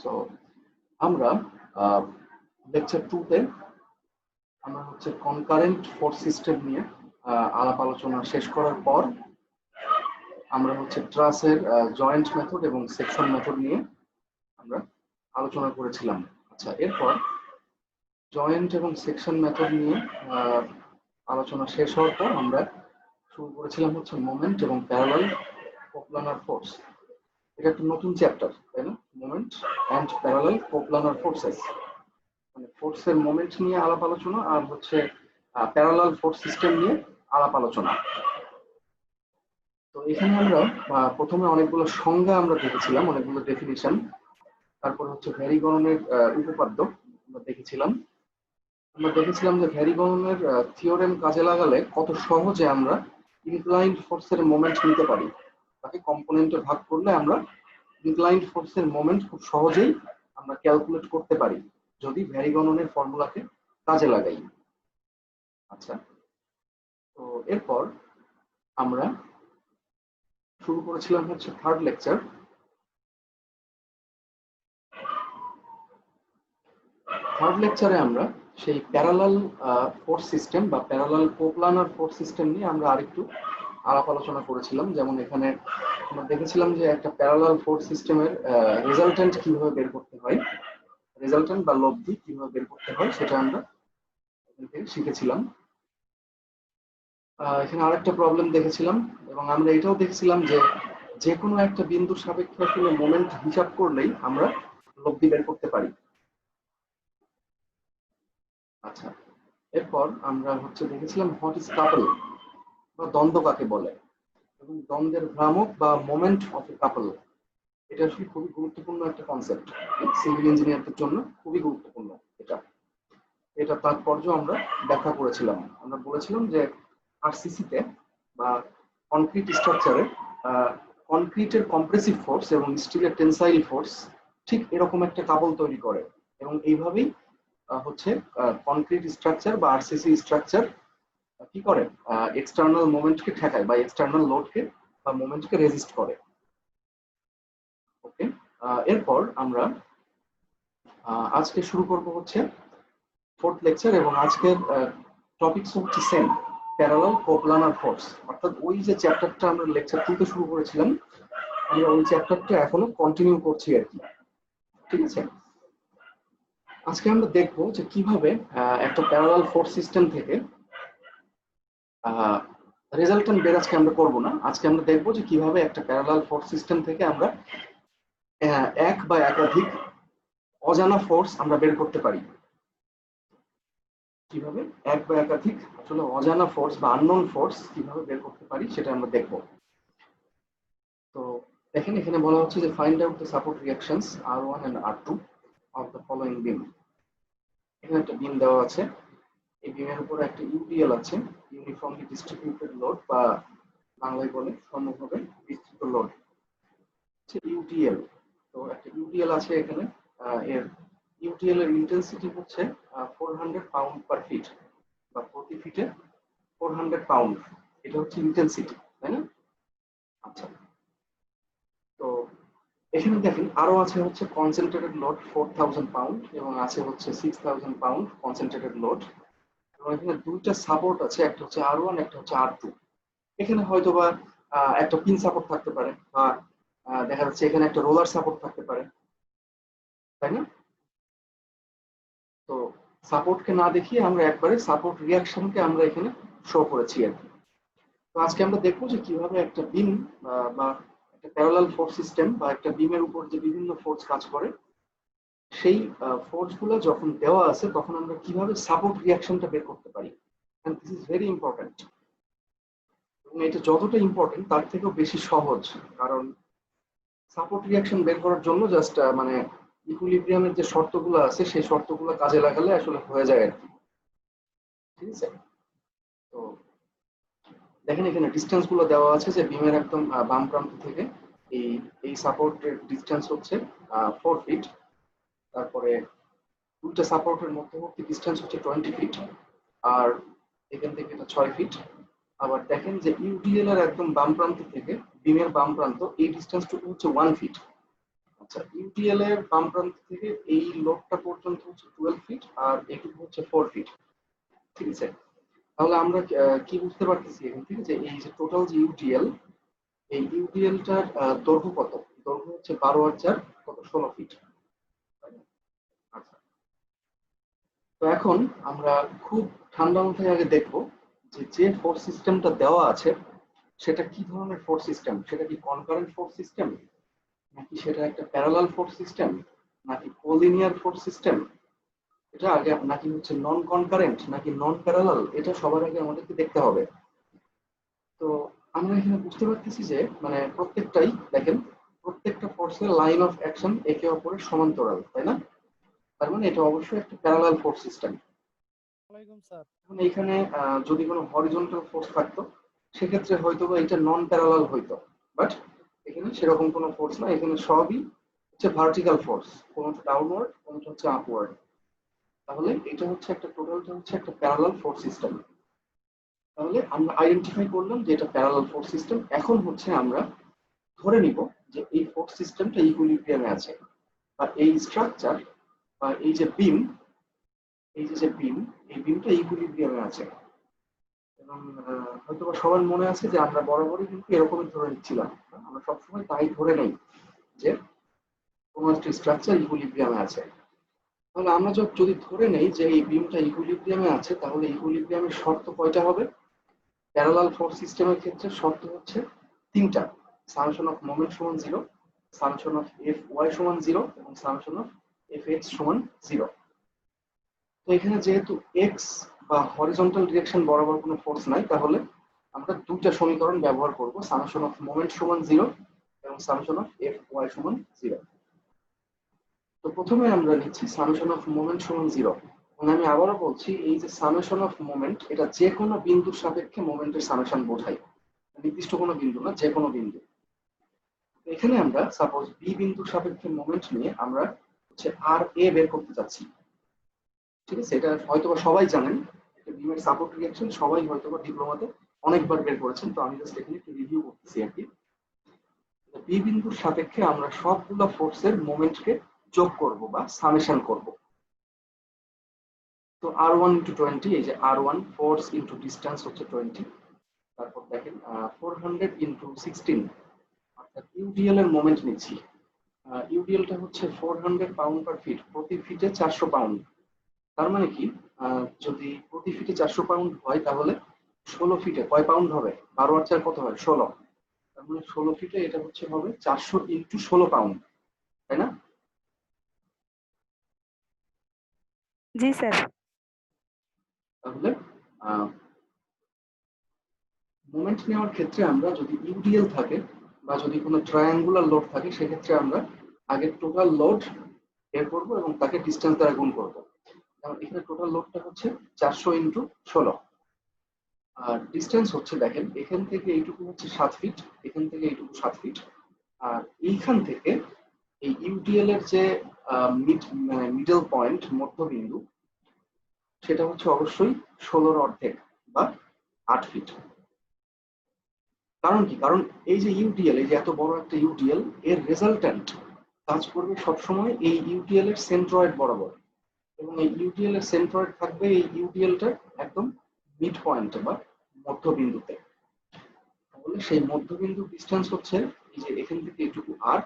So আমরা lecture 2 তে আমরা হচ্ছে কনকারেন্ট ফোর্স সিস্টেম নিয়ে আলাপ আলোচনা শেষ করার পর আমরা হচ্ছে ট্রাসের জয়েন্ট মেথড এবং সেকশন মেথড নিয়ে আমরা আলোচনা করেছিলাম। আচ্ছা, এরপর জয়েন্ট এবং সেকশন মেথড নিয়ে আলোচনা শেষ হওয়ার পর আমরা শুরু করেছিলাম হচ্ছে মোমেন্ট এবং প্যারালাল কোপ্লানার ফোর্স। এটা একটা নতুন চ্যাপ্টার, তাই না? মোমেন্ট অ্যান্ড প্যারালাল কোপ্লানার ফোর্সেস, মানে ফোর্সের মোমেন্ট নিয়ে আলাপ আলোচনা আর হচ্ছে প্যারালাল ফোর্স সিস্টেম নিয়ে আলাপ আলোচনা। তো এখানে আমরা প্রথমে অনেকগুলো সংজ্ঞা আমরা দেখেছিলাম, অনেকগুলো ডেফিনিশন, তারপর হচ্ছে ভ্যারি গণনের উপপাদ্য আমরা দেখেছিলাম। আমরা দেখেছিলাম যে ভ্যারি গণনের থিওরেম কাজে লাগালে কত সহজে আমরা ইনক্লাইন্ড ফোর্সের মোমেন্ট নিতে পারি। তাকে কম্পোনেন্টে ভাগ করলে আমরা ইনক্লাইন্ড ফোর্সের মোমেন্ট খুব সহজেই আমরা ক্যালকুলেট করতে পারি যদি ভ্যারি গণনের ফর্মুলাকে কাজে লাগাই। আচ্ছা, তো এরপর আমরা শুরু করেছিলাম হচ্ছে থার্ড লেকচার। থার্ড লেকচারে আমরা সেই প্যারালাল ফোর্স সিস্টেম বা প্যারালাল কোপ্লানার ফোর্স সিস্টেম নিয়ে আমরা আরেকটু আলাপ আলোচনা করেছিলাম। যেমন এখানে আমরা দেখেছিলাম যে একটা প্যারালাল ফোর্স সিস্টেমের রেজাল্টেন্ট কিভাবে বের করতে হয়, রেজাল্টেন্ট বা লব্ধি কিভাবে বের করতে হয় সেটা আমরা শিখেছিলাম। এখানে আরেকটা প্রবলেম দেখেছিলাম এবং আমরা এটাও দেখছিলাম যে যে কোনো একটা বিন্দুর সাপেক্ষে আসলে মোমেন্ট হিসাব করলেই আমরা লব্ধি বের করতে পারি। আচ্ছা, এরপর আমরা হচ্ছে দেখেছিলাম হোয়াট ইজ কাপল বা দ্বন্দ্ব কাকে বলে এবং দ্বন্দ্বের ভ্রামক বা মোমেন্ট অফ এ কাপল। এটা আসলে খুবই গুরুত্বপূর্ণ একটা কনসেপ্ট, সিভিল ইঞ্জিনিয়ারদের জন্য খুবই গুরুত্বপূর্ণ। এটা তাৎপর্য আমরা ব্যাখ্যা করেছিলাম। আমরা বলেছিলাম যে আরসিসিতে বা কনক্রিট স্ট্রাকচারে কনক্রিটের কম্প্রেসিভ ফোর্স এবং স্টিলের টেনসাইল ফোর্স ঠিক এরকম একটা কাপল তৈরি করে এবং এইভাবেই হচ্ছে কনক্রিট স্ট্রাকচার বা আরসিসি স্ট্রাকচার কি করে, এক্সটার্নাল মোমেন্টকে ঠেকায় বা এক্সটার্নাল লোডকে বা মোমেন্টকে রেজিস্ট করে। ওকে, এরপর আমরা আজকে শুরু করব হচ্ছে ফোর্থ লেকচার এবং আজকের টপিকস হচ্ছে সেম, প্যারালাল কোপ্লানার ফোর্স। অর্থাৎ ওই যে চ্যাপ্টারটা আমরা লেকচার 2 তে শুরু করেছিলাম, আমরা ওই চ্যাপ্টারটা এখনো কন্টিনিউ করছি আর কি। ঠিক আছে, আজকে আমরা দেখব যে কিভাবে একটা প্যারালাল ফোর্স সিস্টেম থেকে রেজাল্টেন্ট বের আজকে আমরা করব না। আজকে আমরা দেখব যে কিভাবে একটা প্যারালাল ফোর্স সিস্টেম থেকে আমরা এক বা একাধিক অজানা ফোর্স আমরা বের করতে পারি। কিভাবে এক বা একাধিক আসলে অজানা ফোর্স বা আননোন ফোর্স কিভাবে বের করতে পারি সেটা আমরা দেখব। তো দেখেন এখানে বলা হচ্ছে যে find out the support reactions R1 and R2 of the following beam. এখানে একটা বিম দেওয়া আছে, এই বিমের উপরে একটা ইউটিএল আছে, ইউনিফর্মলি ডিস্ট্রিবিউটেড লোড বা বাংলায় বলে সমভাবে বিস্তৃত লোড। ইউটিএল, তো একটা ইউটিএল আছে এখানে। এর ইউটিএল এর ইন্টেন্সিটি হচ্ছে 400 পাউন্ড পার ফিট বা প্রতি ফিটে 400 পাউন্ড। এটা হচ্ছে ইন্টেন্সিটি, তাই না? আচ্ছা, তো এখানে দেখেন আরো আছে হচ্ছে কনসেন্ট্রেটেড লোড 4000 পাউন্ড এবং আছে হচ্ছে 6000 পাউন্ড কনসেন্ট্রেটেড লোড এবং এখানে দুইটা সাপোর্ট আছে, একটা হচ্ছে R1 একটা হচ্ছে R2। এখানে হয়তো বা একটা পিন সাপোর্ট থাকতে পারে বা দেখা যাচ্ছে এখানে একটা রোলার সাপোর্ট থাকতে পারে, তাই না? তো সাপোর্টকে না দেখিয়ে আমরা একবারে সাপোর্ট রিঅ্যাকশনকে আমরা এখানে শো করেছি আর কি। তো আজকে আমরা দেখবো যে কিভাবে একটা বিম বা একটা প্যারালাল ফোর্স সিস্টেম বা একটা বিমের উপর যে বিভিন্ন ফোর্স কাজ করে সেই ফোর্স গুলো যখন দেওয়া আছে তখন আমরা কিভাবে সাপোর্ট রিঅ্যাকশনটা বের করতে পারি। And this is very important এবং এটা যতটা ইম্পর্টেন্ট তার থেকেও বেশি সহজ, কারণ সাপোর্ট রিঅ্যাকশন বের করার জন্য জাস্ট মানে ইকুইলিব্রিয়ামের যে শর্তগুলো আছে সেই শর্তগুলো কাজে লাগালে আসলে হয়ে যায় আর কি। ঠিক আছে, তো দেখেন এখানে ডিসটেন্স গুলো দেওয়া আছে যে বিমের একদম বাম প্রান্ত থেকে এই সাপোর্টের ডিসটেন্স হচ্ছে 4 ফিট, তারপরে দুটো সাপোর্টের মধ্যবর্তী ডিসটেন্স হচ্ছে 20 ফিট আর এখান থেকে এটা 6 ফিট। আবার দেখেন যে ইউটিএল এর একদম বাম প্রান্ত থেকে বিমের বাম প্রান্ত এই ডিসটেন্সটুকু হচ্ছে 1 ফিট। আচ্ছা, ইউটিএল এর বাম প্রান্ত থেকে এই লোডটা পর্যন্ত হচ্ছে 12 ফিট আর এইটুকু হচ্ছে 4 ফিট। ঠিক আছে, তাহলে আমরা কি বুঝতে পারতেছি এখান থেকে যে এই যে টোটাল যে ইউটিএল, এই ইউটিএলটার দৈর্ঘ্য কত? দৈর্ঘ্য হচ্ছে 12 আর 4 কত 16 ফিট। আচ্ছা, তো এখন আমরা খুব ঠান্ডা মাথায় আগে দেখবো যে যে ফোর্স সিস্টেমটা দেওয়া আছে সেটা কি ধরনের ফোর্স সিস্টেম। সেটা কি কনকারেন্ট ফোর্স সিস্টেম, নাকি সেটা একটা প্যারালাল ফোর্স সিস্টেম, নাকি কোলিনিয়ার ফোর্স সিস্টেম, এটা আগে, নাকি হচ্ছে নন কনকারেন্ট নাকি নন প্যারালাল, এটা সবার আগে আমাদেরকে দেখতে হবে। তো আমরা এখানে বুঝতে পারতেছি যে মানে প্রত্যেকটাই দেখেন, প্রত্যেকটা ফোর্সের লাইন অফ অ্যাকশন একে অপরের সমান্তরাল, তাই না? তার মানে এটা অবশ্যই একটা প্যারালাল ফোর্স সিস্টেম। ওয়ালাইকুম স্যার। এখন এখানে যদি কোনো হরিজন্টাল ফোর্স থাকতো সেক্ষেত্রে হয়তো বা এটা নন প্যারালাল হইতো, বাট এখানে সেরকম কোনো ফোর্স না, এখানে সবই হচ্ছে ভার্টিক্যাল ফোর্স, কোনোটা ডাউনওয়ার্ড কোনোটা হচ্ছে আপওয়ার্ড। তাহলে এটা হচ্ছে একটা টোটালটা হচ্ছে একটা প্যারালাল ফোর্স সিস্টেম। তাহলে আমরা আইডেন্টিফাই করলাম যে এটা প্যারালাল ফোর্স সিস্টেম। এখন হচ্ছে আমরা ধরে নিব যে এই ফোর্স সিস্টেমটা ইকুইলিব্রিয়ামে আছে, বা এই স্ট্রাকচার বা এই যে বিম, এই যে বিম, এই বিমটা ইকুইলিব্রিয়ামে আছে। এবং হয়তো সবার মনে আছে যে আমরা বরাবরই কিন্তু এরকমই ধরে নিচ্ছিলাম, আমরা সবসময় তাই ধরে নেই যে কোনো একটা স্ট্রাকচার ইকুইলিব্রিয়ামে আছে। তাহলে আমরা যদি ধরে নেই যে এই বিমটা ইকুইলিব্রিয়ামে আছে, তাহলে ইকুইলিব্রিয়ামের শর্ত কয়টা হবে? প্যারালাল ফোর্স সিস্টেমের ক্ষেত্রে শর্ত হচ্ছে তিনটা: সামেশন অফ মোমেন্ট সমান 0, সামেশন অফ এফ ওয়াই সমান 0 এবং সামেশন অফ এফ এক্স সমান 0। তো এখানে যেহেতু এক্স বা হরিজন্টাল ডিরেকশন বরাবর কোনো ফোর্স নাই, তাহলে আমরা দুটো সমীকরণ ব্যবহার করব, সামেশন অফ মোমেন্ট সমান 0 এবং সামেশন অফ এফ ওয়াই সমান 0। তো প্রথমে আমরা নিচ্ছি সামেশন অফ মোমেন্ট সমান 0। এবং আমি আবারও বলছি, এই যে সামেশন অফ মোমেন্ট, এটা যে কোনো বিন্দুর সাপেক্ষে মোমেন্টের সামেশন বোঝায়, নির্দিষ্ট কোনো বিন্দু না, যে কোনো বিন্দু। এখানে আমরা সাপোজ বি বিন্দুর সাপেক্ষে মোমেন্ট নিয়ে আমরা হচ্ছে আর এ বের করতে চাচ্ছি। ঠিক আছে, এটা হয়তোবা সবাই জানেন, এটা বিমের সাপোর্ট রিঅ্যাকশন, সবাই হয়তোবা ডিপ্লোমাতে অনেকবার বের করেছেন, তো আমি জাস্ট এখানে একটু রিভিউ করতেছি আর কি। বি বিন্দুর সাপেক্ষে আমরা সবগুলো ফোর্সের মোমেন্টকে যোগ করব বা সামেশন করব। তো r1 ইন্টু 20, এই যে r1 ফোর্স ইন্টু ডিস্টেন্স হচ্ছে 20, তারপর দেখেন 400 ইন্টু 16, অর্থাৎ ইউডিএল এর মোমেন্ট নিচ্ছি। ইউডিএলটা হচ্ছে 400 পাউন্ড পার ফিট, প্রতি ফিটে 400 পাউন্ড। তার মানে কি, যদি প্রতি ফিটে 400 পাউন্ড হয় তাহলে 16 ফিটে কয় পাউন্ড হবে? 12 আর 4 কত হয়? 16। তার মানে 16 ফিটে এটা হচ্ছে হবে 400 ইন্টু 16 পাউন্ড, তাই না? জি স্যার। তাহলে মোমেন্ট নেওয়ার ক্ষেত্রে আমরা যদি ইউডিএল থাকে বা যদি কোনো ট্রায়াঙ্গুলার লোড থাকে, সেক্ষেত্রে আমরা আগে টোটাল লোড বের করবো এবং তাকে ডিস্টেন্স দ্বারা গুণ করবো। যেমন এখানে টোটাল লোডটা হচ্ছে 400 ইন্টু 16, আর ডিস্টেন্স হচ্ছে দেখেন এখান থেকে এইটুকু হচ্ছে 7 ফিট, এখান থেকে এইটুকু 7 ফিট, আর এইখান থেকে এই ইউডিএল এর যে মিডল পয়েন্ট মধ্যবিন্দু, সেটা হচ্ছে অবশ্যই 16 অর্ধেক বা 8 ফিট। কারণ কি, কারণ এই যে ইউডিএল, এই যে এত বড় একটা ইউডিএল, এর রেজাল্ট্যান্ট কাজ করবে সবসময় এই ইউডিএল এর সেন্ট্রয়েড বরাবর, এবং এই ইউডিএল এর সেন্ট্রয়েড থাকবে এই ইউডিএলটার একদম মিড পয়েন্টে বা মধ্যবিন্দুতে। তাহলে সেই মধ্যবিন্দু ডিস্টেন্স হচ্ছে এই যে এখান থেকে এইটুকু 8,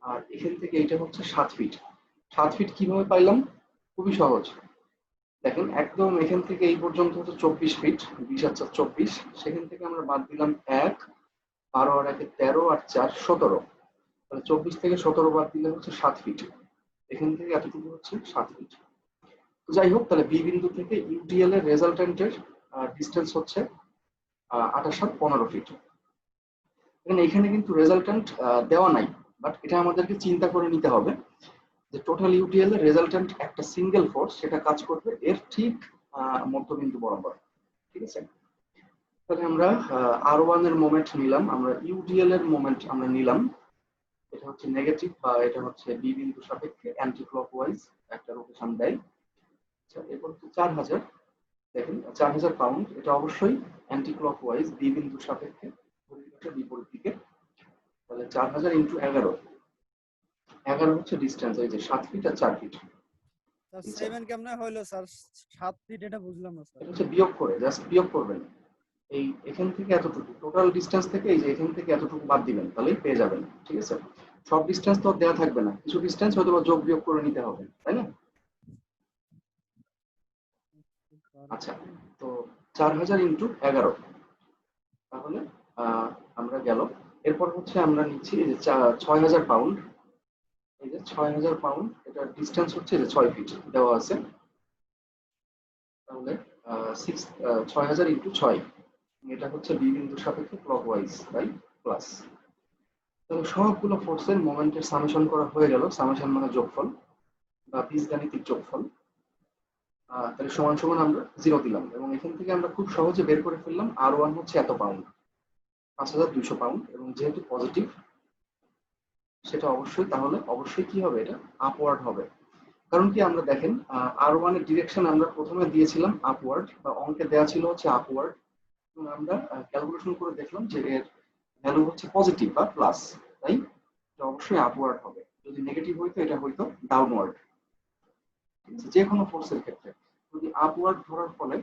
আর এখান থেকে এটা হচ্ছে 7 ফিট। 7 ফিট কিভাবে পাইলাম? খুবই সহজ, দেখেন একদম এখান থেকে এই পর্যন্ত হচ্ছে 24 ফিট, 20 আর 4 24, সেখান থেকে আমরা বাদ দিলাম 1, 12 আর 1 13 আর 4 17, তাহলে 24 থেকে 17 বাদ দিলে হচ্ছে 7 ফিট, এখান থেকে এতটুকু হচ্ছে 7 ফিট। তো যাই হোক, তাহলে বি বিন্দু থেকে ইউডিএল এর রেজাল্টেন্টের ডিস্টেন্স হচ্ছে 28 7 15 ফিট। এখানে কিন্তু রেজাল্টেন্ট দেওয়া নাই, বাট এটা আমাদেরকে চিন্তা করে নিতে হবে যে টোটাল ইউডিএল এর রেজাল্টেন্ট একটা সিঙ্গেল ফোর্স, সেটা কাজ করবে এর ঠিক মধ্যবিন্দু বরাবর। ঠিক আছে, তাহলে আমরা r1 এর মোমেন্ট নিলাম, আমরা ইউডিএল এর মোমেন্ট আমরা নিলাম, এটা হচ্ছে নেগেটিভ বা এটা হচ্ছে বি বিন্দু সাপেক্ষে অ্যান্টি ক্লকওয়াইজ একটা রোটেশন দেয়। আচ্ছা, এরপর হচ্ছে 4000, দেখেন 4000 পাউন্ড, এটা অবশ্যই অ্যান্টি ক্লকওয়াইজ বি বিন্দু সাপেক্ষে ঘড়ির কাঁটার বিপরীত দিকে। তাহলে 4000 ইন্টু 11, 11 হচ্ছে ডিস্টেন্স, এই যে 7 ফিট আর 4 ফিট। স্যার 7 কেমনে হইলো স্যার? 7 ফিট এটা বুঝলাম না স্যার। এটা হচ্ছে বিয়োগ করে, জাস্ট বিয়োগ করবেন। এই এখান থেকে এতটুকু টোটাল ডিস্টেন্স থেকে এই যে এখান থেকে এতটুকু বাদ দিবেন, তাহলেই পেয়ে যাবেন। ঠিক আছে, সব ডিস্টেন্স তো দেওয়া থাকবে না, কিছু ডিস্টেন্স হয়তো বা যোগ বিয়োগ করে নিতে হবে, তাই না? আচ্ছা, তো 4000 ইন্টু 11, তাহলে আমরা গেল। এরপর হচ্ছে আমরা নিচ্ছি এই যে 6000 পাউন্ড। এই যে 6000 পাউন্ড, এটা ডিস্টেন্স হচ্ছে যে 6 ফিট দেওয়া আছে। তাহলে 6000 ইন্টু 6, এটা হচ্ছে বি বিন্দুর সাপেক্ষে ক্লকওয়াইজ বাই প্লাস। তাহলে সবগুলো ফোর্সের মোমেন্টের সামেশন করা হয়ে গেল। সামেশন মানে যোগফল বা বীজগাণিতিক যোগফল। তাহলে সমান সমান আমরা 0 দিলাম এবং এখান থেকে আমরা খুব সহজে বের করে ফেললাম R1 হচ্ছে এত পাউন্ড, 5200 পাউন্ড। এবং যেহেতু পজিটিভ, সেটা অবশ্যই তাহলে অবশ্যই কি হবে, এটা আপওয়ার্ড হবে। কারণ কি, আমরা দেখেন R1 এর ডিরেকশন আমরা প্রথমে দিয়েছিলাম আপওয়ার্ড, বা অঙ্কে দেওয়া ছিল হচ্ছে আপওয়ার্ড, এবং আমরা ক্যালকুলেশন করে দেখলাম যে এর ভ্যালু হচ্ছে পজিটিভ বা প্লাস, তাই এটা অবশ্যই আপওয়ার্ড হবে। যদি নেগেটিভ হইতো এটা হইতো ডাউনওয়ার্ড। ঠিক আছে, যে কোনো ফোর্সের ক্ষেত্রে যদি আপওয়ার্ড ধরার ফলে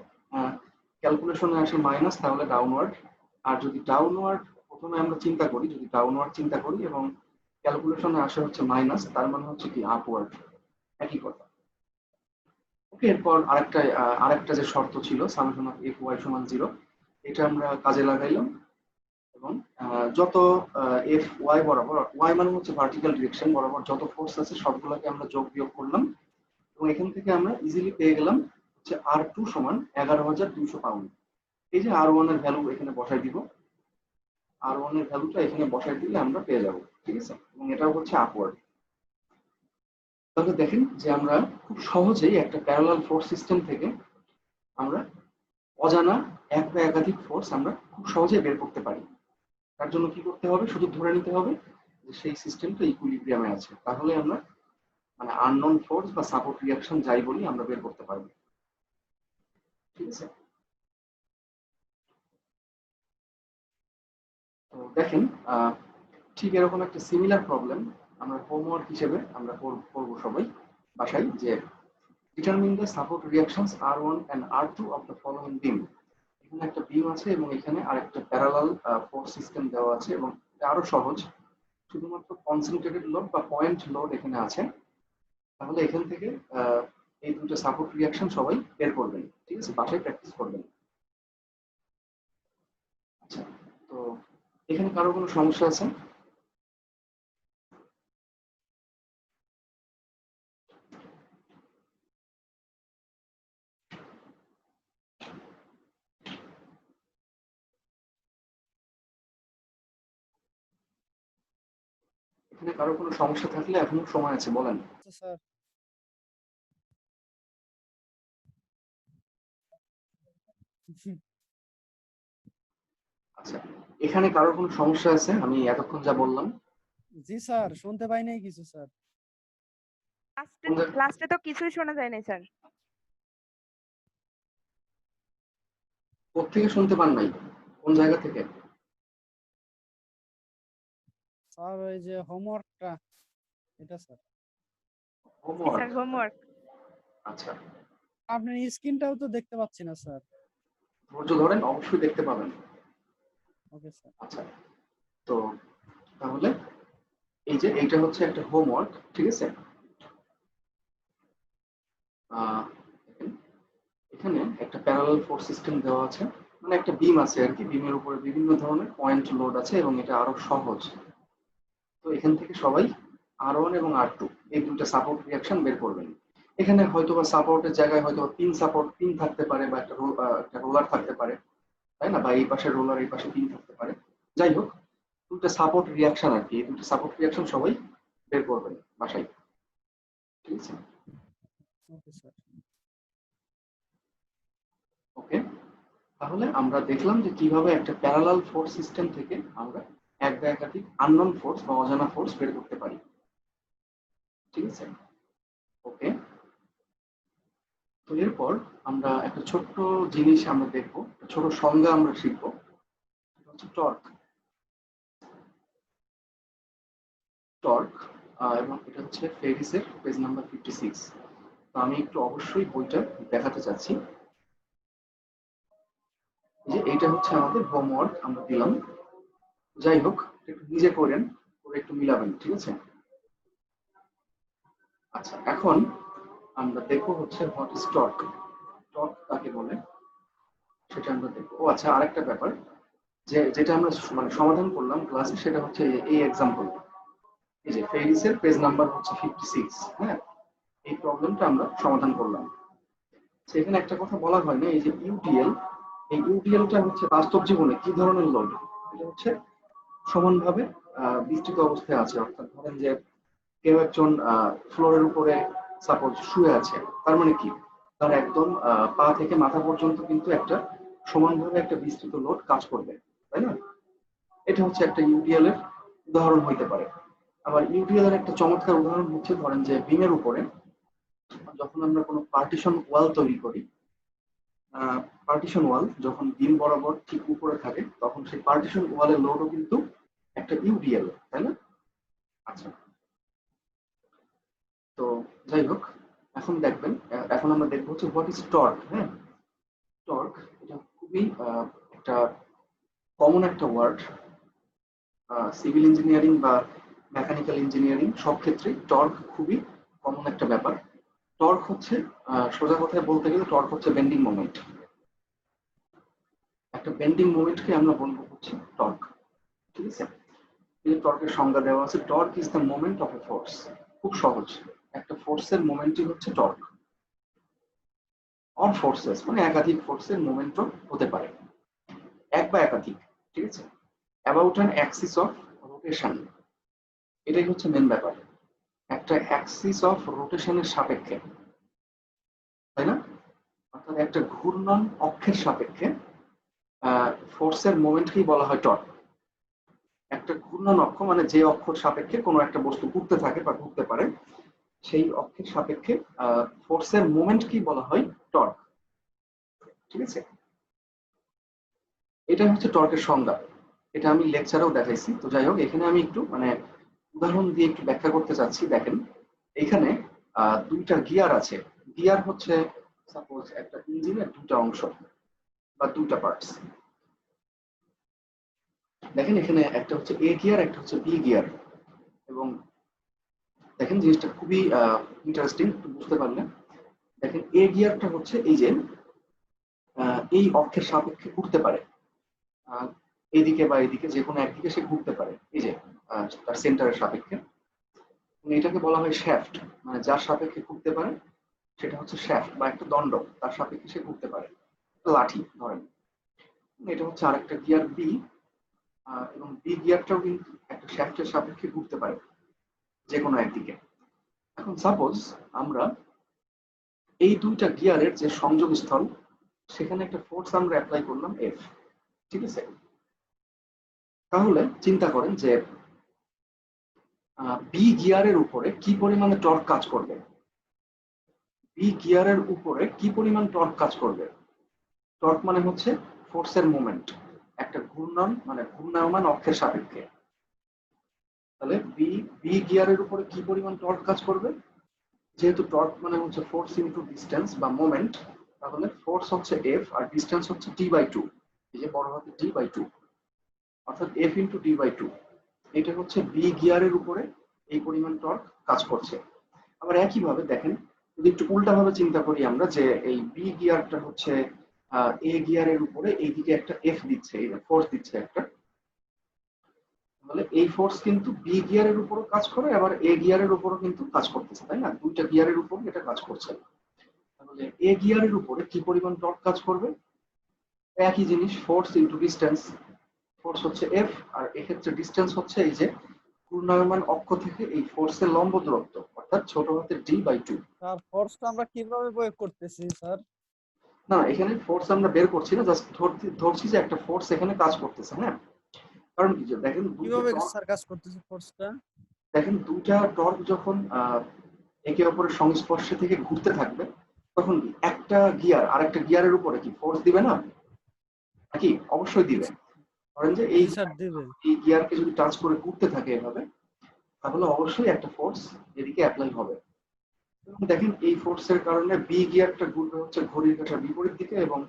ক্যালকুলেশনে আসে মাইনাস, তাহলে ডাউনওয়ার্ড। আর যদি ডাউনওয়ার্ড প্রথমে আমরা চিন্তা করি, যদি ডাউনওয়ার্ড চিন্তা করি এবং ক্যালকুলেশনে আসে হচ্ছে মাইনাস, তার মানে হচ্ছে কি আপওয়ার্ড, একই কথা। ওকে, এরপর আরেকটা যে শর্ত ছিল সামেশন অফ এফ ওয়াই সমান 0, এটা আমরা কাজে লাগাইলাম। এবং যত এফ ওয়াই বরাবর, ওয়াই মানে হচ্ছে ভার্টিক্যাল ডিরেকশন বরাবর যত ফোর্স আছে সবগুলোকে আমরা যোগ বিয়োগ করলাম, এবং এখান থেকে আমরা ইজিলি পেয়ে গেলাম হচ্ছে R2 সমান 11200 পাউন্ড। এই যে R1 এর ভ্যালু এখানে বসাই দিব, R1 এর ভ্যালুটা এখানে বসাই দিলে আমরা পেয়ে যাব। ঠিক আছে, এবং এটাও হচ্ছে আপওয়ার্ড। তাহলে দেখেন যে আমরা খুব সহজেই একটা প্যারালাল ফোর্স সিস্টেম থেকে আমরা অজানা এক বা একাধিক ফোর্স আমরা খুব সহজেই বের করতে পারি। তার জন্য কি করতে হবে, শুধু ধরে নিতে হবে যে সেই সিস্টেমটা ইকুইলিব্রিয়ামে আছে, তাহলে আমরা মানে আননোন ফোর্স বা সাপোর্ট রিঅ্যাকশন যাই বলি আমরা বের করতে পারবো। ঠিক আছে, তো দেখেন ঠিক এরকম একটা সিমিলার প্রবলেম আমরা হোমওয়ার্ক হিসেবে আমরা করবো সবাই বাসায়, যে determine the support reactions R1 and R2 of the following beam. এখানে একটা বিম আছে এবং এখানে আরেকটা প্যারালাল ফোর্স সিস্টেম দেওয়া আছে, এবং এটা আরো সহজ, শুধুমাত্র কনসেন্ট্রেটেড লোড বা পয়েন্ট লোড এখানে আছে। তাহলে এখান থেকে এই দুটো সাপোর্ট রিঅ্যাকশন সবাই বের করবেন। ঠিক আছে, বাসায় প্র্যাকটিস করবেন। আচ্ছা, তো এখানে কারো কোনো সমস্যা আছে? এখানে কারো কোনো সমস্যা থাকলে এখনো সময় আছে, বলেন। স্যার আচ্ছা, এখানে কারো কোনো সমস্যা আছে আমি এতক্ষণ যা বললাম? জি স্যার, শুনতে পাই নাই কিছু স্যার। লাস্টে তো কিছুই শোনা যায় নাই স্যার। কোত্থেকে শুনতে পান নাই, কোন জায়গা থেকে? স্যার ওই যে হোমওয়ার্কটা, এটা স্যার। জি হোমওয়ার্ক? Sir, homework. আচ্ছা, আপনার স্ক্রিনটাও তো দেখতে পাচ্ছি না স্যার। ধৈর্য ধরেন, অবশ্যই দেখতে পাবেন। Okay sir. আচ্ছা, তো তাহলে এই যে এইটা হচ্ছে একটা হোমওয়ার্ক। ঠিক আছে, দেখেন, এখানে একটা প্যারালাল ফোর্স সিস্টেম দেওয়া আছে, মানে একটা বিম আছে আর কি, বিমের উপরে বিভিন্ন ধরনের পয়েন্ট লোড আছে এবং এটা আরো সহজ। তো এখান থেকে সবাই R1 এবং R2 এই দুটো সাপোর্ট রিঅ্যাকশন বের করবেন। এখানে হয়তো বা সাপোর্টের জায়গায় হয়তো পিন থাকতে পারে, বা একটা রোলার থাকতে পারে, তাই না? বা এই পাশে রোলার, এই পাশে পিন থাকতে পারে। যাই হোক, দুটো সাপোর্ট রিঅ্যাকশন আর কি, এই দুটো সাপোর্ট রিঅ্যাকশন সবাই বের করবেন বাসায়। ঠিক আছে, ওকে স্যার। ওকে। তাহলে আমরা দেখলাম যে কিভাবে একটা প্যারালাল ফোর্স সিস্টেম থেকে আমরা এক বা একাধিক আননোন ফোর্স বা অজানা ফোর্স বের করতে পারি। ঠিক আছে, ওকে। তো এরপর আমরা একটা ছোট্ট জিনিস আমরা দেখবো, ছোট সংজ্ঞা আমরা শিখবো, সেটা হচ্ছে টর্ক। টর্ক এবং এটা হচ্ছে ফেরিসের পেজ নাম্বার 56। তো আমি একটু অবশ্যই বইটা দেখাতে চাচ্ছি। যে এইটা হচ্ছে আমাদের হোমওয়ার্ক আমরা দিলাম। যাই হোক, একটু নিজে করেন, করে একটু মিলাবেন, ঠিক আছে? আচ্ছা, এখন আমরা দেখবো হচ্ছে হোয়াট ইজ টর্ক। টর্ক কাকে বলে সেটা আমরা দেখবো। ও আচ্ছা, আরেকটা ব্যাপার, যে যেটা আমরা মানে সমাধান করলাম ক্লাসে, সেটা হচ্ছে এই এক্সাম্পল। এই যে ফেরিসের পেজ নাম্বার হচ্ছে 56। হ্যাঁ, এই প্রবলেমটা আমরা সমাধান করলাম। সেখানে একটা কথা বলা হয় না, এই যে ইউটিএল, এই ইউটিএলটা হচ্ছে বাস্তব জীবনে কি ধরনের লোড? এটা হচ্ছে সমানভাবে বিস্তৃত অবস্থায় আছে। অর্থাৎ ধরেন যে কেউ একজন ফ্লোরের উপরে সাপোজ শুয়ে আছে, তার মানে কি, তার একদম পা থেকে মাথা পর্যন্ত কিন্তু একটা সমানভাবে একটা বিস্তৃত লোড কাজ করবে, তাই না? এটা হচ্ছে একটা ইউটিএল এর উদাহরণ হইতে পারে। আবার ইউটিএল এর একটা চমৎকার উদাহরণ হচ্ছে ধরেন যে বিমের উপরে যখন আমরা কোনো পার্টিশন ওয়াল তৈরি করি, পার্টিশন ওয়াল যখন বিম বরাবর ঠিক উপরে থাকে, তখন সেই পার্টিশন ওয়ালের লোডও কিন্তু একটা ইউডিএল, তাই না? আচ্ছা, তো যাই হোক, এখন দেখবেন, এখন আমরা দেখবো হচ্ছে হোয়াট ইজ টর্ক। হ্যাঁ, টর্ক এটা খুবই একটা কমন একটা ওয়ার্ড। সিভিল ইঞ্জিনিয়ারিং বা মেকানিক্যাল ইঞ্জিনিয়ারিং সব ক্ষেত্রেই টর্ক খুবই কমন একটা ব্যাপার। টর্ক হচ্ছে সোজা কথায় বলতে গেলে টর্ক হচ্ছে বেন্ডিং মোমেন্ট। একটা বেন্ডিং মোমেন্টকে আমরা বলবো হচ্ছে টর্ক, ঠিক আছে? এই টর্কের সংজ্ঞা দেওয়া আছে, torque is the moment of A force. খুব সহজ, একটা ফোর্সের মোমেন্টই হচ্ছে টর্ক। অন ফোর্সেস মানে একাধিক ফোর্সের মোমেন্টও হতে পারে, এক বা একাধিক, ঠিক আছে? About an Axis of rotation, এটাই হচ্ছে মেন ব্যাপার। একটা অ্যাক্সিস অফ রোটেশনের সাপেক্ষে, তাই না? অর্থাৎ একটা ঘূর্ণন অক্ষের সাপেক্ষে ফোর্সের মোমেন্টকেই বলা হয় টর্ক। একটা ঘূর্ণন অক্ষ মানে যে অক্ষর সাপেক্ষে কোনো একটা বস্তু ঘুরতে থাকে বা ঘুরতে পারে, সেই অক্ষের সাপেক্ষে ফোর্সের মোমেন্ট কি বলা হয়? টর্ক, ঠিক আছে? এটা হচ্ছে টর্কের সংজ্ঞা। এটা আমি লেকচারেও দেখাইছি। তো যাই হোক, এখানে আমি একটু মানে উদাহরণ দিয়ে একটু ব্যাখ্যা করতে চাচ্ছি। দেখেন, এখানে দুইটা গিয়ার আছে। গিয়ার হচ্ছে সাপোজ একটা ইঞ্জিনের দুটা অংশ বা দুটা পার্টস। দেখেন, এখানে একটা হচ্ছে এ গিয়ার, একটা হচ্ছে বি গিয়ার। এবং দেখেন জিনিসটা খুবই ইন্টারেস্টিং, একটু বুঝতে পারলে। দেখেন, এ গিয়ারটা হচ্ছে এই যে এই অক্ষের সাপেক্ষে ঘুরতে পারে, এদিকে বা এদিকে যে কোনো একদিকে সে ঘুরতে পারে, এই যে তার সেন্টারের সাপেক্ষে। এটাকে বলা হয় শ্যাফট, মানে যার সাপেক্ষে ঘুরতে পারে সেটা হচ্ছে শ্যাফট বা একটা দণ্ড, তার সাপেক্ষে সে ঘুরতে পারে, লাঠি ধরেন। এটা হচ্ছে আরেকটা গিয়ার বি, এবং বি গিয়ারটাও কিন্তু একটা শ্যাফটের সাপেক্ষে ঘুরতে পারে যে কোনো একদিকে। এখন সাপোজ আমরা এই দুইটা গিয়ারের যে সংযোগ স্থল, সেখানে একটা ফোর্স আমরা অ্যাপ্লাই করলাম এফ, ঠিক আছে? তাহলে চিন্তা করেন যে বি গিয়ারের উপরে কি পরিমাণে টর্ক কাজ করবে। বি গিয়ারের উপরে কি পরিমাণ টর্ক কাজ করবে? টর্ক মানে হচ্ছে ফোর্সের মুভমেন্ট, একটা ঘূর্ণন মানে ঘূর্ণায়মান অক্ষের সাপেক্ষে। তাহলে বি বি গিয়ারের উপরে কি পরিমাণ টর্ক কাজ করবে? যেহেতু টর্ক মানে হচ্ছে ফোর্স ইনটু ডিসটেন্স বা মোমেন্ট, তাহলে ফোর্স হচ্ছে এফ আর ডিসটেন্স হচ্ছে টি/2, এই যে বড় হাতে টি/2, অর্থাৎ এফ ইনটু টি/2। এটা হচ্ছে বি গিয়ারের উপরে এই পরিমাণ টর্ক কাজ করছে। আবার একইভাবে দেখেন, যদি একটু উল্টাভাবে চিন্তা করি আমরা, যে এই বি গিয়ারটা হচ্ছে এ গিয়ারের উপরে এইদিকে একটা এফ দিচ্ছে, এই ফোর্স দিচ্ছে একটা, তাহলে এই ফোর্স কিন্তু বি গিয়ারের উপরও কাজ করে, আবার এ গিয়ারের উপরও কিন্তু কাজ করতেছে, তাই না? দুইটা গিয়ারের উপর এটা কাজ করছে। তাহলে এ গিয়ারের উপরে কি পরিমাণ টর্ক কাজ করবে? একই জিনিস, ফোর্স ইনটু ডিসটেন্স। ফোর্স হচ্ছে এফ, আর এক্ষেত্রে ডিসটেন্স হচ্ছে এই যে ঘূর্ণায়মান অক্ষ থেকে এই ফোর্সের লম্ব দূরত্ব, অর্থাৎ ছোট হাতের d/2। স্যার ফোর্সটা আমরা কিভাবে প্রয়োগ করতেছি স্যার? না, এখানে ফোর্স আমরা বের করছি না, জাস্ট ধরছি যে একটা ফোর্স এখানে কাজ করতেছে। হ্যাঁ, কারণ কি, যে দেখেন দুইটা কিভাবে টর্ক, স্যার কাজ করতেছে ফোর্সটা? দেখেন দুইটা টর্ক যখন একে অপরের সংস্পর্শে থেকে ঘুরতে থাকবে, তখন কি একটা গিয়ার আরেকটা গিয়ারের উপরে কি ফোর্স দিবে না? নাকি? অবশ্যই দিবে। ধরেন যে এই জি স্যার দিবে। এই গিয়ারকে যদি টাচ করে ঘুরতে থাকে এভাবে, তাহলে অবশ্যই একটা ফোর্স এদিকে অ্যাপ্লাই হবে। এবং দেখেন এই ফোর্সের কারণে বি গিয়ারটা ঘুরবে হচ্ছে ঘড়ির কাঁটার বিপরীত দিকে এবং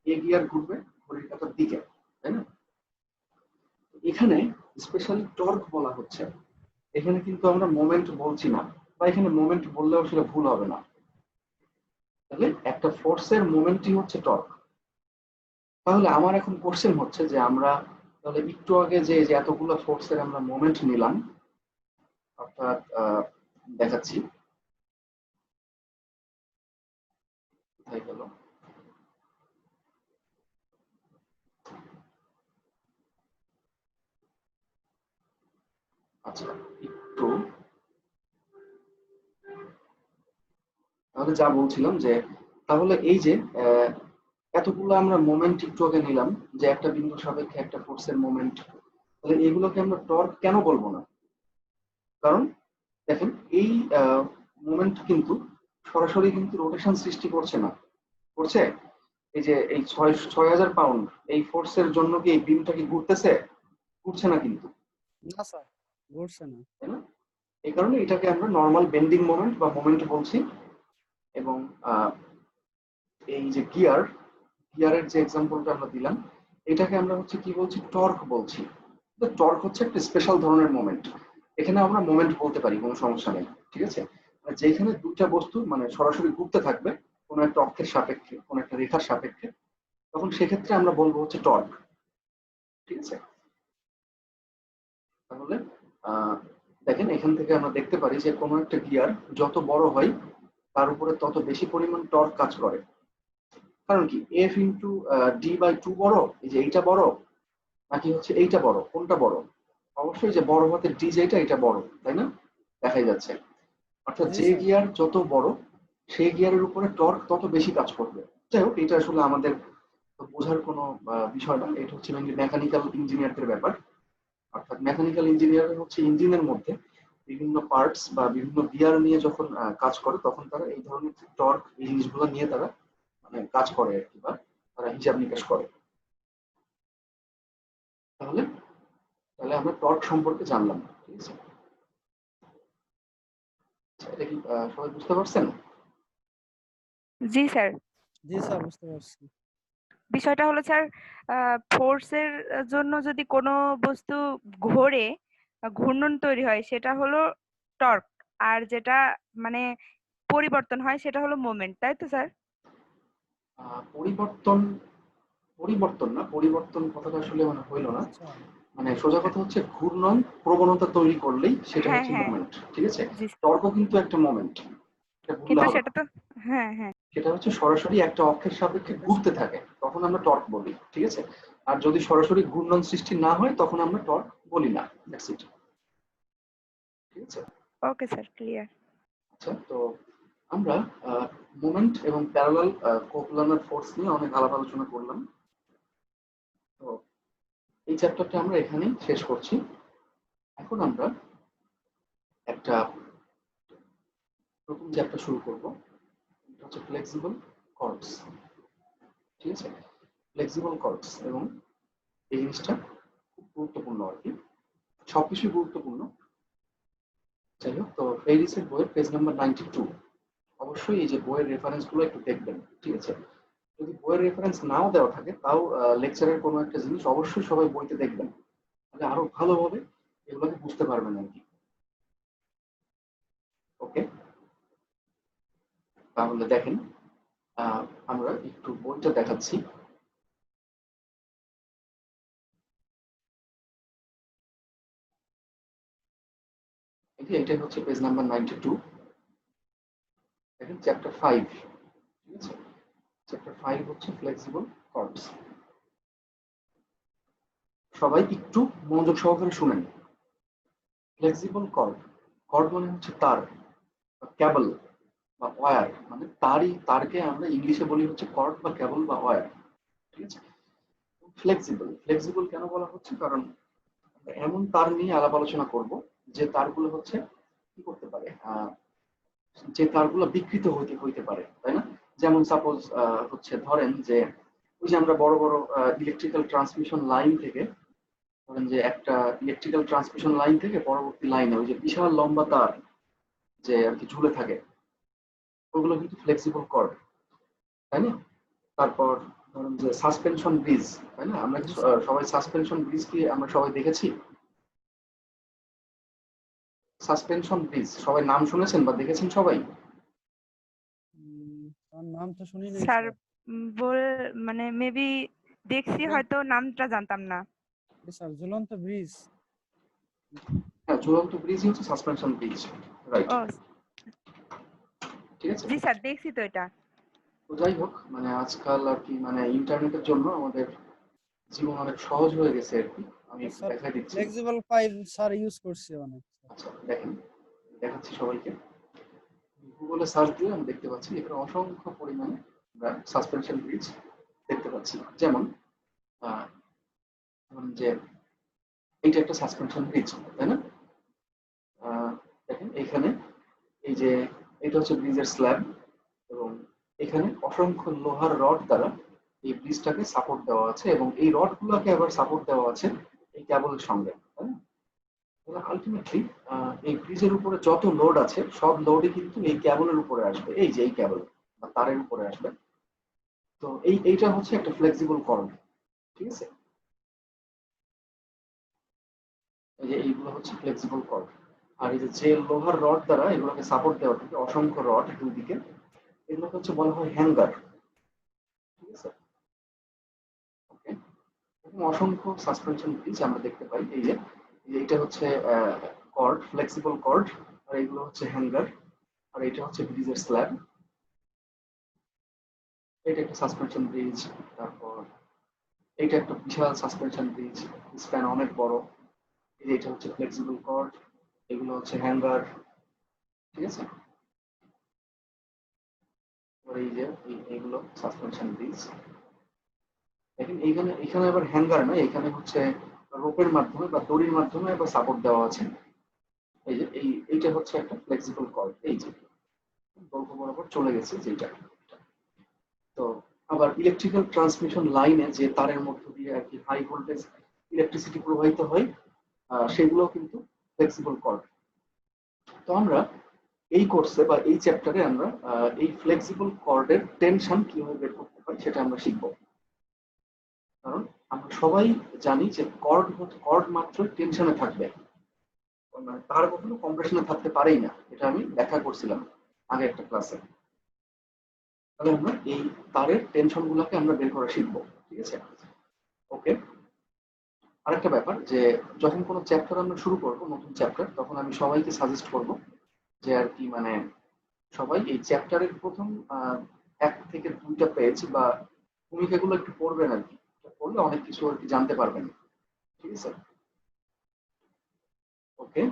এ গিয়ার ঘুরবে ঘড়ির কাঁটার দিকে, তাই না? এখানে স্পেশালি টর্ক বলা হচ্ছে, এখানে কিন্তু আমরা মোমেন্ট বলছি না, বা এখানে মোমেন্ট বললেও সেটা ভুল হবে না। তাহলে একটা ফোর্সের মোমেন্টই হচ্ছে টর্ক। তাহলে আমার এখন কোশ্চেন হচ্ছে যে আমরা তাহলে একটু আগে যে যে এতগুলো ফোর্সের আমরা মোমেন্ট নিলাম, অর্থাৎ দেখাচ্ছি কোথায় গেল, আচ্ছা একটু, তাহলে যা বলছিলাম যে তাহলে এই যে এতগুলো আমরা মোমেন্ট একটু আগে নিলাম, যে একটা বিন্দু সাপেক্ষে একটা ফোর্সের মোমেন্ট, তাহলে এগুলোকে আমরা টর্ক কেন বলবো না? কারণ দেখেন এই মোমেন্ট কিন্তু সরাসরি কিন্তু রোটেশন সৃষ্টি করছে না, করছে? এই যে এই ৬,০০০ পাউন্ড এই ফোর্সের জন্য কি এই বিমটা কি ঘুরতেছে? ঘুরছে না কিন্তু, না স্যার, ঘুরছে না। তাই না? এই কারণে এটাকে আমরা নর্মাল বেন্ডিং মোমেন্ট বা মোমেন্ট বলছি। এবং এই যে গিয়ারের যে এক্সাম্পলটা আমরা দিলাম, এটাকে আমরা হচ্ছে কি বলছি, টর্ক বলছি। টর্ক হচ্ছে একটা স্পেশাল ধরনের মোমেন্ট, এখানে আমরা মোমেন্ট বলতে পারি, কোনো সমস্যা নেই, ঠিক আছে? যেখানে দুটা বস্তু মানে সরাসরি ঘুরতে থাকবে কোনো একটা অক্ষের সাপেক্ষে, কোনো একটা রেখার সাপেক্ষে, তখন সেক্ষেত্রে আমরা বলবো হচ্ছে টর্ক, ঠিক আছে? তাহলে দেখেন এখান থেকে আমরা দেখতে পারি যে কোনো একটা গিয়ার যত বড় হয় তার উপরে তত বেশি পরিমাণ টর্ক কাজ করে। কারণ কি, এফ ইন্টু ডি/2 বড়, এই যে এইটা বড় নাকি হচ্ছে এইটা বড়, কোনটা বড়? অবশ্যই যে বড় হাতের ডি যেটা এটা বড়, তাই না? দেখাই যাচ্ছে। অর্থাৎ জি যে স্যার। গিয়ার যত বড় সেই গিয়ারের উপরে টর্ক তত বেশি কাজ করবে। যাই হোক, এটা আসলে আমাদের বোঝার কোনো বিষয় না, এটা হচ্ছে মেনলি মেকানিক্যাল ইঞ্জিনিয়ারদের ব্যাপার। অর্থাৎ মেকানিক্যাল ইঞ্জিনিয়ার হচ্ছে ইঞ্জিনের মধ্যে বিভিন্ন পার্টস বা বিভিন্ন গিয়ার নিয়ে যখন কাজ করে তখন তারা এই ধরনের টর্ক এই জিনিসগুলো নিয়ে তারা মানে কাজ করে আর কি, বা তারা হিসাব নিকাশ করে। তাহলে তাহলে আমরা টর্ক সম্পর্কে জানলাম, ঠিক আছে? আচ্ছা, এটা কি সবাই বুঝতে পারছেন? জি স্যার। জি স্যার, বুঝতে পারছি। বিষয়টা হলো স্যার, ফোর্সের জন্য যদি কোনো বস্তু ঘোরে বা ঘূর্ণন তৈরি হয় সেটা হলো টর্ক, আর যেটা মানে পরিবর্তন হয় সেটা হলো মোমেন্ট, তাই তো স্যার? পরিবর্তন, পরিবর্তন না, পরিবর্তন কথাটা আসলে মানে হইলো না। আচ্ছা। মানে সোজা কথা হচ্ছে ঘূর্ণন প্রবণতা তৈরি করলেই সেটা হ্যাঁ হচ্ছে হ্যাঁ। মোমেন্ট, ঠিক আছে? জি। টর্কও কিন্তু একটা মোমেন্ট, এটা ভুললে কিন্তু হবে সেটা না। তো, হ্যাঁ হ্যাঁ। সেটা হচ্ছে সরাসরি একটা অক্ষের সাপেক্ষে ওকে ঘুরতে স্যার। থাকে তখন আমরা টর্ক বলি, ঠিক আছে? আর যদি সরাসরি ঘূর্ণন সৃষ্টি না হয় তখন আমরা টর্ক বলি না, দ্যাটস ইট, ঠিক আছে? Okay sir, clear. আচ্ছা, তো আমরা মোমেন্ট এবং প্যারালাল কোপ্লানার ফোর্স নিয়ে অনেক আলাপ আলোচনা করলাম। তো এই চ্যাপ্টারটা আমরা এখানেই শেষ করছি। এখন আমরা একটা নতুন চ্যাপ্টার শুরু করব, এটা হচ্ছে ফ্লেক্সিবল কর্ডস, ঠিক আছে? ফ্লেক্সিবল কর্ডস, এবং এই জিনিসটা খুব গুরুত্বপূর্ণ আর কি, সবকিছুই গুরুত্বপূর্ণ। যাই হোক, তো ফেরিসের বইয়ের পেজ নাম্বার 92, অবশ্যই এই যে বইয়ের রেফারেন্স গুলো একটু দেখবেন, ঠিক আছে? যদি বইয়ের রেফারেন্স নাও দেওয়া থাকে তাও লেকচারের কোনো একটা জিনিস অবশ্যই সবাই বইতে দেখবেন, তাহলে আরো ভালোভাবে এগুলোকে বুঝতে পারবেন আর কি। ওকে, তাহলে দেখেন আমরা একটু বইটা দেখাচ্ছি। এটাই হচ্ছে পেজ নাম্বার 92, দেখেন চ্যাপ্টার 5, ঠিক আছে? চ্যাপ্টার 5 হচ্ছে ফ্লেক্সিবল কর্ডস। সবাই একটু মনোযোগ সহকারে শুনেন। ফ্লেক্সিবল কর্ড, কর্ড মানে হচ্ছে তার, ক্যাবল বা ওয়্যার, মানে তারকে আমরা ইংলিশে বলি হচ্ছে কর্ড বা ক্যাবল বা ওয়্যার, ঠিক আছে? ফ্লেক্সিবল, ফ্লেক্সিবল কেন বলা হচ্ছে? কারণ এমন তার নিয়ে আলাপ আলোচনা করব যে তারগুলো হচ্ছে কি করতে পারে, যে তারগুলো বিকৃত হইতে হইতে পারে, তাই না? যেমন সাপোজ হচ্ছে ধরেন যে ওই যে আমরা বড় বড় ইলেকট্রিক্যাল ট্রান্সমিশন লাইন থেকে ধরেন যে একটা ইলেকট্রিক্যাল ট্রান্সমিশন লাইন থেকে পরবর্তী লাইনে ওই যে বিশাল লম্বা তার যে আর কি ঝুলে থাকে, ওগুলো কিন্তু ফ্লেক্সিবল কর্ড, তাই না? তারপর ধরুন যে সাসপেনশন ব্রিজ, তাই না? আমরা জি স্যার। সবাই সাসপেনশন ব্রিজ কি আমরা সবাই দেখেছি? সাসপেনশন ব্রিজ সবাই নাম শুনেছেন বা দেখেছেন সবাই? তার নাম তো শুনি নাই স্যার স্যার। বল, মানে মেবি দেখছি, ঝুলন্ত, হয়তো নামটা জানতাম না। জি স্যার, ঝুলন্ত ব্রিজ। হ্যাঁ, ঝুলন্ত ব্রিজই হচ্ছে সাসপেনশন ব্রিজ, রাইট। ও ঠিক আছে। জি স্যার, দেখছি তো এটা। তো যাই হোক, মানে আজকাল আর কি মানে ইন্টারনেটের জন্য আমাদের জীবন অনেক সহজ হয়ে গেছে আর কি। আমি একটু স্যার দেখাই দিচ্ছি। ফ্লেক্সিবল পাইপ স্যার ইউজ করছি অনেক। আচ্ছা দেখেন, দেখাচ্ছি সবাইকে। গুগলে সার্চ দিয়ে আমি দেখতে পাচ্ছি এখানে অসংখ্য পরিমাণে আমরা সাসপেনশন ব্রিজ দেখতে পাচ্ছি। যেমন ধরুন যে এইটা একটা সাসপেনশন ব্রিজ, তাই না? দেখেন এইখানে এই যে এটা হচ্ছে ব্রিজের স্ল্যাব, এবং এখানে অসংখ্য লোহার রড দ্বারা এই ব্রিজটাকে সাপোর্ট দেওয়া আছে, এবং এই রডগুলোকে আবার সাপোর্ট দেওয়া আছে এই কেবলের সঙ্গে, তাই না? তাহলে আলটিমেটলি এই ব্রিজের উপরে যত লোড আছে সব লোডই কিন্তু এই কেবলের উপরে আসবে, এই যে এই কেবল বা তারের উপরে আসবে। তো এইটা হচ্ছে একটা ফ্লেক্সিবল কর্ড, ঠিক আছে? এই যে এইগুলো হচ্ছে ফ্লেক্সিবল কর্ড। আর এই যে লোহার রড দ্বারা এগুলোকে সাপোর্ট দেওয়া থাকে, অসংখ্য রড দুই দিকে, এগুলোকে হচ্ছে বলা হয় হ্যাঙ্গার, ঠিক আছে? ওকে, অসংখ্য সাসপেনশন ব্রিজ আমরা দেখতে পাই। এই যে এইটা হচ্ছে কর্ড, ফ্লেক্সিবল কর্ড, আর এগুলো হচ্ছে হ্যাঙ্গার, আর এটা হচ্ছে ব্রিজের স্ল্যাব। এটা একটা সাসপেনশন ব্রিজ। তারপর এটা একটা বিশাল সাসপেনশন ব্রিজ, স্প্যান অনেক বড়। এই যে এটা হচ্ছে ফ্লেক্সিবল কর্ড, এগুলো হচ্ছে হ্যাঙ্গার, ঠিক আছে? আর এই যে এইগুলো সাসপেনশন ব্রিজ। দেখেন এইখানে এখানে আবার হ্যাঙ্গার না, এখানে হচ্ছে রোপের মাধ্যমে বা দড়ির মাধ্যমে আবার সাপোর্ট দেওয়া আছে। এই যে এইটা হচ্ছে একটা ফ্লেক্সিবল কর্ড, এই যে দৈর্ঘ্য বরাবর চলে গেছে যেটা। তো আবার ইলেকট্রিক্যাল ট্রান্সমিশন লাইনে যে তারের মধ্য দিয়ে আর কি হাই ভোল্টেজ ইলেকট্রিসিটি প্রবাহিত হয়, সেগুলো কিন্তু ফ্লেক্সিবল কর্ড। তো আমরা এই কোর্সে বা এই চ্যাপ্টারে আমরা এই ফ্লেক্সিবল কর্ডের টেনশন কিভাবে বের করতে হয় সেটা আমরা শিখবো। কারণ আমরা সবাই জানি যে কর্ড মাত্র টেনশনে থাকবে, মানে তার কখনো কম্প্রেশনে থাকতে পারেই না। এটা আমি ব্যাখ্যা করছিলাম আগে একটা ক্লাসে। তাহলে আমরা এই তারের টেনশন গুলোকে আমরা বের করা শিখবো, ঠিক আছে? ওকে। আরেকটা ব্যাপার যে যখন কোনো চ্যাপ্টার আমরা শুরু করব, নতুন চ্যাপ্টার, তখন আমি সবাইকে সাজেস্ট করব যে আর কি মানে সবাই এই চ্যাপ্টারের প্রথম 1 থেকে 2টা পেজ বা ভূমিকাগুলো একটু পড়বেন আর কি। পড়লে অনেক কিছু আর কি জানতে পারবেন, ঠিক আছে? ওকে।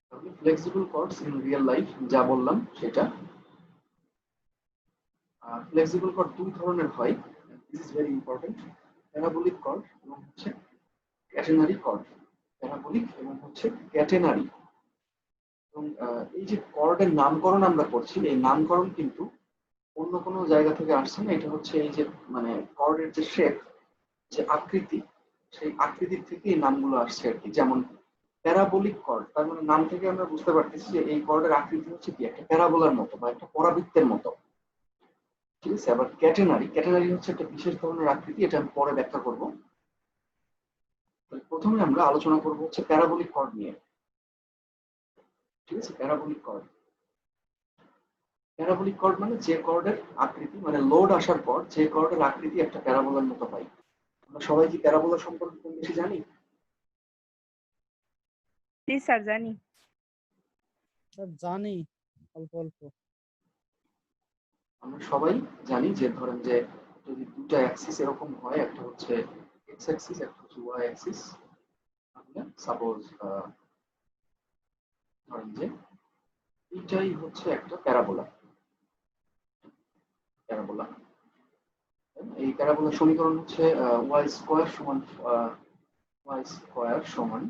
তাহলে flexible cords in real life যা বললাম সেটা। ফ্লেক্সিবল কর্ড দুই ধরনের হয়, this is very important. Parabolic cord এবং হচ্ছে ক্যাটেনারি কর্ড। প্যারাবোলিক এবং হচ্ছে ক্যাটেনারি। এবং এই যে কর্ডের নামকরণ আমরা করছি, এই নামকরণ কিন্তু অন্য কোনো জায়গা থেকে আসছে না। এটা হচ্ছে এই যে মানে কর্ডের যে শেপ, যে আকৃতি, সেই আকৃতির থেকে এই নামগুলো আসছে আর কি। যেমন প্যারাবোলিক কর্ড, তার মানে নাম থেকে আমরা বুঝতে পারতেছি যে এই কর্ডের আকৃতি হচ্ছে কি একটা প্যারাবোলার মতো বা একটা পরাবৃত্তের মতো, ঠিক আছে? আবার ক্যাটেনারি হচ্ছে একটা বিশেষ ধরনের আকৃতি, এটা আমি পরে ব্যাখ্যা করব। প্রথমে আমরা আলোচনা করব হচ্ছে প্যারাবোলিক কর্ড নিয়ে, ঠিক আছে? প্যারাবোলিক কর্ড মানে যে কর্ডের আকৃতি, মানে লোড আসার পর যে কর্ডের আকৃতি একটা প্যারাবোলার মতো হয়। আমরা সবাই কি প্যারাবোলা সম্পর্কে কম বেশি জানি? জি স্যার, জানি। স্যার জানি অল্প অল্প। আমরা সবাই জানি যে ধরেন যে যদি দুটা অ্যাক্সিস এরকম হয়, একটা হচ্ছে এক্স অ্যাক্সিস, একটা হচ্ছে ওয়াই অ্যাক্সিস, তাহলে সাপোজ ধরেন যে এইটাই হচ্ছে একটা প্যারাবোলা। প্যারাবোলা, এই প্যারাবোলার সমীকরণ হচ্ছে y² সমান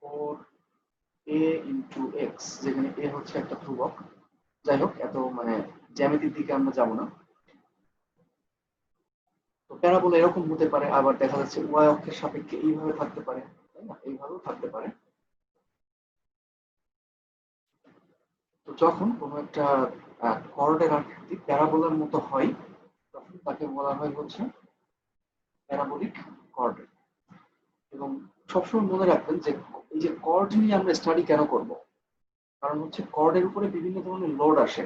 4a ইন্টু এক্স, যেখানে a হচ্ছে একটা ধ্রুবক। যাই হোক, এত মানে জ্যামিতির দিকে আমরা যাব না। প্যারাবোলা এরকম হতে পারে, আবার দেখা যাচ্ছে ওয়াই অক্ষের সাপেক্ষে এইভাবে থাকতে পারে, তাই না, এইভাবেও থাকতে পারে। তো যখন কোনো একটা কর্ডের আকৃতি প্যারাবোলার মতো হয় তখন তাকে বলা হয় হচ্ছে প্যারাবোলিক কর্ড। এবং সবসময় মনে রাখবেন যে এই যে কর্ড নিয়ে আমরা স্টাডি কেন করব, কারণ হচ্ছে কর্ডের উপরে বিভিন্ন ধরনের লোড আসে।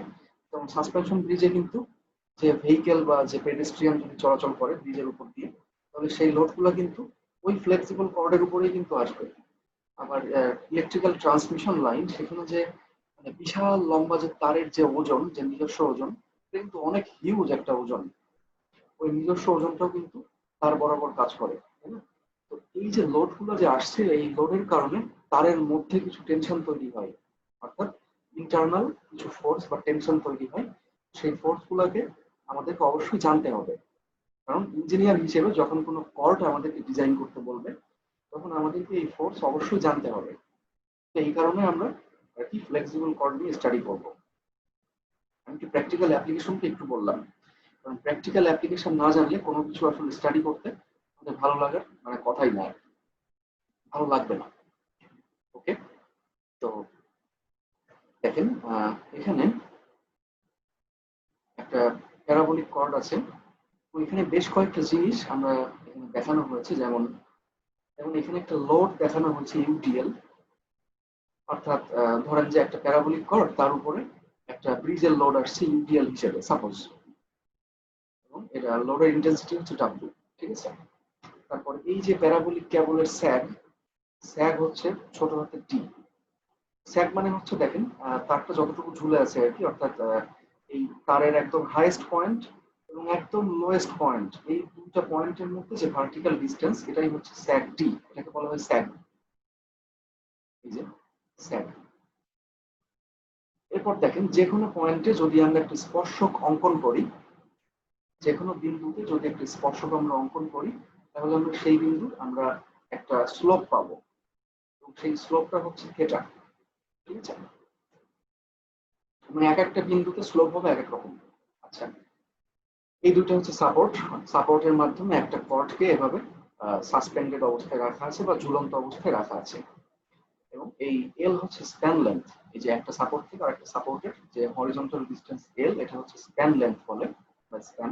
যেমন সাসপেনশন ব্রিজে কিন্তু যে ভেহিকেল বা যে পেডেস্ট্রিয়ান যদি চলাচল করে ব্রিজের উপর দিয়ে, তাহলে সেই লোডগুলো কিন্তু ওই ফ্লেক্সিবল কর্ডের উপরেই কিন্তু আসবে। আবার ইলেকট্রিক্যাল ট্রান্সমিশন লাইন, সেখানে যে মানে বিশাল লম্বা যে তারের যে ওজন, যে নিজস্ব ওজন, এটা কিন্তু অনেক হিউজ একটা ওজন। ওই নিজস্ব ওজনটাও কিন্তু তার বরাবর কাজ করে, তাই না? তো এই যে লোড গুলো যে আসছে, এই লোডের কারণে তারের মধ্যে কিছু টেনশন তৈরি হয়, অর্থাৎ ইন্টারনাল কিছু ফোর্স বা টেনশন তৈরি হয়। সেই ফোর্স গুলোকে আমাদেরকে অবশ্যই জানতে হবে, কারণ ইঞ্জিনিয়ার হিসেবে যখন কোনো কর্ড আমাদেরকে ডিজাইন করতে বলবে তখন আমাদেরকে এই ফোর্স অবশ্যই জানতে হবে। তো এই কারণে আমরা আর কি ফ্লেক্সিবল কর্ড নিয়ে স্টাডি করব। আমি কি প্র্যাকটিক্যাল অ্যাপ্লিকেশনকে একটু বললাম, কারণ প্র্যাকটিক্যাল অ্যাপ্লিকেশন না জানলে কোনো কিছু আসলে স্টাডি করতে আমাদের ভালো লাগার মানে কথাই না, ভালো লাগবে না। ওকে, তো দেখেন এখানে একটা প্যারাবোলিক কর্ড আছে। তো এখানে বেশ কয়েকটা জিনিস আমরা এখানে দেখানো হয়েছে, যেমন যেমন এখানে একটা লোড দেখানো হয়েছে ইউটিএল, অর্থাৎ ধরেন যে একটা প্যারাবোলিক কর্ড, তার উপরে একটা ব্রিজের লোড আসছে ইউটিএল হিসেবে সাপোজ, এবং এটা লোডের ইন্টেন্সিটি হচ্ছে ডাব্লিউ, ঠিক আছে। তারপর এই যে প্যারাবোলিক কেবলের স্যাগ, স্যাগ হচ্ছে ছোট হাতের টি। স্যাগ মানে হচ্ছে দেখেন তারটা যতটুকু ঝুলে আছে আর কি, অর্থাৎ এই তারের একদম হাইয়েস্ট পয়েন্ট এবং একদম লোয়েস্ট পয়েন্ট, এই দুটো পয়েন্টের মধ্যে যে ভার্টিক্যাল ডিসটেন্স, এটাই হচ্ছে স্যাগ ডি, এটাকে বলা হয় স্যাগ। এই যে স্যাগ। এরপর দেখেন যে কোনো পয়েন্টে যদি আমরা একটা স্পর্শক অঙ্কন করি, যে কোনো বিন্দুতে যদি একটা স্পর্শক আমরা অঙ্কন করি, তাহলে আমরা সেই বিন্দু আমরা একটা স্লোপ পাবো, এবং সেই স্লোপটা হচ্ছে থিটা, ঠিক আছে। মানে এক একটা বিন্দুতে স্লোপ হবে এক এক রকম। আচ্ছা, এই দুটো হচ্ছে সাপোর্ট। সাপোর্টের মাধ্যমে একটা কর্ডকে এভাবে সাসপেন্ডেড অবস্থায় রাখা আছে বা ঝুলন্ত অবস্থায় রাখা আছে। এবং এই এল হচ্ছে স্প্যান লেন্থ। এই যে একটা সাপোর্ট থেকে আর একটা সাপোর্টের যে হরিজন্টাল ডিসটেন্স এল, এটা হচ্ছে স্প্যান লেন্থ বলে, বা স্প্যান।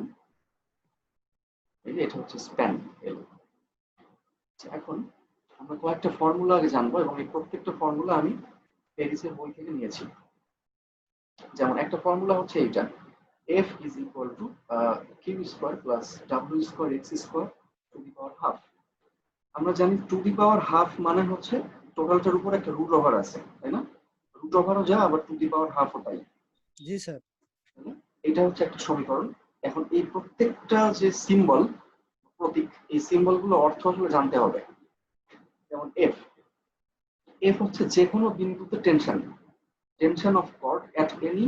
এই যে এটা হচ্ছে স্প্যান এল। এখন আমরা কয়েকটা ফর্মুলা আগে জানবো, এবং এই প্রত্যেকটা ফর্মুলা আমি প্যারিসের বই থেকে নিয়েছি। যেমন একটা ফর্মুলা হচ্ছে এইটা, F is equal to q square plus w square x square to the power half। আমরা জানি টু দি পাওয়ার হাফ মানে হচ্ছে টোটালটার উপর একটা রুট ওভার আছে, তাই না? রুট ওভারও যা, আবার টু দি পাওয়ার হাফও তাই। জি স্যার। এটা হচ্ছে একটা সমীকরণ। এখন এই প্রত্যেকটা যে সিম্বল, প্রতীক, এই সিম্বল গুলো অর্থ আসলে জানতে হবে। যেমন এফ, এফ হচ্ছে যে কোনো বিন্দুতে tension, tension of cord at any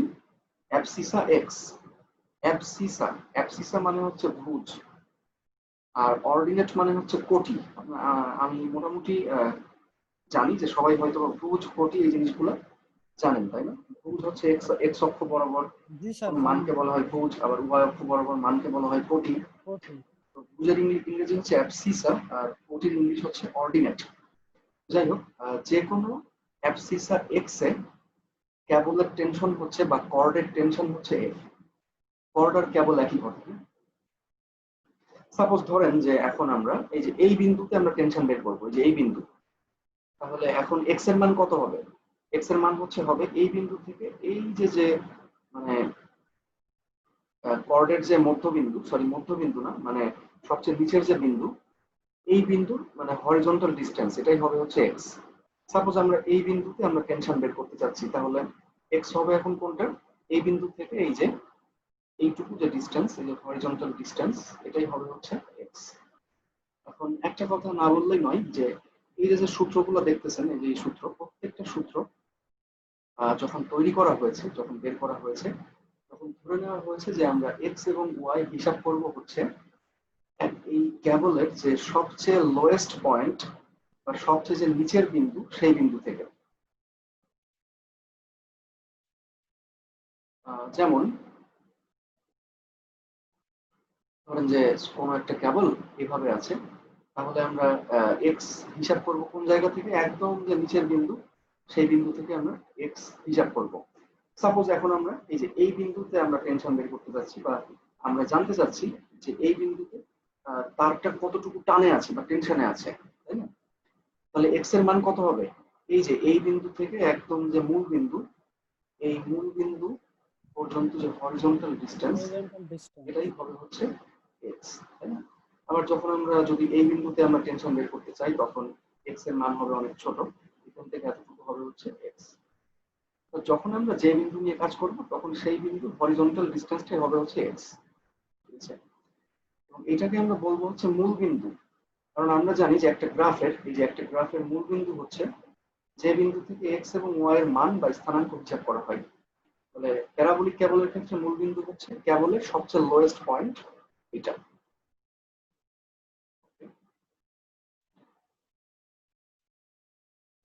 abscissa X. Abscissa, abscissa মানে হচ্ছে ভুজ, আর অর্ডিনেট মানে হচ্ছে কোটি। আমি মোটামুটি জানি যে সবাই হয়তো ভুজ কোটি এই জিনিসগুলো জানেন, তাই না? ভুজ হচ্ছে এক্স, এক্স অক্ষ বরাবর জি স্যার মানকে জানি। বলা হয় ভুজ, আবার উভয় অক্ষ বরাবর মানকে বলা হয় কোটি। ওকে। তো ভুজের ইংরেজি হচ্ছে অ্যাবসিসা, আর কোটির ইংলিশ হচ্ছে অর্ডিনেট। যাই হোক, যে কোনো অ্যাবসিসা এক্স এ ক্যাবলের টেনশন হচ্ছে বা কর্ডের টেনশন হচ্ছে এফ। কর্ড আর ক্যাবল একই ঘটনা। সাপোজ ধরেন যে এখন আমরা এই যে এই বিন্দুতে আমরা টেনশন বের করবো, যে এই বিন্দু, তাহলে এখন এক্স এর মান কত হবে? এক্স এর মান হচ্ছে হবে এই বিন্দু থেকে এই যে যে মানে কর্ডের যে মধ্যবিন্দু, সরি মধ্যবিন্দু না, মানে সবচেয়ে নিচের যে বিন্দু, এই বিন্দুর মানে হরিজন্টাল ডিসটেন্স, এটাই হবে হচ্ছে এক্স। সাপোজ আমরা এই বিন্দুতে আমরা টেনশন বের করতে চাচ্ছি, তাহলে এক্স হবে এখন কোনটা? এই বিন্দু থেকে এই যে এইটুকু যে ডিসটেন্স, এই যে হরিজন্টাল ডিসটেন্স, এটাই হবে হচ্ছে এক্স। এখন একটা কথা না বললেই নয়, যে এই যে সূত্রগুলো দেখতেছেন, এই যে এই সূত্র, প্রত্যেকটা সূত্র যখন তৈরি করা হয়েছে, যখন বের করা হয়েছে, তখন ধরে নেওয়া হয়েছে যে আমরা এক্স এবং ওয়াই হিসাব করব হচ্ছে এই ক্যাবলের যে সবচেয়ে লোয়েস্ট পয়েন্ট বা সবচেয়ে যে নিচের বিন্দু, সেই বিন্দু থেকে। যেমন ধরেন যে কোনো একটা কেবল এভাবে আছে, তাহলে আমরা এক্স হিসাব করব কোন জায়গা থেকে, একদম যে নিচের বিন্দু সেই বিন্দু থেকে আমরা এক্স হিসাব করব। সাপোজ এখন আমরা এই যে এই বিন্দুতে আমরা টেনশন বের করতে যাচ্ছি, বা আমরা জানতে চাচ্ছি যে এই বিন্দুতে তারটা কতটুকু টানে আছে বা টেনশনে আছে, তাই না? তাহলে এক্স এর মান কত হবে? এই যে এই বিন্দু থেকে একদম যে মূল বিন্দু, এই মূল বিন্দু পর্যন্ত যে হরিজন্টাল ডিস্টেন্স, horizontal distance এটাই হবে হচ্ছে এক্স, তাই না? আবার যখন আমরা যদি এই বিন্দুতে আমরা টেনশন বের করতে চাই, তখন এক্স এর মান হবে অনেক ছোট, এখান থেকে এতটুকু হবে হচ্ছে এক্স। তো যখন আমরা যে বিন্দু নিয়ে কাজ করব, তখন সেই বিন্দুর হরিজন্টাল ডিস্টেন্সটাই হবে হচ্ছে এক্স, ঠিক আছে? এবং এটাকে আমরা বলবো হচ্ছে মূল বিন্দু। কারণ আমরা জানি যে একটা গ্রাফের, এই যে একটা গ্রাফের মূল বিন্দু হচ্ছে যে বিন্দু থেকে এক্স এবং ওয়াই এর মান বা স্থানাঙ্ক হিসাব করা হয়। তাহলে প্যারাবোলিক কেবলের ক্ষেত্রে মূল বিন্দু হচ্ছে কেবলের সবচেয়ে লোয়েস্ট পয়েন্ট, এটা।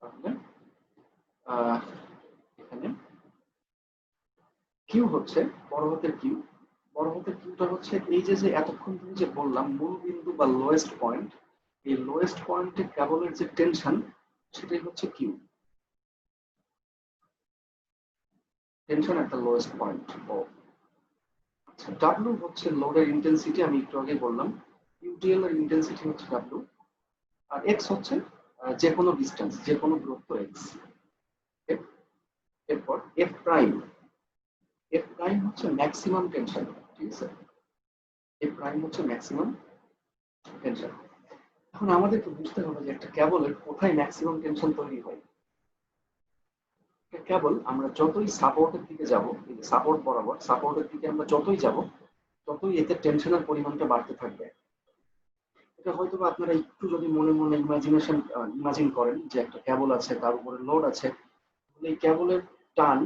তাহলে এখানে কিউ হচ্ছে বড় হাতের কিউ। বড় হাতের কিউটা হচ্ছে এই যে যে এতক্ষণ ধরে যে বললাম মূল বিন্দু বা লোয়েস্ট পয়েন্ট, এই লোয়েস্ট পয়েন্টে কেবলের যে টেনশন, সেটাই হচ্ছে Q. Tension at the lowest point. ও আচ্ছা, ডাব্লিউ হচ্ছে লোডের ইন্টেন্সিটি, আমি একটু আগে বললাম ইউটিএল এর ইন্টেন্সিটি হচ্ছে ডাব্লিউ। আর এক্স হচ্ছে যে কোনো ডিস্টেন্স, যে কোনো দূরত্ব এক্স। এরপর এফ প্রাইম, এফ প্রাইম হচ্ছে ম্যাক্সিমাম টেনশন, ঠিক আছে? এফ প্রাইম হচ্ছে ম্যাক্সিমাম টেনশন। এখন আমাদেরকে বুঝতে হবে যে একটা কেবলের কোথায় ম্যাক্সিমাম টেনশন তৈরি হয়। কেবল আমরা যতই সাপোর্টের দিকে যাব, এই যে সাপোর্ট বরাবর সাপোর্টের দিকে আমরা যতই যাব, ততই এতে টেনশনের পরিমাণটা বাড়তে থাকবে। এটা হয়তো আপনারা একটু যদি মনে মনে ইমাজিন করেন যে একটা কেবল আছে, তার উপরে লোড আছে, তাহলে এই কেবলের টান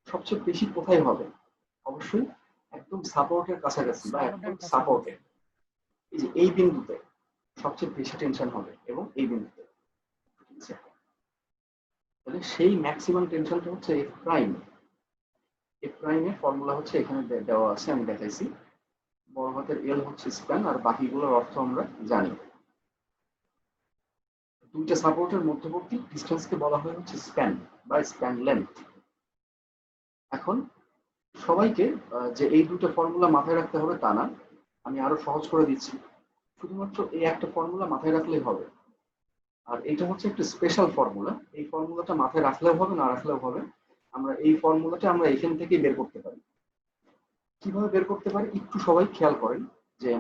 সবচেয়ে বেশি কোথায় হবে? অবশ্যই একদম সাপোর্টের কাছাকাছি বা একদম সাপোর্টে, এই যে এই বিন্দুতে সবচেয়ে বেশি টেনশন হবে, এবং এই বিন্দুতে, ঠিক আছে? তাহলে সেই ম্যাক্সিমাম টেনশনটা হচ্ছে এফ প্রাইম। এফ প্রাইমের ফর্মুলা হচ্ছে এখানে দেওয়া আছে, আমি দেখাইছি। বড় হাতের এল হচ্ছে স্প্যান, আর বাকিগুলোর অর্থ আমরা জানি। দুইটা সাপোর্টের মধ্যবর্তী ডিসটেন্সকে বলা হয় হচ্ছে স্প্যান বা স্প্যান লেন্থ। এখন সবাইকে যে এই দুটো ফর্মুলা মাথায় রাখতে হবে তা না, আমি আরো সহজ করে দিচ্ছি। শুধুমাত্র এই একটা ফর্মুলা মাথায় রাখলেই হবে। আর এটা হচ্ছে একটা স্পেশাল ফর্মুলা, এই ফর্মুলাটা মাথায় রাখলেও হবে, না রাখলেও হবে। আমরা এই ফর্মুলাটা আমরা এখান থেকেই বের করতে পারি। কিভাবে বের করতে পারি একটু সবাই খেয়াল করেন। যে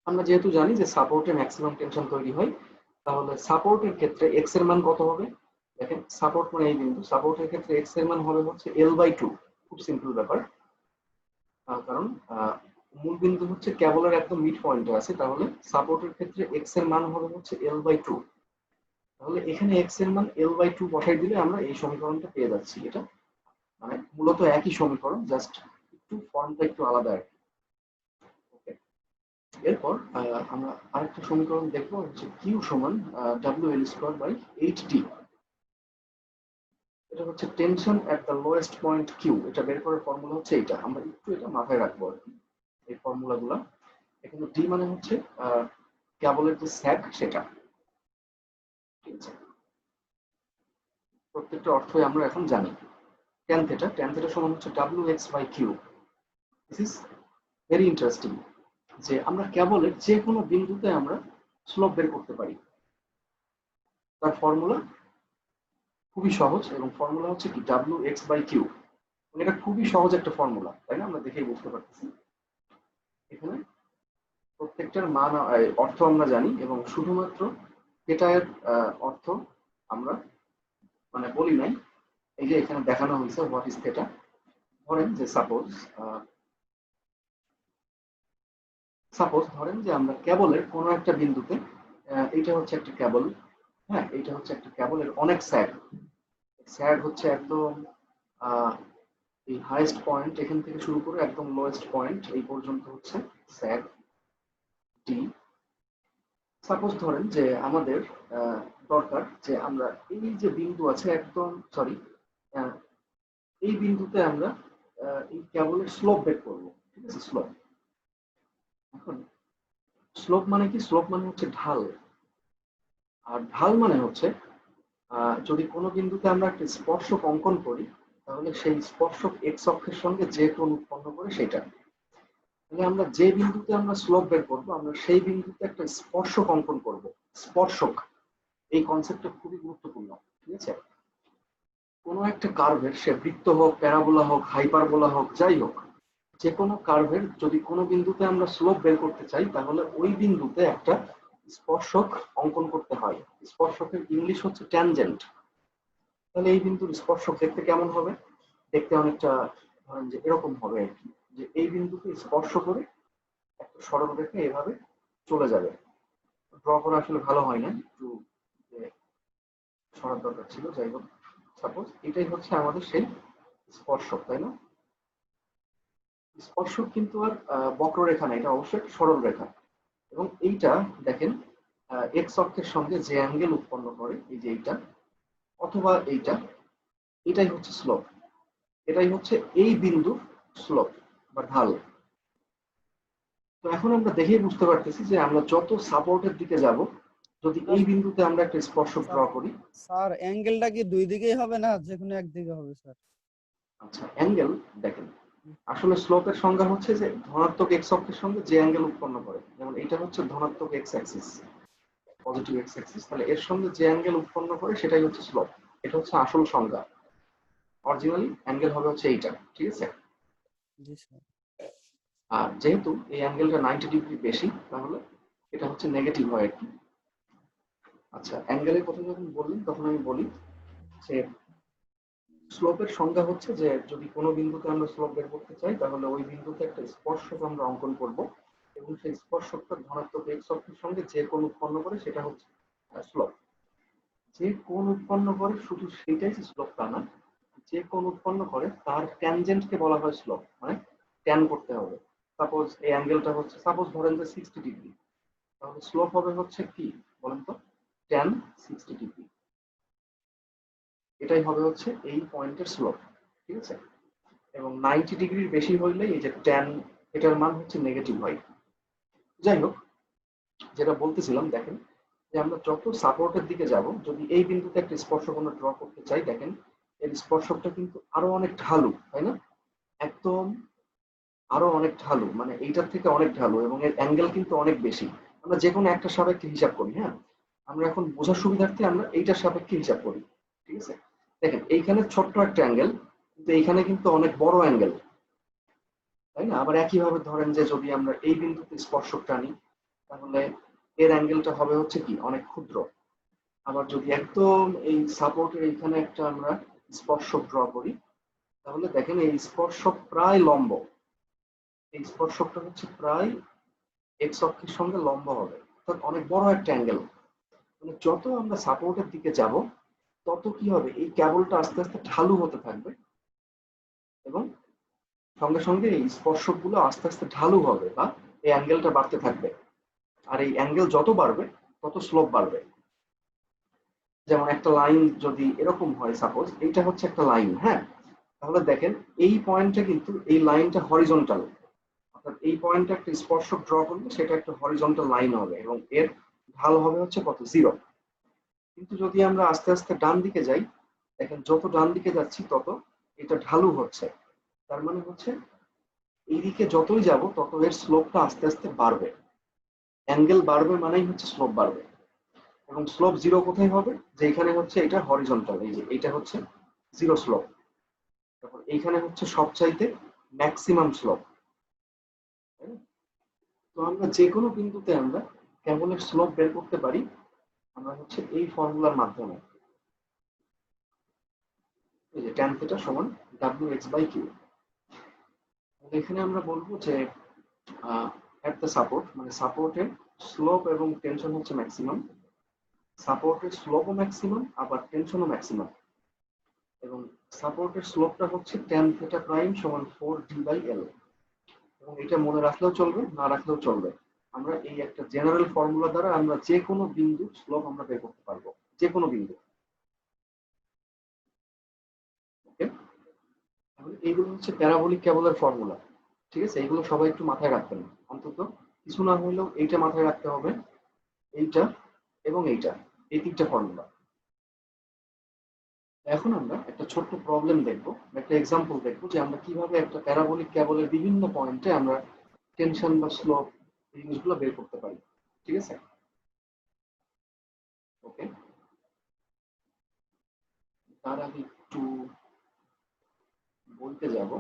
আমরা যেহেতু জানি যে সাপোর্টে ম্যাক্সিমাম টেনশন তৈরি হয়, তাহলে সাপোর্টের ক্ষেত্রে এক্স এর মান কত হবে? দেখেন সাপোর্ট মানে এই বিন্দু, সাপোর্টের ক্ষেত্রে এক্স এর মান হবে হচ্ছে L/2। খুব সিম্পল ব্যাপার। কারণ মূল বিন্দু হচ্ছে কেবলের একদম মিড পয়েন্টে আছে, তাহলে সাপোর্টের ক্ষেত্রে এক্স এর মান হবে হচ্ছে L/2। তাহলে এখানে এক্স এর মান L/2 বসাই দিলে আমরা এই সমীকরণটা পেয়ে যাচ্ছি। এটা মানে মূলত একই সমীকরণ, জাস্ট একটু ফর্মটা একটু আলাদা আর কি। ওকে, এরপর আমরা আরেকটা সমীকরণ দেখবো, হচ্ছে কিউ সমান WL²/8T। এটা হচ্ছে tension at the lowest point Q. এটা বের করার ফর্মুলা হচ্ছে এটা, আমরা একটু এটা মাথায় রাখবো আর কি, এই ফর্মুলাগুলো। এখানে ডি মানে হচ্ছে কেবলের যে স্যাগ, সেটা, ঠিক আছে? প্রত্যেকটা অর্থই আমরা এখন জানি। ট্যান থিটা সমান হচ্ছে WX/Q। This is very interesting যে আমরা কেবলের যে কোনো বিন্দুতে আমরা স্লোপ বের করতে পারি। তার ফর্মুলা খুবই সহজ, এবং ফর্মুলা হচ্ছে কি WX/Q। এটা খুবই সহজ একটা ফর্মুলা, তাই না? আমরা দেখেই বুঝতে পারতেছি। এখানে প্রত্যেকটার মান অর্থ আমরা জানি, এবং শুধুমাত্র থিটা এর অর্থ আমরা মানে বলি নাই। এই যে এখানে দেখানো হয়েছে হোয়াট ইজ থিটা। ধরেন যে সাপোজ ধরেন যে আমরা কেবলের কোনো একটা বিন্দুতে, এইটা হচ্ছে একটা কেবল, হ্যাঁ, এইটা হচ্ছে একটা কেবলের অনেক স্যাগ। স্যাগ হচ্ছে একদম এই হাইয়েস্ট পয়েন্ট, এখান থেকে শুরু করে একদম লোয়েস্ট পয়েন্ট এই পর্যন্ত হচ্ছে স্যাগ ডি। সাপোজ ধরেন যে আমাদের দরকার যে আমরা এই যে বিন্দু আছে একদম, সরি, এই বিন্দুতে আমরা এই কেবলের স্লোপ বের করবো, ঠিক আছে? স্লোপ এখন স্লোপ মানে কি? স্লোপ মানে হচ্ছে ঢাল। আর ঢাল মানে হচ্ছে যদি কোনো বিন্দুতে আমরা একটা স্পর্শক অঙ্কন করি, তাহলে সেই স্পর্শক এক্স অক্ষের সঙ্গে যে কোণ উৎপন্ন করে সেটা। তাহলে আমরা যে বিন্দুতে আমরা স্লোপ বের করবো, আমরা সেই বিন্দুতে একটা স্পর্শক অঙ্কন করব। স্পর্শক, এই কনসেপ্টটা খুবই গুরুত্বপূর্ণ। ঠিক আছে? কোনো একটা কার্ভের, সে বৃত্ত হোক, প্যারাবোলা হোক, হাইপারবোলা হোক, যাই হোক, যে কোনো কার্ভের যদি কোনো বিন্দুতে আমরা স্লোপ বের করতে চাই, তাহলে ওই বিন্দুতে একটা স্পর্শক অঙ্কন করতে হয়। স্পর্শকের ইংলিশ হচ্ছে ট্যানজেন্ট। তাহলে এই বিন্দুর স্পর্শক দেখতে কেমন হবে? দেখতে অনেকটা ধরেন যে এরকম হবে আর কি, যে এই বিন্দুকে স্পর্শ করে একটা সরল রেখা এভাবে চলে যাবে। ড্র করা আসলে ভালো হয় না, একটু সরার দরকার ছিল। যাই হোক, সাপোজ এটাই হচ্ছে আমাদের সেই স্পর্শক, তাই না? স্পর্শক কিন্তু আর বক্ররেখা না, এটা অবশ্যই একটা সরল রেখা। এবং এইটা দেখেন এক্স অক্ষের সঙ্গে যে অ্যাঙ্গেল উৎপন্ন করে, এই যে এইটা অথবা এইটা, এটাই হচ্ছে স্লোপ। এটাই হচ্ছে এই বিন্দুর স্লোপ বা ঢাল। তো এখন আমরা দেখেই বুঝতে পারতেছি যে আমরা যত সাপোর্টের দিকে যাব, যদি এই বিন্দুতে আমরা একটা স্পর্শক ড্র করি। স্যার অ্যাঙ্গেলটা কি দুই দিকেই হবে না যে কোনো একদিকে হবে স্যার? আচ্ছা, অ্যাঙ্গেল দেখেন, আসলে স্লোপের সংজ্ঞা হচ্ছে যে ধনাত্মক এক্স অক্ষের সঙ্গে যে অ্যাঙ্গেল উৎপন্ন করে। যেমন এটা হচ্ছে ধনাত্মক x Axis, positive x Axis, তাহলে এর সঙ্গে যে অ্যাঙ্গেল উৎপন্ন করে সেটাই হচ্ছে স্লোপ। এটা হচ্ছে আসল সংজ্ঞা। অরিজিনালি অ্যাঙ্গেল হবে হচ্ছে এইটা। ঠিক আছে? জি স্যার। আর যেহেতু এই অ্যাঙ্গেলটা 90 ডিগ্রি বেশি, তাহলে এটা হচ্ছে নেগেটিভ হয় আর কি। আচ্ছা, অ্যাঙ্গেলের কথা যখন বললেন তখন আমি বলি যে স্লোপের সংজ্ঞা হচ্ছে যে যদি কোনো বিন্দুতে আমরা স্লোপ বের করতে চাই, তাহলে ওই বিন্দুতে একটা স্পর্শক আমরা অঙ্কন করব, এবং সেই স্পর্শকটা ধনাত্মক এক্স অক্ষের সঙ্গে যে কোণ উৎপন্ন করে সেটা হচ্ছে স্লোপ। যে কোণ উৎপন্ন করে শুধু সেটাই যে স্লোপ তা না, যে কোণ উৎপন্ন করে তার ট্যানজেন্টকে বলা হয় স্লোপ, মানে ট্যান করতে হবে। সাপোজ এই অ্যাঙ্গেলটা হচ্ছে, সাপোজ ধরেন যে 60 ডিগ্রি, তাহলে স্লোপ হবে হচ্ছে কি বলেন তো? Tan 60 degree. এটাই হবে হচ্ছে এই পয়েন্টের স্লোপ। ঠিক আছে? এবং 90 ডিগ্রির বেশি হইলে এই যে ট্যান, এটার মান হচ্ছে নেগেটিভ হয়। যাই হোক, যেটা বলতেছিলাম, দেখেন যে আমরা যত সাপোর্টের দিকে যাব, যদি এই বিন্দুতে একটা স্পর্শক আমরা ড্র করতে চাই, দেখেন এর স্পর্শকটা কিন্তু আরো অনেক ঢালু, তাই না? একদম আরো অনেক ঢালু, মানে এইটার থেকে অনেক ঢালু, এবং এর অ্যাঙ্গেল কিন্তু অনেক বেশি। আমরা যে কোনো একটা সাপেক্ষে হিসাব করি, হ্যাঁ? আমরা এখন বোঝার সুবিধার্থে আমরা এইটার সাপেক্ষে হিসাব করি। ঠিক আছে? দেখেন এইখানে ছোট্ট একটা অ্যাঙ্গেল, কিন্তু এইখানে কিন্তু অনেক বড় অ্যাঙ্গেল, তাই না? আবার একইভাবে ধরেন যে যদি আমরা এই বিন্দুতে স্পর্শক টানি, তাহলে এর অ্যাঙ্গেলটা হবে হচ্ছে কি অনেক ক্ষুদ্র। আবার যদি একদম এই সাপোর্টের এইখানে একটা আমরা স্পর্শক ড্র করি, তাহলে দেখেন এই স্পর্শক প্রায় লম্ব, এই স্পর্শকটা হচ্ছে প্রায় এক্স অক্ষের সঙ্গে লম্ব হবে, অর্থাৎ অনেক বড় একটা অ্যাঙ্গেল। মানে যত আমরা সাপোর্টের দিকে যাব, তত কি হবে, এই কেবলটা আস্তে আস্তে ঢালু হতে থাকবে, এবং সঙ্গে সঙ্গে এই স্পর্শকগুলো আস্তে আস্তে ঢালু হবে, বা এই অ্যাঙ্গেলটা বাড়তে থাকবে। আর এই অ্যাঙ্গেল যত বাড়বে তত স্লোপ বাড়বে। যেমন একটা লাইন যদি এরকম হয়, সাপোজ এইটা হচ্ছে একটা লাইন, হ্যাঁ? তাহলে দেখেন এই পয়েন্টটা কিন্তু, এই লাইনটা হরিজন্টাল, অর্থাৎ এই পয়েন্টে একটা স্পর্শক ড্র করলে সেটা একটা হরিজন্টাল লাইন হবে, এবং এর ঢাল হবে হচ্ছে কত? 0। কিন্তু যদি আমরা আস্তে আস্তে ডান দিকে যাই, দেখেন যত ডান দিকে যাচ্ছি তত এটা ঢালু হচ্ছে। তার মানে হচ্ছে এইদিকে যতই যাব তত এর স্লোপটা আস্তে আস্তে বাড়বে। অ্যাঙ্গেল বাড়বে মানেই হচ্ছে স্লোপ বাড়বে। এবং স্লোপ 0 কোথায় হবে? যে এখানে হচ্ছে এটা হরিজন্টাল, এই যে এটা হচ্ছে 0 স্লোপ। তারপর এইখানে হচ্ছে সবচাইতে ম্যাক্সিমাম স্লোপ। তো আমরা যে কোনো বিন্দুতে আমরা কেবলের স্লোপ বের করতে পারি আমরা হচ্ছে এই ফর্মুলার মাধ্যমে, এই যে tan θ সমান wx/q। এখানে আমরা বলবো যে এট দ্য সাপোর্ট, মানে সাপোর্টের স্লোপ এবং টেনশন হচ্ছে ম্যাক্সিমাম। সাপোর্টের স্লোপও ম্যাক্সিমাম, আবার টেনশনও ম্যাক্সিমাম। এবং সাপোর্টের স্লোপটা হচ্ছে tan θ প্রাইম সমান 4d/l। এবং এটা মনে রাখলেও চলবে, না রাখলেও চলবে। আমরা এই একটা জেনারেল ফর্মুলা দ্বারা আমরা যে কোনো বিন্দু স্লোপ আমরা বের করতে পারবো, যে কোনো বিন্দু। ওকে, তাহলে এইগুলো হচ্ছে প্যারাবোলিক কেবলের ফর্মুলা। ঠিক আছে? এইগুলো সবাই একটু মাথায় রাখবেন অন্তত কিছু না হলেও এইটা মাথায় রাখতে হবে, এইটা এবং এইটা, এই তিনটা ফর্মুলা। এখন আমরা একটা ছোট্ট প্রবলেম দেখবো, একটা এক্সাম্পল দেখবো যে আমরা কিভাবে একটা প্যারাবোলিক ক্যাবলের বিভিন্ন পয়েন্টে আমরা টেনশন বা স্লোপ এই জিনিসগুলো বের করতে পারি। ঠিক আছে, ওকে। তার আগে একটু বইতে যাব,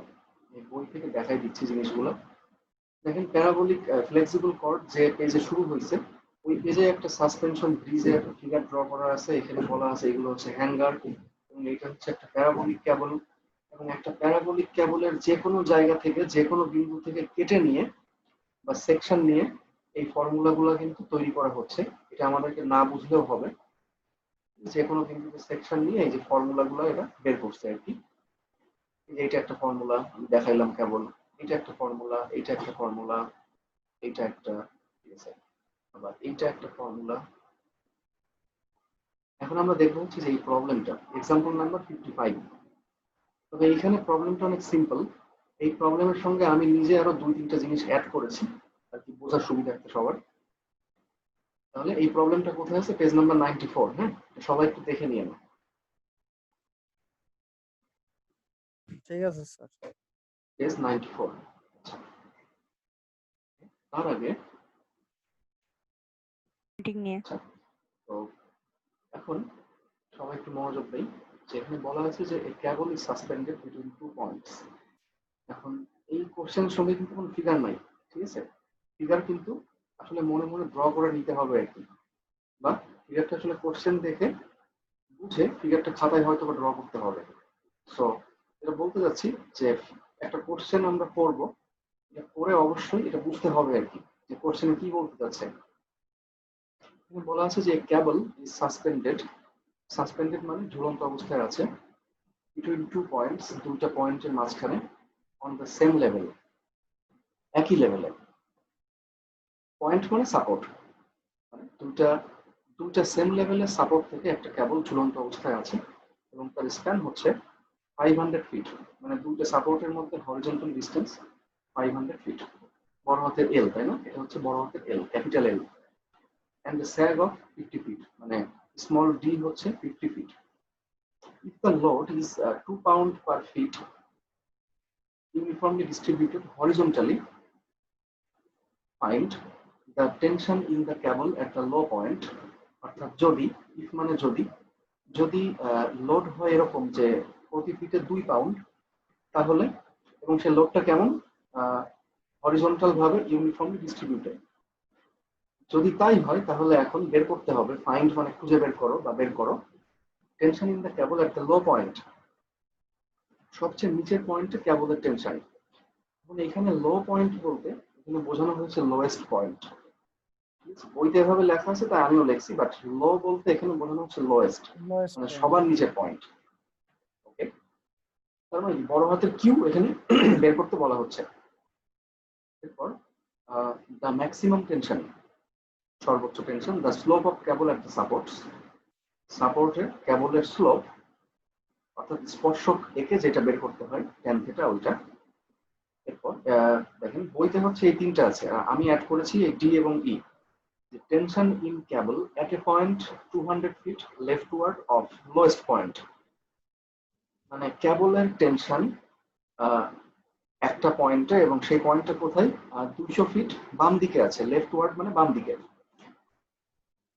এই বই থেকে দেখাই দিচ্ছি জিনিসগুলো। দেখেন প্যারাবোলিক ফ্লেক্সিবল কর্ড যে পেজে শুরু হয়েছে, ওই পেজে একটা সাসপেনশন ব্রিজের একটা ফিগার ড্র করা আছে। এখানে বলা আছে এগুলো হচ্ছে হ্যাঙ্গার, এবং এটা হচ্ছে একটা প্যারাবোলিক কেবল। এবং একটা প্যারাবোলিক কেবলের যে কোনো জায়গা থেকে যে কোনো বিন্দু থেকে কেটে নিয়ে বা সেকশন নিয়ে এই ফর্মুলাগুলো কিন্তু তৈরি করা হচ্ছে। এটা আমাদেরকে না বুঝলেও হবে, যে কোনো বিন্দুতে সেকশন নিয়ে এই যে ফর্মুলাগুলো এটা বের করছে আর কি। এইটা একটা ফর্মুলা আমি দেখাইলাম কেবল, এটা একটা ফর্মুলা, এটা একটা ফর্মুলা, এটা একটা, ঠিক আছে, আবার এইটা একটা ফর্মুলা। এখন আমরা দেখবো হচ্ছে যে এই প্রবলেমটা এক্সাম্পল নাম্বার 55। তবে এইখানে প্রবলেমটা অনেক সিম্পল। এই প্রবলেমের সঙ্গে আমি নিজে আরো 2-3টা জিনিস অ্যাড করেছি আর কি, বোঝার সুবিধার্থে সবার। তাহলে এই প্রবলেমটা কোথায় আছে? Page number 94। হ্যাঁ, সবাই একটু দেখে নিয়ে নাও। ঠিক আছে স্যার। পেজ 94। আচ্ছা, তার আগে ঠিক নিয়ে আচ্ছা, তো এখন সবাই একটু মনোযোগ দেই। যেখানে বলা আছে যে a cable is suspended between 2 points। এখন এই কোশ্চেনের সঙ্গে কিন্তু কোনো ফিগার নাই, ঠিক আছে। ফিগার কিন্তু আসলে মনে মনে ড্র করে নিতে হবে আর কি, বা ফিগারটা আসলে কোশ্চেন দেখে বুঝে ফিগারটা খাতায় হয়তো ড্র করতে হবে। সো এটা বলতে যাচ্ছি যে একটা কোশ্চেন আমরা করবো, এটা করে অবশ্যই এটা বুঝতে হবে আর কি, যে কোশ্চেনে কি বলতে যাচ্ছে। এখানে বলা আছে যে ক্যাবল ইজ সাসপেন্ডেড, সাসপেন্ডেড মানে ঝুলন্ত অবস্থায় আছে, বিটুইন 2 পয়েন্টস, দুইটা পয়েন্টের মাঝখানে, অন দ্য সেম লেভেল, একই লেভেলে। পয়েন্ট মানে সাপোর্ট, মানে দুইটা দুইটা সেম লেভেলের সাপোর্ট থেকে একটা কেবল ঝুলন্ত অবস্থায় আছে, এবং তার স্প্যান হচ্ছে 500 ফিট। মানে দুইটা সাপোর্টের মধ্যে হরিজন্টাল ডিস্টেন্স 500 ফিট। বড় হাতের এল, তাই না? এটা হচ্ছে বড় হাতের L, capital L. And the sag of 50 feet, মানে স্মল ডি হচ্ছে 50 feet. If the load is 2 pound per feet uniformly distributed horizontally, find the tension in the cable at the low point। অর্থাৎ যদি, if মানে যদি, যদি load হয় এরকম যে প্রতি ফিটে 2 পাউন্ড, তাহলে, এবং সেই লোডটা কেমন, হরিজন্টাল ভাবে ইউনিফর্মলি ডিস্ট্রিবিউটেড, যদি তাই হয় তাহলে এখন বের করতে হবে, ফাইন্ড মানে খুঁজে বের করো বা বের করো, tension in the cable at the low point, সবচেয়ে নিচের পয়েন্টে কেবলের টেনশন। এবং এখানে লো পয়েন্ট বলতে এখানে বোঝানো হয়েছে লোয়েস্ট পয়েন্ট। বইতে এভাবে লেখা আছে তাই আমিও লিখছি, বাট লো বলতে এখানে বোঝানো হচ্ছে লোয়েস্ট, মানে সবার নিচের পয়েন্ট। ওকে, তার মানে বড় হাতের কিউ এখানে বের করতে বলা হচ্ছে। এরপর দ্য ম্যাক্সিমাম টেনশন, সর্বোচ্চ tension, the slope of cable at the supports, সাপোর্টের কেবলের স্লোপ, অর্থাৎ স্পর্শক একে যেটা বের করতে হয় ট্যান থিটা, ওইটা। এরপর দেখেন বইতে হচ্ছে এই তিনটা আছে, আমি অ্যাড করেছি এই ডি এবং E. Tension in cable at a point 200 feet leftward of lowest point, মানে কেবলের টেনশন একটা পয়েন্টে, এবং সেই পয়েন্টটা কোথায়, 200 ফিট বাম দিকে আছে। লেফটওয়ার্ড মানে বাম দিকে।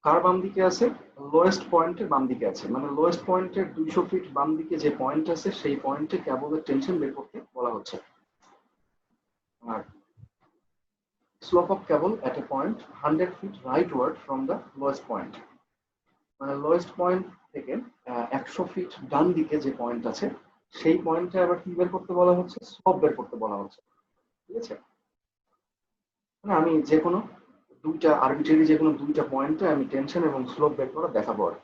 কার বাম দিকে আছে? লোয়েস্ট পয়েন্টের বাম দিকে আছে, মানে লোয়েস্ট পয়েন্টের 200 ফিট বাম দিকে যে পয়েন্ট আছে সেই পয়েন্টে কেবলের টেনশন বের করতে বলা হচ্ছে। আর slope of cable at a point 100 feet rightward from the lowest point, মানে লোয়েস্ট পয়েন্ট থেকে 100 ফিট ডান দিকে যে পয়েন্ট আছে সেই পয়েন্টে আবার কি বের করতে বলা হচ্ছে? স্লোপ বের করতে বলা হচ্ছে। ঠিক আছে, মানে আমি যে কোনো দুইটা আরবিট্রারি যে কোনো দুইটা পয়েন্টে আমি টেনশন এবং স্লোপ বের করা দেখাবো আর।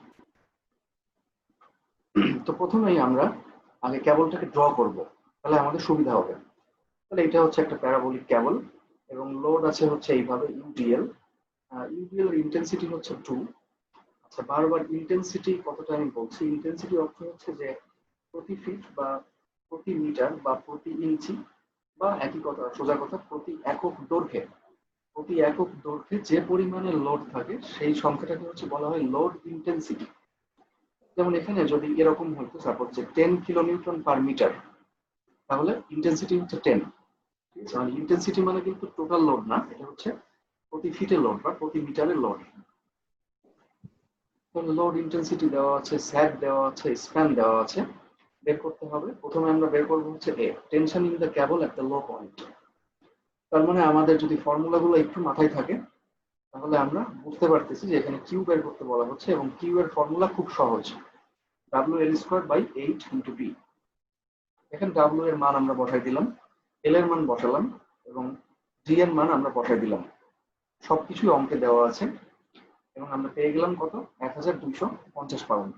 তো প্রথমেই আমরা আগে কেবলটাকে ড্র করব, তাহলে আমাদের সুবিধা হবে। তাহলে এটা হচ্ছে একটা প্যারাবোলিক কেবল, এবং লোড আছে হচ্ছে এইভাবে ইউডিএল। ইউডিএল ইন্টেন্সিটি হচ্ছে 2। আচ্ছা, বারবার ইন্টেন্সিটি কতটা আমি বলছি, ইন্টেন্সিটি অর্থ হচ্ছে যে প্রতি ফিট বা প্রতি মিটার বা প্রতি ইঞ্চি, বা একই কথা, সোজা কথা, প্রতি একক দৈর্ঘ্যে, প্রতি একক দৈর্ঘ্যে যে পরিমাণে লোড থাকে সেই সংখ্যাটাকে হচ্ছে বলা হয় লোড ইন্টেন্সিটি। যেমন এখানে যদি এরকম হইতো সাপোজ যে 10 কিলোনিউটন পার মিটার, তাহলে ইন্টেন্সিটি হচ্ছে 10। ঠিক আছে, মানে ইন্টেন্সিটি মানে কিন্তু টোটাল লোড না, এটা হচ্ছে প্রতি ফিটে লোড বা প্রতি মিটারের লোড। লোড ইন্টেন্সিটি দেওয়া আছে, স্যাগ দেওয়া আছে, স্প্যান দেওয়া আছে। বের করতে হবে, প্রথমে আমরা বের করবো হচ্ছে a tension in the cable at the low point. তার মানে আমাদের যদি ফর্মুলাগুলো একটু মাথায় থাকে তাহলে আমরা বুঝতে পারতেছি যে এখানে কিউ বের করতে বলা হচ্ছে, এবং কিউ এর ফর্মুলা খুব সহজ, WL²/8 × B। এখানে W এর মান আমরা বসাই দিলাম, L এর মান বসালাম, এবং D এর মান আমরা বসাই দিলাম। সবকিছুই অঙ্কে দেওয়া আছে, এবং আমরা পেয়ে গেলাম কত? 1250 পাউন্ড।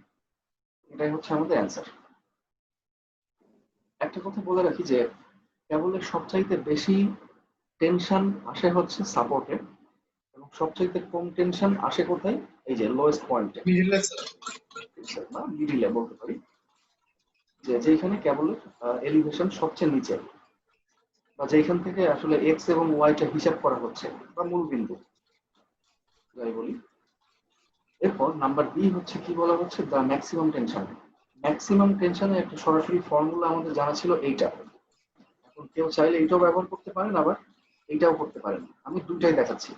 এটাই হচ্ছে আমাদের অ্যান্সার। একটা কথা বলে রাখি যে কেবলের সবচাইতে বেশি টেনশন আসে হচ্ছে সাপোর্টে, এবং সবচাইতে কম টেনশন আসে কোথায়? এই যে লোয়েস্ট পয়েন্টে বা মিডিলে বলতে পারি, যে যেখানে কেবলের এলিভেশন সবচেয়ে নিচে, বা যেখান থেকে আসলে এক্স এবং ওয়াইটা হিসাব করা হচ্ছে, বা মূল বিন্দু যাই বলি। এরপর নাম্বার বি হচ্ছে কি বলা হচ্ছে? The maximum tension. ম্যাক্সিমাম টেনশনের একটা সরাসরি ফর্মুলা আমাদের জানা ছিল এইটা। এখন কেউ চাইলে এইটাও ব্যবহার করতে পারেন, আবার এইটাও করতে পারেন। আমি দুইটাই দেখাচ্ছি।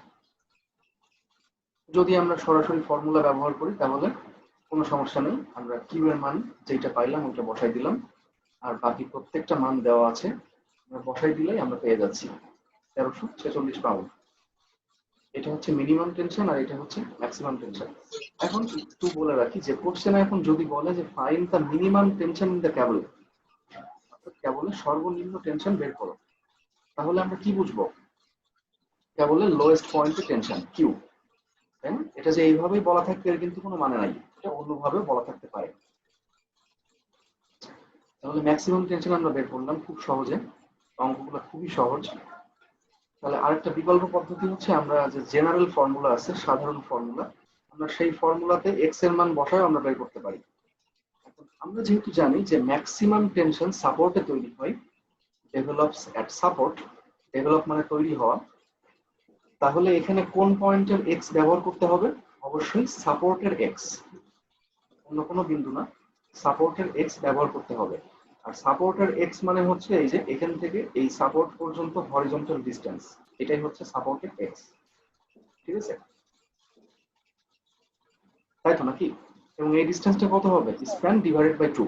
যদি আমরা সরাসরি ফর্মুলা ব্যবহার করি তাহলে কোনো সমস্যা নেই, আমরা কিউ এর মান যেটা পাইলাম ওইটা বসাই দিলাম, আর বাকি প্রত্যেকটা মান দেওয়া আছে আমরা বসাই দিলেই আমরা পেয়ে যাচ্ছি 1346 পাউন্ড। এটা হচ্ছে মিনিমাম টেনশন আর এটা হচ্ছে ম্যাক্সিমাম টেনশন। এখন একটু বলে রাখি যে কোশ্চেনে এখন যদি বলে যে find the minimum tension in the কেবল, অর্থাৎ কেবলের সর্বনিম্ন টেনশন বের করো, তাহলে আমরা কি বুঝবো? কেবলের লোয়েস্ট পয়েন্টে টেনশন কিউ, তাই না? এটা যে এইভাবেই বলা থাকবে এর কিন্তু কোনো মানে নাই, এটা অন্যভাবে বলা থাকতে পারে। তাহলে ম্যাক্সিমাম টেনশন আমরা বের করলাম খুব সহজে, অঙ্কগুলো খুবই সহজ। তাহলে আরেকটা বিকল্প পদ্ধতি হচ্ছে আমরা যে জেনারেল ফর্মুলা আছে, সাধারণ ফর্মুলা, আমরা সেই ফর্মুলাতে এক্স এর মান বসায় আমরা বের করতে পারি। আমরা যেহেতু জানি যে ম্যাক্সিমাম টেনশন সাপোর্টে তৈরি হয়, ডেভেলপস এট সাপোর্ট, ডেভেলপ মানে তৈরি হওয়া, তাহলে এখানে কোন পয়েন্টের এক্স ব্যবহার করতে হবে? অবশ্যই সাপোর্টের এক্স, অন্য কোনো বিন্দু না, সাপোর্টের এক্স ব্যবহার করতে হবে। আর সাপোর্টের এক্স মানে হচ্ছে এই যে এখান থেকে এই সাপোর্ট পর্যন্ত হরিজন্টাল ডিসটেন্স, এটাই হচ্ছে সাপোর্টের এক্স। ঠিক আছে, তাই তো নাকি? এবং এই ডিসটেন্সটা কত হবে? Span divided by 2,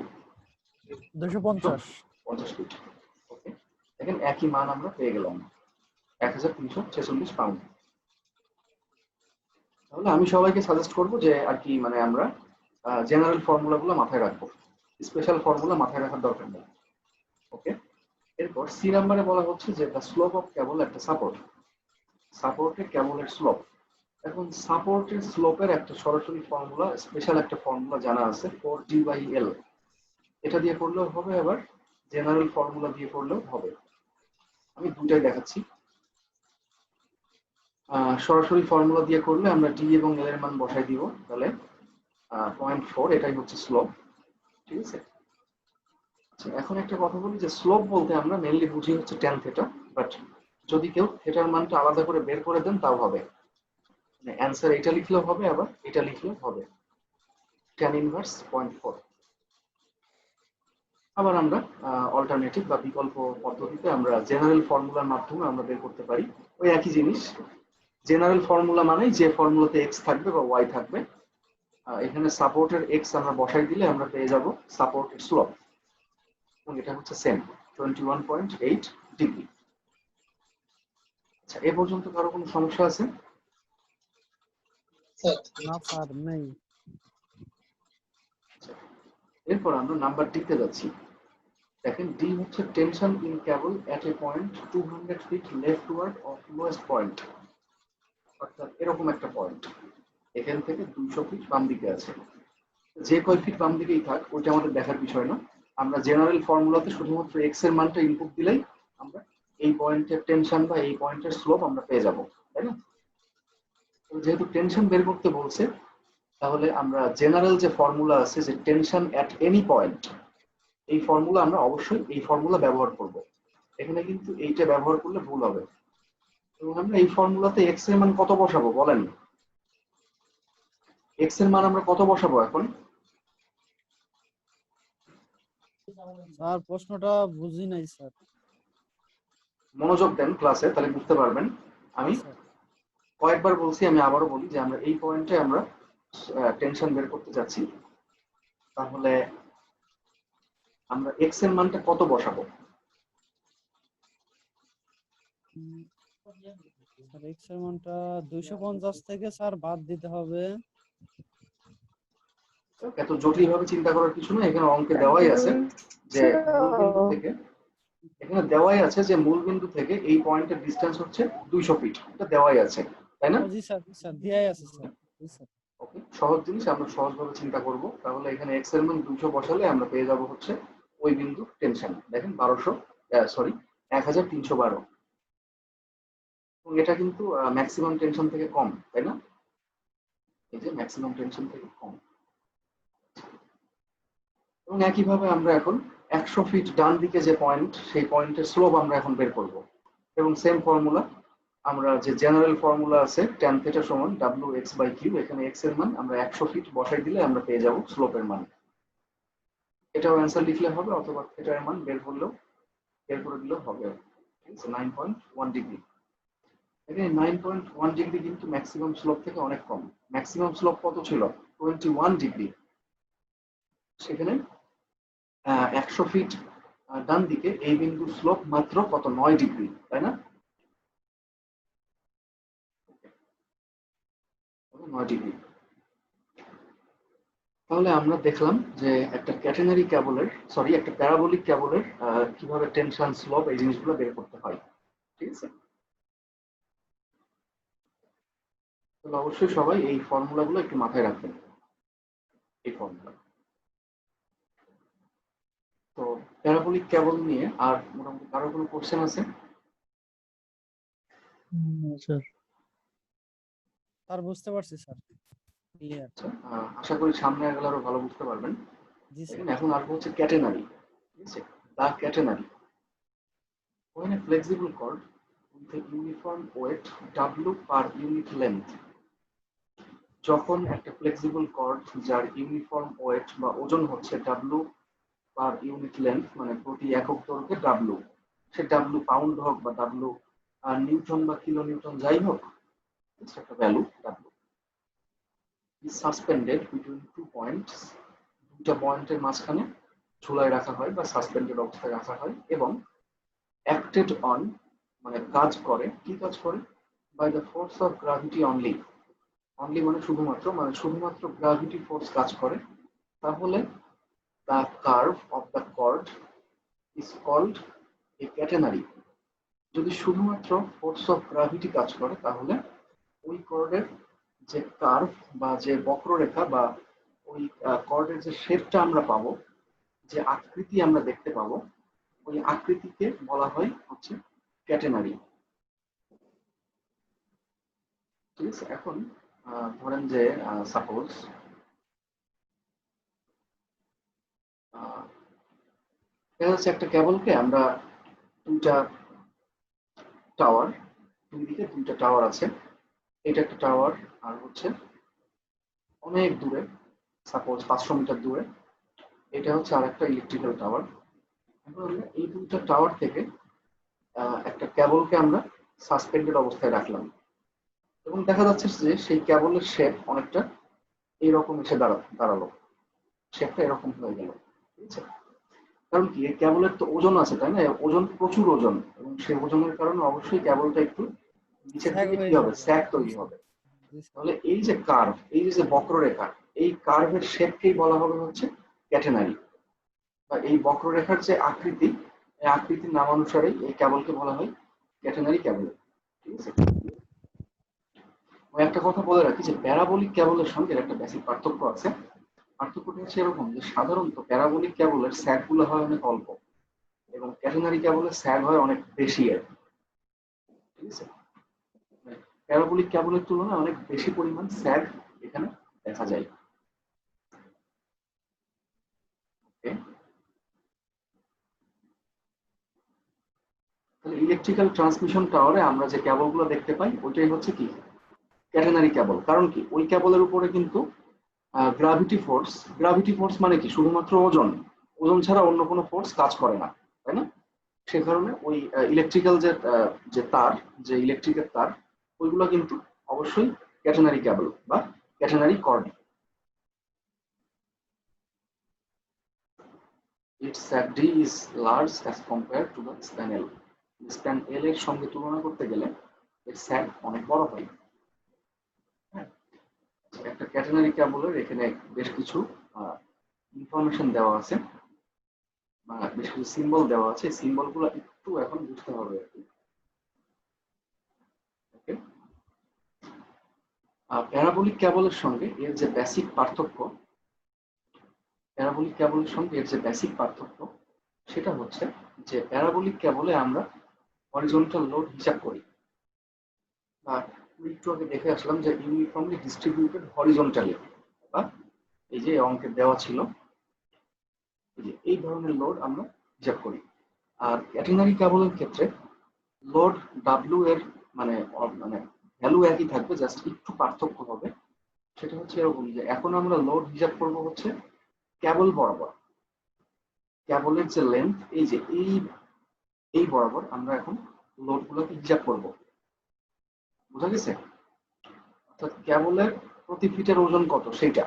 250 feet. Okay, দেখেন একই মান আমরা পেয়ে গেলাম, 1346 পাউন্ড। তাহলে আমি সবাইকে সাজেস্ট করব যে আর কি মানে আমরা জেনারেল ফর্মুলাগুলো মাথায় রাখবো, স্পেশাল ফর্মুলা মাথায় রাখার দরকার নেই। ওকে, এরপর সি নাম্বারে বলা হচ্ছে যে দ্য স্লোপ অফ কেবল একটা সাপোর্ট, সাপোর্টে কেবলের স্লোপ। এখন সাপোর্টের স্লোপের একটা সরাসরি ফর্মুলা, স্পেশাল একটা ফর্মুলা জানা আছে 4D/L। এটা দিয়ে করলেও হবে, আবার জেনারেল ফর্মুলা দিয়ে করলেও হবে। আমি দুটাই দেখাচ্ছি। সরাসরি ফর্মুলা দিয়ে করলে আমরা ডি এবং এল এর মান বসাই দিব, তাহলে 0.4 এটাই হচ্ছে স্লোপ। ঠিক আছে, আচ্ছা এখন একটা কথা বলি যে স্লোপ বলতে আমরা মেইনলি বুঝি হচ্ছে tan থিটা, বাট যদি কেউ থিটার মানটা আলাদা করে বের করে দেন তাও হবে, মানে অ্যান্সার এটা লিখলেও হবে আবার এটা লিখলেও হবে, tan ইনভার্স 0.4। আবার আমরা অল্টারনেটিভ বা বিকল্প পদ্ধতিতে আমরা জেনারেল ফর্মুলার মাধ্যমে আমরা বের করতে পারি ওই একই জিনিস। জেনারেল ফর্মুলা মানে যে ফর্মুলাতে এক্স থাকবে বা ওয়াই থাকবে, এখানে সাপোর্টের এক্স আমরা বসাই দিলে আমরা পেয়ে যাব সাপোর্টের স্লোপ, এবং এটা হচ্ছে সেম 21.8 ডিগ্রি। আচ্ছা, এ পর্যন্ত কারো কোনো সমস্যা আছে? না স্যার নেই। এরপর আমরা নাম্বার ডিতে যাচ্ছি। দেখেন ডি হচ্ছে tension in cable at a point 200 feet leftward of lowest point, অর্থাৎ এরকম একটা পয়েন্ট এখান থেকে 200 ফিট বাম দিকে আছে, যে কয় ফিট বাম দিকেই থাক ওইটা আমাদের দেখার বিষয় না, আমরা জেনারেল ফর্মুলাতে শুধুমাত্র এক্স এর মানটা ইনপুট দিলেই আমরা এই পয়েন্টের টেনশন বা এই পয়েন্টের স্লোপ আমরা পেয়ে যাব, তাই না? যেহেতু টেনশন বের করতে বলছে, তাহলে আমরা জেনারেল যে ফর্মুলা আছে যে টেনশন এট এনি পয়েন্ট, এই ফর্মুলা আমরা অবশ্যই এই ফর্মুলা ব্যবহার করব। এখানে কিন্তু এইটা ব্যবহার করলে ভুল হবে। তো এবং আমরা এই ফর্মুলাতে এক্স এর মান কত বসাবো বলেন? এক্স এর মান আমরা কত বসাবো এখন? স্যার প্রশ্নটা বুঝি নাই স্যার। মনোযোগ দেন ক্লাসে, তাহলে বুঝতে পারবেন। আমি স্যার কয়েকবার বলছি, আমি আবারও বলি যে আমরা এই পয়েন্টে আমরা টেনশন বের করতে যাচ্ছি। তাহলে আমরা এক্স এর মানটা কত বসাবো? স্যার এক্স এর মানটা 250 থেকে স্যার বাদ দিতে হবে। এত জটিল ভাবে চিন্তা করার কিছু না, এখানে অঙ্কে দেওয়াই আছে যে মূল বিন্দু থেকে, এখানে দেওয়াই আছে যে মূল বিন্দু থেকে এই পয়েন্টের ডিসটেন্স হচ্ছে 200 ফিট, এটা দেওয়াই আছে, তাই না? জি স্যার, স্যার দিয়াই আছে স্যার। জি স্যার। ওকে, সহজ জিনিস, আমরা সহজভাবে চিন্তা করব। তাহলে এখানে এক্স এর মান 200 বসালে আমরা পেয়ে যাব হচ্ছে ওই বিন্দু টেনশন। দেখেন 1312, এবং এটা কিন্তু ম্যাক্সিমাম টেনশন থেকে কম, তাই না? এই যে ম্যাক্সিমাম টেনশন থেকে কম। এবং একইভাবে আমরা এখন 100 ফিট ডান দিকে যে পয়েন্ট, সেই পয়েন্টের স্লোপ আমরা এখন বের করব। এবং সেম ফর্মুলা, আমরা যে জেনারেল ফর্মুলা আছে tan θ সমান wx/q, এখানে x এর মান আমরা 100 ফিট বসাই দিলে আমরা পেয়ে যাব স্লোপের মান। এটাও অ্যান্সার লিখলে হবে, অথবা θ এর মান বের করে দিলেও হবে। ঠিক আছে, 9.1 ডিগ্রি। এখানে 9.1 ডিগ্রি কিন্তু ম্যাক্সিমাম স্লোপ থেকে অনেক কম। ম্যাক্সিমাম স্লোপ কত ছিল? 21 ডিগ্রি। সেখানে 100 ফিট ডান দিকে এই বিন্দুর স্লোপ মাত্র কত? 9 ডিগ্রি, তাই না? 9 ডিগ্রি। তাহলে আমরা দেখলাম যে একটা ক্যাটেনারি ক্যাবলের, একটা প্যারাবোলিক ক্যাবলের কিভাবে টেনশন, স্লোপ, এই জিনিসগুলো বের করতে হয়। ঠিক আছে, তাহলে অবশ্যই সবাই এই ফর্মুলাগুলো একটু মাথায় রাখবেন, এই ফর্মুলা। তো প্যারাবোলিক ক্যাবল নিয়ে আর মোটামুটি কারো কোনো কোশ্চেন আছে? স্যার স্যার বুঝতে পারছি স্যার, ক্লিয়ার। আচ্ছা, আশা করি সামনে গেলে আরো ভালো বুঝতে পারবেন। জি স্যার। দেখেন, এখন আসবো হচ্ছে ক্যাটেনারি। ঠিক আছে, দা catenary. When a flexible cord with a uniform weight W per unit length, যখন একটা ফ্লেক্সিবল কর্ড যার ইউনিফর্ম ওয়েট বা ওজন হচ্ছে W পার ইউনিট লেন্থ, মানে প্রতি একক দৈর্ঘ্যে W, সে W পাউন্ড হোক বা W নিউটন বা কিলো নিউটন যাই হোক, একটা value W is suspended between 2 points, দুইটা পয়েন্টের মাঝখানে ঝুলায় রাখা হয় বা সাসপেন্ডেড অবস্থায় রাখা হয়, এবং অ্যাক্টেড অন, মানে কাজ করে, কি কাজ করে? By the force of gravity only. Only মানে শুধুমাত্র গ্র্যাভিটি ফোর্স কাজ করে। তাহলে the curve of the cord is called a catenary. যদি শুধুমাত্র ফোর্স অফ গ্র্যাভিটি কাজ করে, তাহলে ওই কর্ডের যে কার্ভ বা যে বক্ররেখা বা ওই কর্ডের যে শেপটা আমরা পাবো, যে আকৃতি আমরা দেখতে পাবো, ওই আকৃতিকে বলা হয় হচ্ছে ক্যাটেনারি। ঠিক আছে, এখন ধরেন যে সাপোজ দেখা যাচ্ছে একটা কেবলকে আমরা দুইটা টাওয়ার, দুই দিকে দুইটা টাওয়ার আছে, এটা একটা টাওয়ার, আর হচ্ছে অনেক দূরে, সাপোজ 500 মিটার দূরে, এটা হচ্ছে আরেকটা ইলেকট্রিক্যাল টাওয়ার। এখন এই দুইটা টাওয়ার থেকে একটা কেবলকে আমরা সাসপেন্ডেড অবস্থায় রাখলাম, এবং দেখা যাচ্ছে যে সেই কেবলের শেপ অনেকটা এইরকম এসে দাঁড়ালো, শেপটা এরকম হয়ে গেল। ঠিক আছে, কারণ কি, এই কেবলের তো ওজন আছে, তাই না? ওজন, প্রচুর ওজন, এবং সেই ওজনের কারণে অবশ্যই কেবলটা একটু নিচের স্যাগ দিকে কি হয়ে হবে? যাবে। স্যাগ তৈরি হবে। জি স্যার। তাহলে এই যে কার্ভ, এই যে বক্ররেখা, এই কার্ভের শেপকেই বলা হবে হচ্ছে ক্যাটেনারি, বা এই বক্ররেখার যে আকৃতি, এই আকৃতির নামানুসারেই এই কেবলকে বলা হয় ক্যাটেনারি কেবল। ঠিক আছে, ওই একটা কথা বলে রাখি যে প্যারাবোলিক কেবলের সঙ্গে একটা বেসিক পার্থক্য আছে। পার্থক্যটা হচ্ছে এরকম যে সাধারণত প্যারাবোলিক কেবলের স্যাগ গুলো হয় অনেক অল্প, এবং ক্যাটেনারি কেবলের স্যাগ হয় অনেক বেশি। ঠিক আছে, প্যারাবোলিক কেবলের তুলনায় অনেক বেশি পরিমাণ স্যাগ এখানে দেখা যায়। তাহলে ইলেকট্রিক্যাল ট্রান্সমিশন টাওয়ারে আমরা যে কেবলগুলো দেখতে পাই ওইটাই হচ্ছে কি ক্যাটেনারি কেবল। কারণ কি ওই কেবলের উপরে কিন্তু গ্রাভিটি ফোর্স মানে কি শুধুমাত্র ওজন, ওজন ছাড়া অন্য কোনো ফোর্স কাজ করে না, তাই না? সে কারণে ওই ইলেকট্রিক্যাল যে তার, যে ইলেকট্রিকের তার, ওইগুলো কিন্তু অবশ্যই ক্যাটেনারি কেবল বা catenary cord. Its sag D is large as compared to the span L. Span L এর সঙ্গে তুলনা করতে গেলে এর স্যাগ অনেক বড় হয়। একটা ক্যাটেনারি কেবলের এখানে বেশ কিছু ইনফরমেশন দেওয়া আছে, বেশ কিছু সিম্বল দেওয়া আছে, সিম্বল গুলো একটু এখন বুঝতে হবে আর কি। প্যারাবোলিক কেবলের সঙ্গে এর যে বেসিক পার্থক্য, সেটা হচ্ছে যে প্যারাবোলিক কেবলে আমরা হরিজন্টাল লোড হিসাব করি, বা একটু আগে দেখে আসলাম যে ইউনিফর্মলি ডিস্ট্রিবিউটেড হরিজন্টালি, বা এই যে অঙ্কে দেওয়া ছিল এই ধরনের লোড আমরা হিসাব করি। আর ক্যাটেনারি কেবলের ক্ষেত্রে লোড ডাব্লিউ এর মানে ভ্যালু একই থাকবে, জাস্ট একটু পার্থক্য হবে। সেটা হচ্ছে এরকম যে এখন আমরা লোড হিসাব করব হচ্ছে কেবল বরাবর, কেবলের যে লেন্থ এই যে এই বরাবর আমরা এখন লোড গুলোকে হিসাব করব, বুঝা গেছে? অর্থাৎ কেবলের প্রতি ফিটের ওজন কত সেইটা,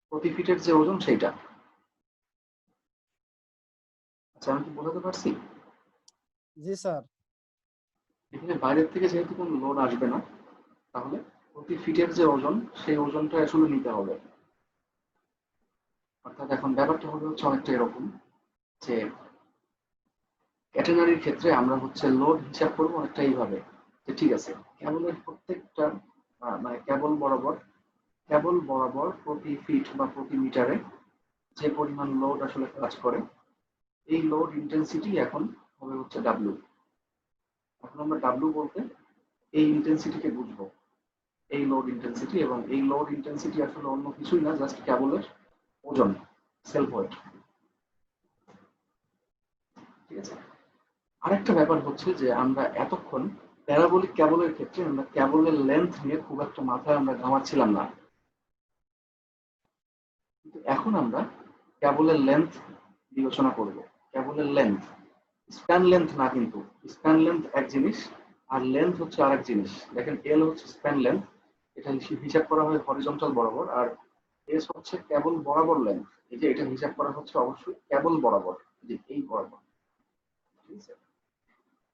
প্রতি ফিটের যে ওজন সেইটা। আচ্ছা, আমি কি বোঝাতে পারছি? জি স্যার। এখানে বাইরের থেকে যেহেতু কোনো লোড আসবে না, তাহলে প্রতি ফিটের যে ওজন সেই ওজনটা আসলে নিতে হবে। অর্থাৎ এখন ব্যাপারটা হবে হচ্ছে অনেকটা এরকম যে ক্যাটেনারির ক্ষেত্রে আমরা হচ্ছে লোড হিসাব করবো অনেকটা এইভাবে যে ঠিক আছে কেবলের প্রত্যেকটা মানে কেবল বরাবর প্রতি ফিট বা প্রতি মিটারে যে পরিমাণ লোড আসলে কাজ করে এই লোড ইন্টেন্সিটি এখন হবে হচ্ছে ডাব্লিউ। এখন আমরা ডাব্লিউ বলতে এই ইন্টেন্সিটিকে বুঝবো, এই লোড ইন্টেন্সিটি, এবং এই লোড ইন্টেন্সিটি আসলে অন্য কিছুই না, জাস্ট কেবলের ওজন, সেলফ ওয়েট। ঠিক আছে। আরেকটা ব্যাপার হচ্ছে যে আমরা এতক্ষণ প্যারাবোলিক কেবলের ক্ষেত্রে আমরা কেবলের লেন্থ নিয়ে খুব একটা মাথায় আমরা ঘামাচ্ছিলাম না, কিন্তু এখন আমরা কেবলের লেন্থ বিবেচনা করব। কেবলের লেন্থ, স্প্যান লেন্থ না, কিন্তু স্প্যান লেন্থ এক জিনিস আর লেন্থ হচ্ছে আরেক জিনিস। দেখেন এল হচ্ছে স্প্যান লেন্থ, এটা হিসাব করা হয় হরিজন্টাল বরাবর, আর এস হচ্ছে কেবল বরাবর লেন্থ, এই যে এটা হিসাব করা হচ্ছে অবশ্যই কেবল বরাবর, যে এই বরাবর। ঠিক আছে,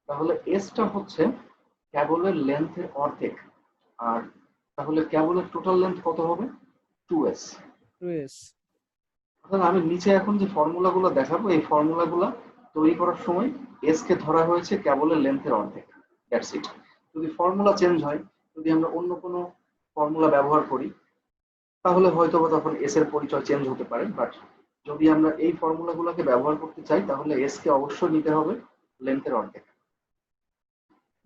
তাহলে এসটা হচ্ছে কেবলের লেন্থের অর্ধেক, আর তাহলে কেবলের টোটাল লেন্থ কত হবে? 2s। 2s। অর্থাৎ আমি নিচে এখন যে ফর্মুলাগুলো দেখাবো এই ফর্মুলাগুলো তৈরি করার সময় এস কে ধরা হয়েছে কেবলের লেন্থের অর্ধেক, দ্যাটস ইট। যদি ফর্মুলা চেঞ্জ হয়, যদি আমরা অন্য কোনো ফর্মুলা ব্যবহার করি, তাহলে হয়তো তখন এস এর পরিচয় চেঞ্জ হতে পারে, বাট যদি আমরা এই ফর্মুলাগুলোকে ব্যবহার করতে চাই তাহলে এস কে অবশ্যই নিতে হবে লেন্থের অর্ধেক।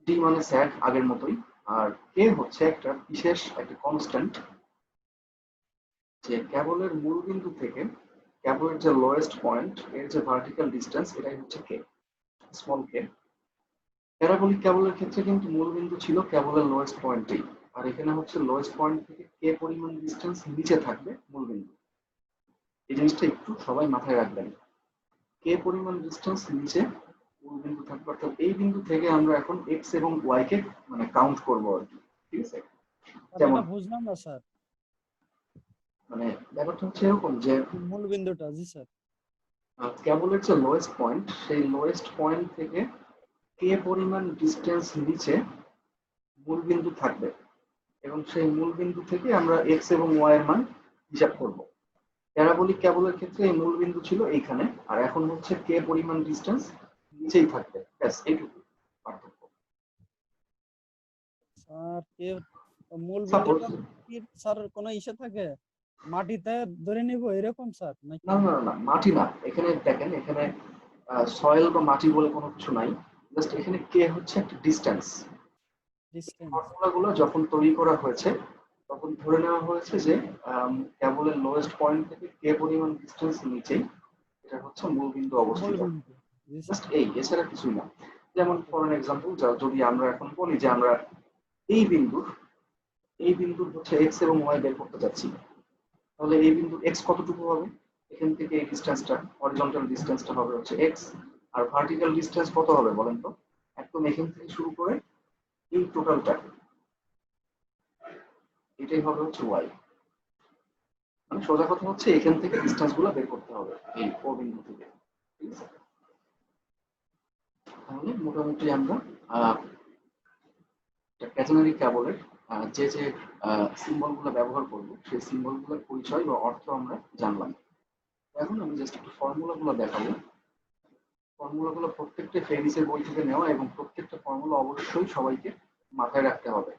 ডি মানে স্যাগ আগের মতোই, আর কে হচ্ছে একটা বিশেষ একটা কনস্ট্যান্ট, যে কেবলের মূল বিন্দু থেকে কেবলের যে লোয়েস্ট পয়েন্ট এর যে ভার্টিক্যাল ডিসটেন্স এটাই হচ্ছে কে, স্মল কে। প্যারাবোলিক কেবলের ক্ষেত্রে কিন্তু মূল বিন্দু ছিল কেবলের লোয়েস্ট পয়েন্টেই, আর এখানে হচ্ছে লোয়েস্ট পয়েন্ট থেকে কে পরিমাণ ডিসটেন্স নিচে থাকবে মূল বিন্দু। এই জিনিসটা একটু সবাই মাথায় রাখবেন, কে পরিমাণ ডিসটেন্স নিচে মূল বিন্দু থাকবে, অর্থাৎ এই বিন্দু থেকে আমরা এখন এক্স এবং ওয়াই কে মানে কাউন্ট করবো আর কি। ঠিক আছে, যেমন বুঝলাম না স্যার, মানে ব্যাপারটা হচ্ছে এরকম যে মূল বিন্দুটা। জি স্যার। কেবলের যে লোয়েস্ট পয়েন্ট সেই লোয়েস্ট পয়েন্ট থেকে কে পরিমাণ ডিসটেন্স নিচে মূল বিন্দু থাকবে, এবং সেই মূল বিন্দু থেকে আমরা এক্স এবং ওয়াই এর মান হিসাব করব। প্যারাবোলিক কেবলের ক্ষেত্রে এই মূল বিন্দু ছিল এইখানে, আর এখন হচ্ছে কে পরিমাণ ডিসটেন্স নিচেই থাকবে, ব্যাস এইটুকু পার্থক্য। স্যার কে মূল সাপোজ বিন্দুটা কি স্যার কোনো ইসে থাকে মাটিতে ধরে নিব এরকম স্যার নাকি? না না না, মাটি না, এখানে দেখেন এখানে সয়েল বা মাটি বলে কোনো কিছু নাই, জাস্ট এখানে কে হচ্ছে একটা ডিসটেন্স। ফর্মুলাগুলো যখন তৈরি করা হয়েছে তখন ধরে নেওয়া হয়েছে যে কেবলের লোয়েস্ট পয়েন্ট থেকে কে পরিমাণ ডিসটেন্স নিচেই এটা হচ্ছে মূল বিন্দু অবস্থিত, জাস্ট এই, এছাড়া কিছুই না। যেমন ফর এন এক্সাম্পল, যদি আমরা এখন বলি যে আমরা এই বিন্দুর হচ্ছে এক্স এবং ওয়াই বের করতে যাচ্ছি, তাহলে এই বিন্দুর এক্স কতটুকু হবে? এখান থেকে এই ডিসটেন্সটা, হরিজন্টাল ডিসটেন্সটা হবে হচ্ছে এক্স, আর ভার্টিক্যাল ডিসটেন্স কত হবে বলেন তো? একদম এখান থেকে শুরু করে এই টোটালটা, এটাই হবে হচ্ছে ওয়াই। মানে সোজা কথা হচ্ছে এখান থেকে ডিসটেন্স গুলো বের করতে হবে এই ও বিন্দু থেকে, ঠিক আছে? তাহলে মোটামুটি আমরা ক্যাটেনারি কেবলের যে যে সিম্বল গুলো ব্যবহার করবো সেই সিম্বল গুলোর পরিচয় বা অর্থ আমরা জানলাম। এখন আমি জাস্ট একটু ফর্মুলা গুলো দেখাবো। ফর্মুলা গুলো প্রত্যেকটা ফেরিসের বই থেকে নেওয়া এবং প্রত্যেকটা ফর্মুলা অবশ্যই সবাইকে মাথায় রাখতে হবে।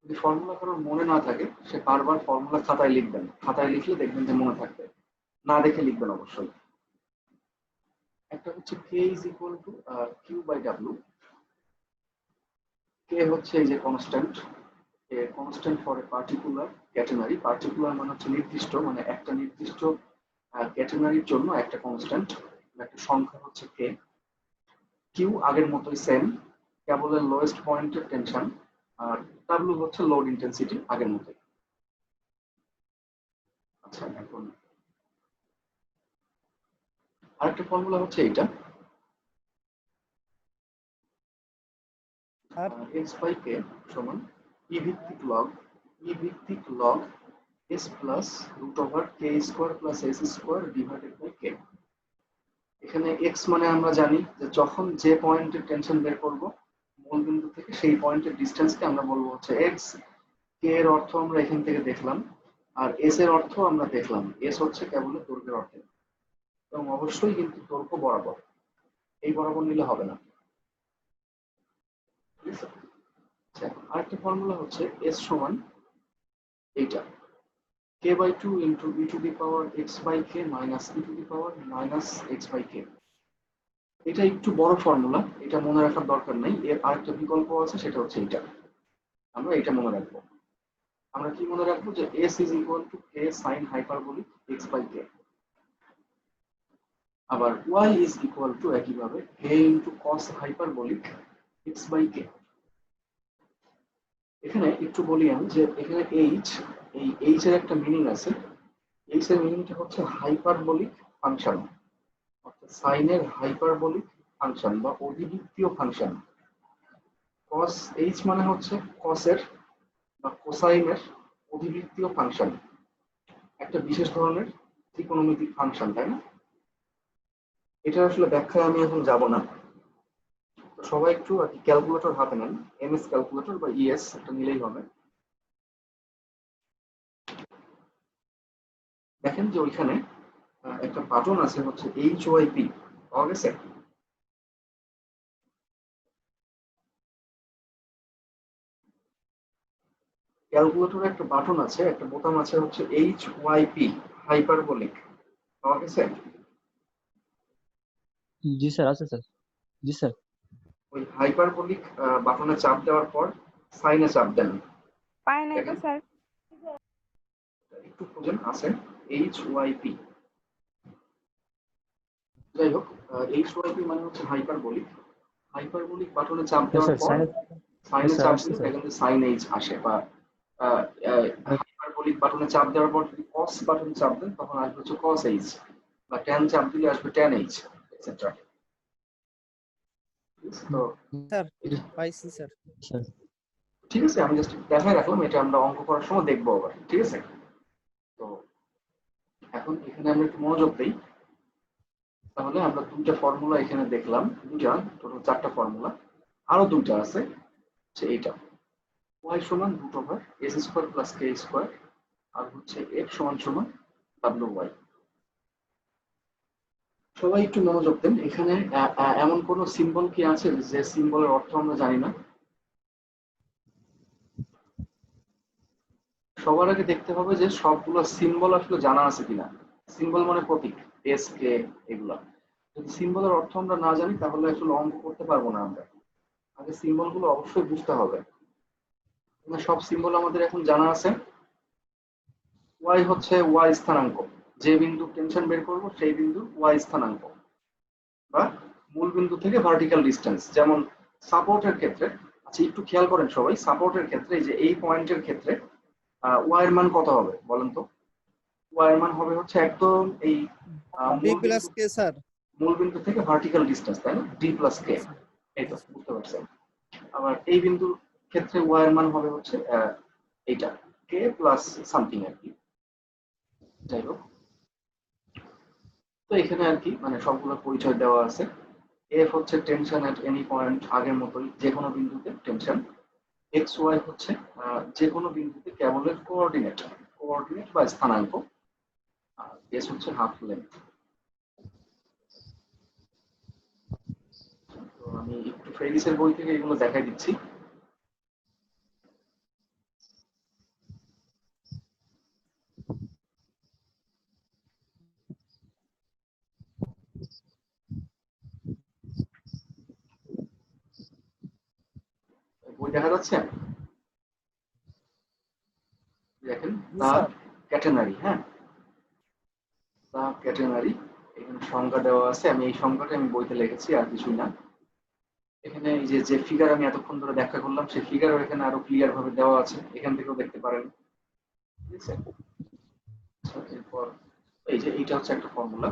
যদি ফর্মুলা কারোর মনে না থাকে সে বারবার ফর্মুলা খাতায় লিখবেন, খাতায় লিখলে দেখবেন যে মনে থাকবে, না দেখে লিখবেন অবশ্যই। একটা হচ্ছে K is equal to Q by W. K হচ্ছে এই যে constant, a constant for a particular catenary. Particular মানে হচ্ছে নির্দিষ্ট, মানে একটা নির্দিষ্ট ক্যাটেনারির জন্য একটা কনস্ট্যান্ট, একটা সংখ্যা হচ্ছে কে। কিউ আগের মতোই সেম, কেবলের লোয়েস্ট পয়েন্টের টেনশন, আর ডাব্লিউ হচ্ছে লোড ইন্টেন্সিটি আগের মতোই। আচ্ছা, এখন আরেকটা ফর্মুলা হচ্ছে এইটা, আর এক্স বাই কে সমান ই ভিত্তিক log s plus root over k square plus s square divided by k. এখানে এক্স মানে আমরা জানি যে যখন যে পয়েন্টের টেনশন বের করব মূল বিন্দু থেকে সেই পয়েন্টের ডিস্টেন্সকে আমরা বলবো হচ্ছে এক্স। কে এর অর্থ আমরা এখান থেকে দেখলাম, আর এস এর অর্থ আমরা দেখলাম। এস হচ্ছে কেবল দৈর্ঘ্যের অর্থে, এবং অবশ্যই কিন্তু দৈর্ঘ্য বরাবর, এই বরাবর নিলে হবে না। ঠিক আছে? আচ্ছা, আরেকটা ফর্মুলা হচ্ছে এস সমান এইটা, k by two into e to the power x by k minus e to the power minus x by k. এটা একটু বড় ফর্মুলা, এটা মনে রাখার দরকার নেই। এর আরেকটা বিকল্প আছে, সেটা হচ্ছে এইটা। আমরা এটা মনে রাখবো। আমরা কি মনে রাখবো যে s is equal to k sine hyperbolic x by k. আবার ওয়াই ইজ ইকুয়াল টু একইভাবে k into cos hyperbolic x by k. এখানে একটু বলি আমি যে এখানে এইচ, এই এইচ এর একটা মিনিং আছে। এইচ এর মিনিংটা হচ্ছে হাইপারবোলিক ফাংশন, অর্থাৎ সাইনের হাইপারবোলিক ফাংশন বা অধিবৃত্তীয় ফাংশন। কস এইচ মানে হচ্ছে কসের বা কোসাইনের অধিবৃত্তীয় ফাংশন, একটা বিশেষ ধরনের ত্রিকোণমিতিক ফাংশন, তাই না? এটা আসলে ব্যাখ্যায় আমি এখন যাব না। তো সবাই একটু আর কি ক্যালকুলেটর হাতে নেন, এমএস ক্যালকুলেটর বা ইএস এটা নিলেই হবে। দেখেন যে ওইখানে একটা বাটন আছে হচ্ছে HYP, পাওয়া গেছে? ক্যালকুলেটরে একটা বাটন আছে, একটা বোতাম আছে হচ্ছে HYP, হাইপারবোলিক, পাওয়া গেছে? जी सर আছে স্যার। জি স্যার। ওই হাইপারবোলিক বাটনে চাপ দেওয়ার পর সাইনে চাপ দেন। পায় নাই তো স্যার। একটু খুঁজেন, আছে HYP। যাই হোক, HYP মানে হচ্ছে হাইপারবোলিক। হাইপারবোলিক বাটনে চাপ দেওয়ার স্যার পর সাইন সাইনে স্যার চাপ আসছে দিলে স্যার। দেখেন যে সাইন এইচ আসে, বা হাইপারবোলিক বাটনে চাপ দেওয়ার পর যদি কস বাটনে চাপ দেন তখন আসবে হচ্ছে কস এইচ, বা ট্যান চাপ দিলে আসবে ট্যান এইচ, এটসেট্রা। তো স্যার পাইছি স্যার। স্যার ঠিক আছে, আমি জাস্ট দেখাই রাখলাম, এটা আমরা অঙ্ক করার সময় দেখবো আবার, ঠিক আছে? তো এখন এখানে আমরা একটু মনোযোগ দিই। তাহলে আমরা দুইটা ফর্মুলা এখানে দেখলাম, দুইটা, টোটাল চারটা ফর্মুলা। আরো দুইটা আছে, হচ্ছে এইটা y সমান root over s square plus k square, আর হচ্ছে x সমান সমান WY। সবাই একটু মনোযোগ দেন। এখানে এমন কোন সিম্বল কি আছে যে সিম্বলের অর্থ আমরা জানি না? সবার আগে দেখতে হবে যে সবগুলো সিম্বল আসলে জানা আছে কিনা। সিম্বল মানে প্রতীক, এস কে, এগুলা যদি সিম্বলের অর্থ আমরা না জানি তাহলে আসলে অঙ্ক করতে পারবো না আমরা। আগে সিম্বল গুলো অবশ্যই বুঝতে হবে। সব সিম্বল আমাদের এখন জানা আছে। ওয়াই হচ্ছে ওয়াই স্থানাঙ্ক, যে বিন্দু টেনশন বের করবো সেই বিন্দু ওয়াই স্থানাঙ্ক, বা মূল বিন্দু থেকে ভার্টিক্যাল ডিস্টেন্স। যেমন সাপোর্টের ক্ষেত্রে, আচ্ছা একটু খেয়াল করেন সবাই, সাপোর্টের ক্ষেত্রে এই যে এই পয়েন্টের ক্ষেত্রে ওয়াই এর মান কত হবে বলেন তো? ওয়াই এর মান হবে হচ্ছে একদম এই বি প্লাস কে স্যার। মূল বিন্দু থেকে ভার্টিক্যাল ডিস্টেন্স, তাই না? ডি প্লাস কে। এই তো বুঝতে পারছেন। আবার এই বিন্দুর ক্ষেত্রে ওয়াই এর মান হবে হচ্ছে এইটা কে প্লাস সামথিং আর কি। যাই হোক, তো এখানে আর কি মানে সবগুলো পরিচয় দেওয়া আছে। এফ হচ্ছে টেনশন এট এনি পয়েন্ট, আগের মতোই যে কোনো বিন্দুতে টেনশন। এক্স ওয়াই হচ্ছে যে কোনো বিন্দুতে কেবলের কোঅর্ডিনেট বা স্থানাঙ্ক। আর এস হচ্ছে হাফ লেন্থ। তো আমি একটু ফেরিসের বই থেকে এগুলো দেখাই দিচ্ছি। বই দেখা যাচ্ছে? দেখেন দা ক্যাটেনারি, হ্যাঁ দা ক্যাটেনারি, এখানে সংজ্ঞা দেওয়া আছে। আমি এই সংজ্ঞাটা আমি বইতে লিখেছি, আর কিছুই না। এখানে এই যে ফিগার আমি এতক্ষণ ধরে ব্যাখ্যা করলাম, সেই ফিগারও এখানে আরো ক্লিয়ার ভাবে দেওয়া আছে, এখান থেকেও দেখতে পারেন। ঠিক আছে, এরপর এই যে এইটা হচ্ছে একটা formula,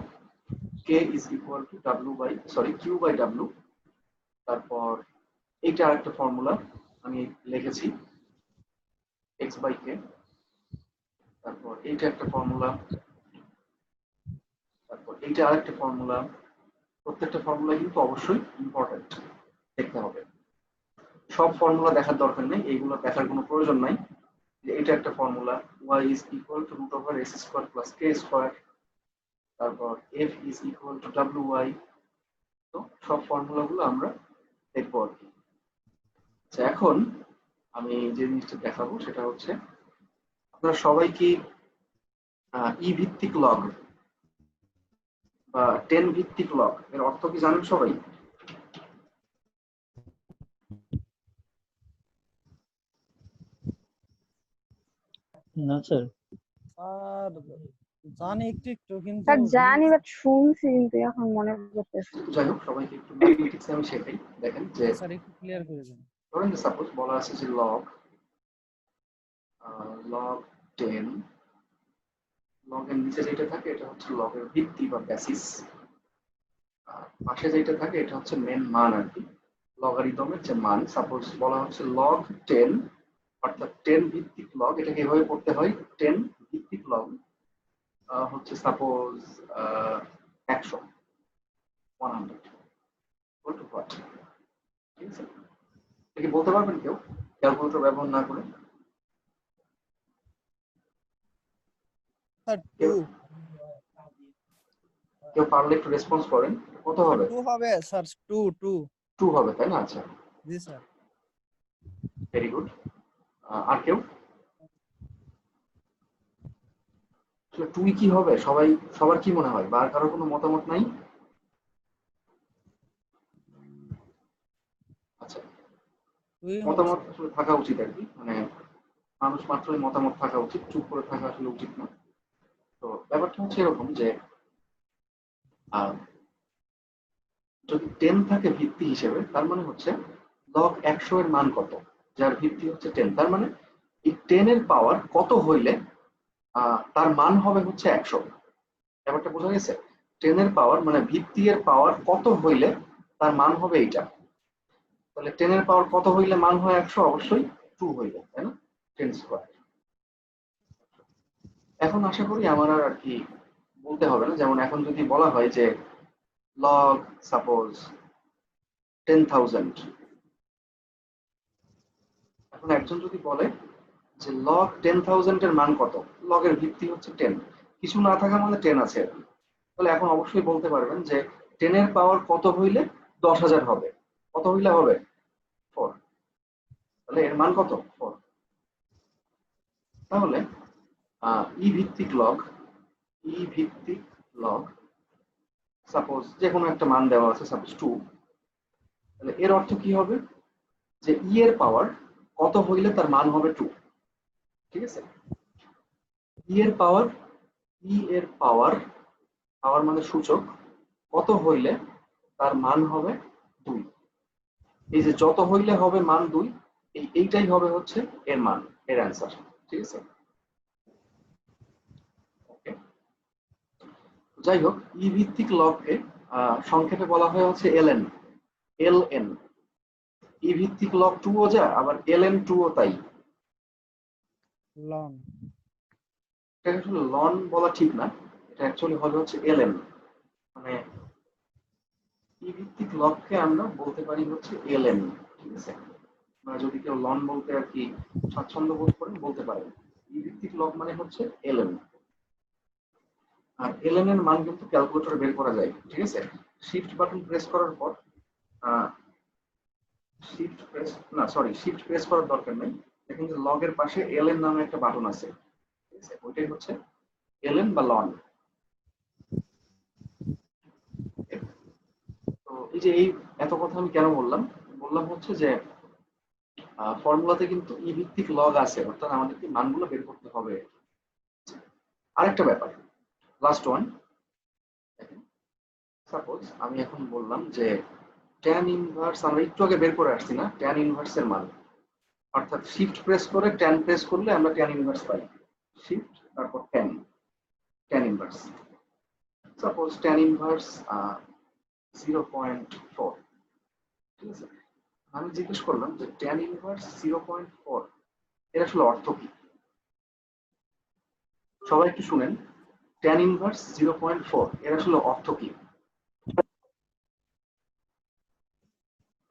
K is equal to W by Q by W. তারপর এইটা আরেকটা ফর্মুলা আমি লিখেছি, এক্স বাই কে। তারপর এইটা একটা ফর্মুলা, তারপর এইটা আরেকটা ফর্মুলা। প্রত্যেকটা ফর্মুলা কিন্তু অবশ্যই ইম্পর্টেন্ট, দেখতে হবে। সব ফর্মুলা দেখার দরকার নেই, এইগুলো দেখার কোনো প্রয়োজন নাই। এটা একটা formula, y is equal to root over s square plus k square। তারপর f is equal to wy। তো সব ফর্মুলাগুলো আমরা দেখবো আর কি। আচ্ছা, এখন আমি যে জিনিসটা দেখাবো সেটা হচ্ছে, আপনারা সবাই কি ই ভিত্তিক লগ বা 10 ভিত্তিক লগ এর অর্থ কি জানেন সবাই? না স্যার। আর জানি একটু একটু, কিন্তু স্যার জানি বাট শুনছি কিন্তু এখন মনে পড়তেছে। যাই হোক, সবাইকে একটু ম্যাথমেটিক্স আমি শেখাই। দেখেন যে স্যার একটু ক্লিয়ার করে দেন। ধরেন যে সাপোজ বলা আছে যে লগ 10, লগের নিচে যেটা থাকে এটা হচ্ছে লগের ভিত্তি বা বেসিস, আর পাশে যেটা থাকে এটা হচ্ছে মেন মান আর কি, লগারিদমের যে মান। সাপোজ বলা হচ্ছে লগ 10, অর্থাৎ 10 ভিত্তিক লগ। এটাকে এভাবে পড়তে হয়, 10 ভিত্তিক লগ হচ্ছে সাপোজ 100, 100 equal to what? ঠিক আছে, এটা কি বলতে পারবেন কেউ ক্যালকুলেটর ব্যবহার না করে? স্যার কেউ পারলে একটু রেসপন্স করেন, কত হবে? 2 হবে স্যার, 2 হবে, তাই না? আচ্ছা, জি স্যার। Very good. আর কেউ? টুই কি হবে? সবার কি মনে হয়, বা আর কারোর কোনো মতামত নাই? আচ্ছা, মতামত আসলে থাকা উচিত আর কি, মানে মানুষ মাত্রই মতামত থাকা উচিত, চুপ করে থাকা আসলে উচিত না। তো ব্যাপারটা হচ্ছে এরকম যে যদি 10 থাকে ভিত্তি হিসেবে, তার মানে হচ্ছে লগ 100 এর মান কত, যার ভিত্তি হচ্ছে 10। তার মানে এই 10 এর পাওয়ার কত হইলে তার মান হবে হচ্ছে 100। ব্যাপারটা বোঝা গেছে? 10 এর পাওয়ার মানে ভিত্তি এর পাওয়ার কত হইলে তার মান হবে এইটা। তাহলে 10 এর পাওয়ার কত হইলে মান হয় 100? অবশ্যই 2 হইলে, তাই না? 10 স্কয়ার। এখন আশা করি আমার আর কি বলতে হবে না। যেমন এখন যদি বলা হয় যে লগ সাপোজ 10,000, এখন একজন যদি বলে যে লগ 10,000 এর মান কত, লগের ভিত্তি হচ্ছে 10, কিছু না থাকা মানে 10 আছে, তাহলে এখন অবশ্যই বলতে পারবেন যে 10 এর পাওয়ার কত হইলে 10,000 হবে, কত হইলে হবে? 4। তাহলে এর মান কত? 4। তাহলে ই ভিত্তিক লগ সাপোজ যে কোনো একটা মান দেওয়া আছে, সাপোজ 2। তাহলে এর অর্থ কি হবে যে ই এর পাওয়ার কত হইলে তার মান হবে 2। ঠিক আছে, ই এর পাওয়ার পাওয়ার মানে সূচক, কত হইলে তার মান হবে 2। এই যে যত হইলে হবে মান 2, এইটাই হবে হচ্ছে এর মান, এর অ্যান্সার। ঠিক আছে, ওকে। যাই হোক, ই ভিত্তিক লগকে সংক্ষেপে বলা হয় হচ্ছে এলএন। এলএন ই ভিত্তিক লগ 2 ও যা, আবার এলএন 2 ও তাই। লন। এটা আসলে লন বলা ঠিক না, এটা অ্যাকচুয়ালি হবে হচ্ছে এলএন। মানে ই ভিত্তিক লগকে আমরা বলতে পারি হচ্ছে এলএন। ঠিক আছে, মানে যদি কেউ লন বলতে আর কি স্বাচ্ছন্দ্য বোধ করেন বলতে পারেন। ই ভিত্তিক লগ মানে হচ্ছে এলএন। আর এলএন এর মান কিন্তু ক্যালকুলেটরে বের করা যায়। ঠিক আছে, শিফট বাটন প্রেস করার পর শিফট প্রেস করার দরকার নেই। দেখুন যে লগের পাশে এলএন নামে একটা বাটন আছে, ঠিক আছে, ওইটাই হচ্ছে এলএন বা লন। তো এই যে এই এত কথা আমি কেন বললাম, হচ্ছে যে ফর্মুলাতে কিন্তু ই ভিত্তিক লগ আছে, অর্থাৎ আমাদেরকে মানগুলো বের করতে হবে। আরেকটা ব্যাপার, লাস্ট ওয়ান। সাপোজ আমি এখন বললাম যে ট্যান ইনভার্স, আমরা একটু আগে বের করে আসছি না ট্যান ইনভার্সের মান, অর্থাৎ শিফট প্রেস করে ট্যান প্রেস করলে আমরা ট্যান ইনভার্স পাই। শিফট তারপর tan inverse. Suppose tan inverse 0.4। ঠিক আছে, আমি জিজ্ঞেস করলাম যে ট্যান ইনভার্স 0.4 এর আসলে অর্থ কি। সবাই একটু শুনেন, ট্যান ইনভার্স 0.4 এর আসলে অর্থ কি,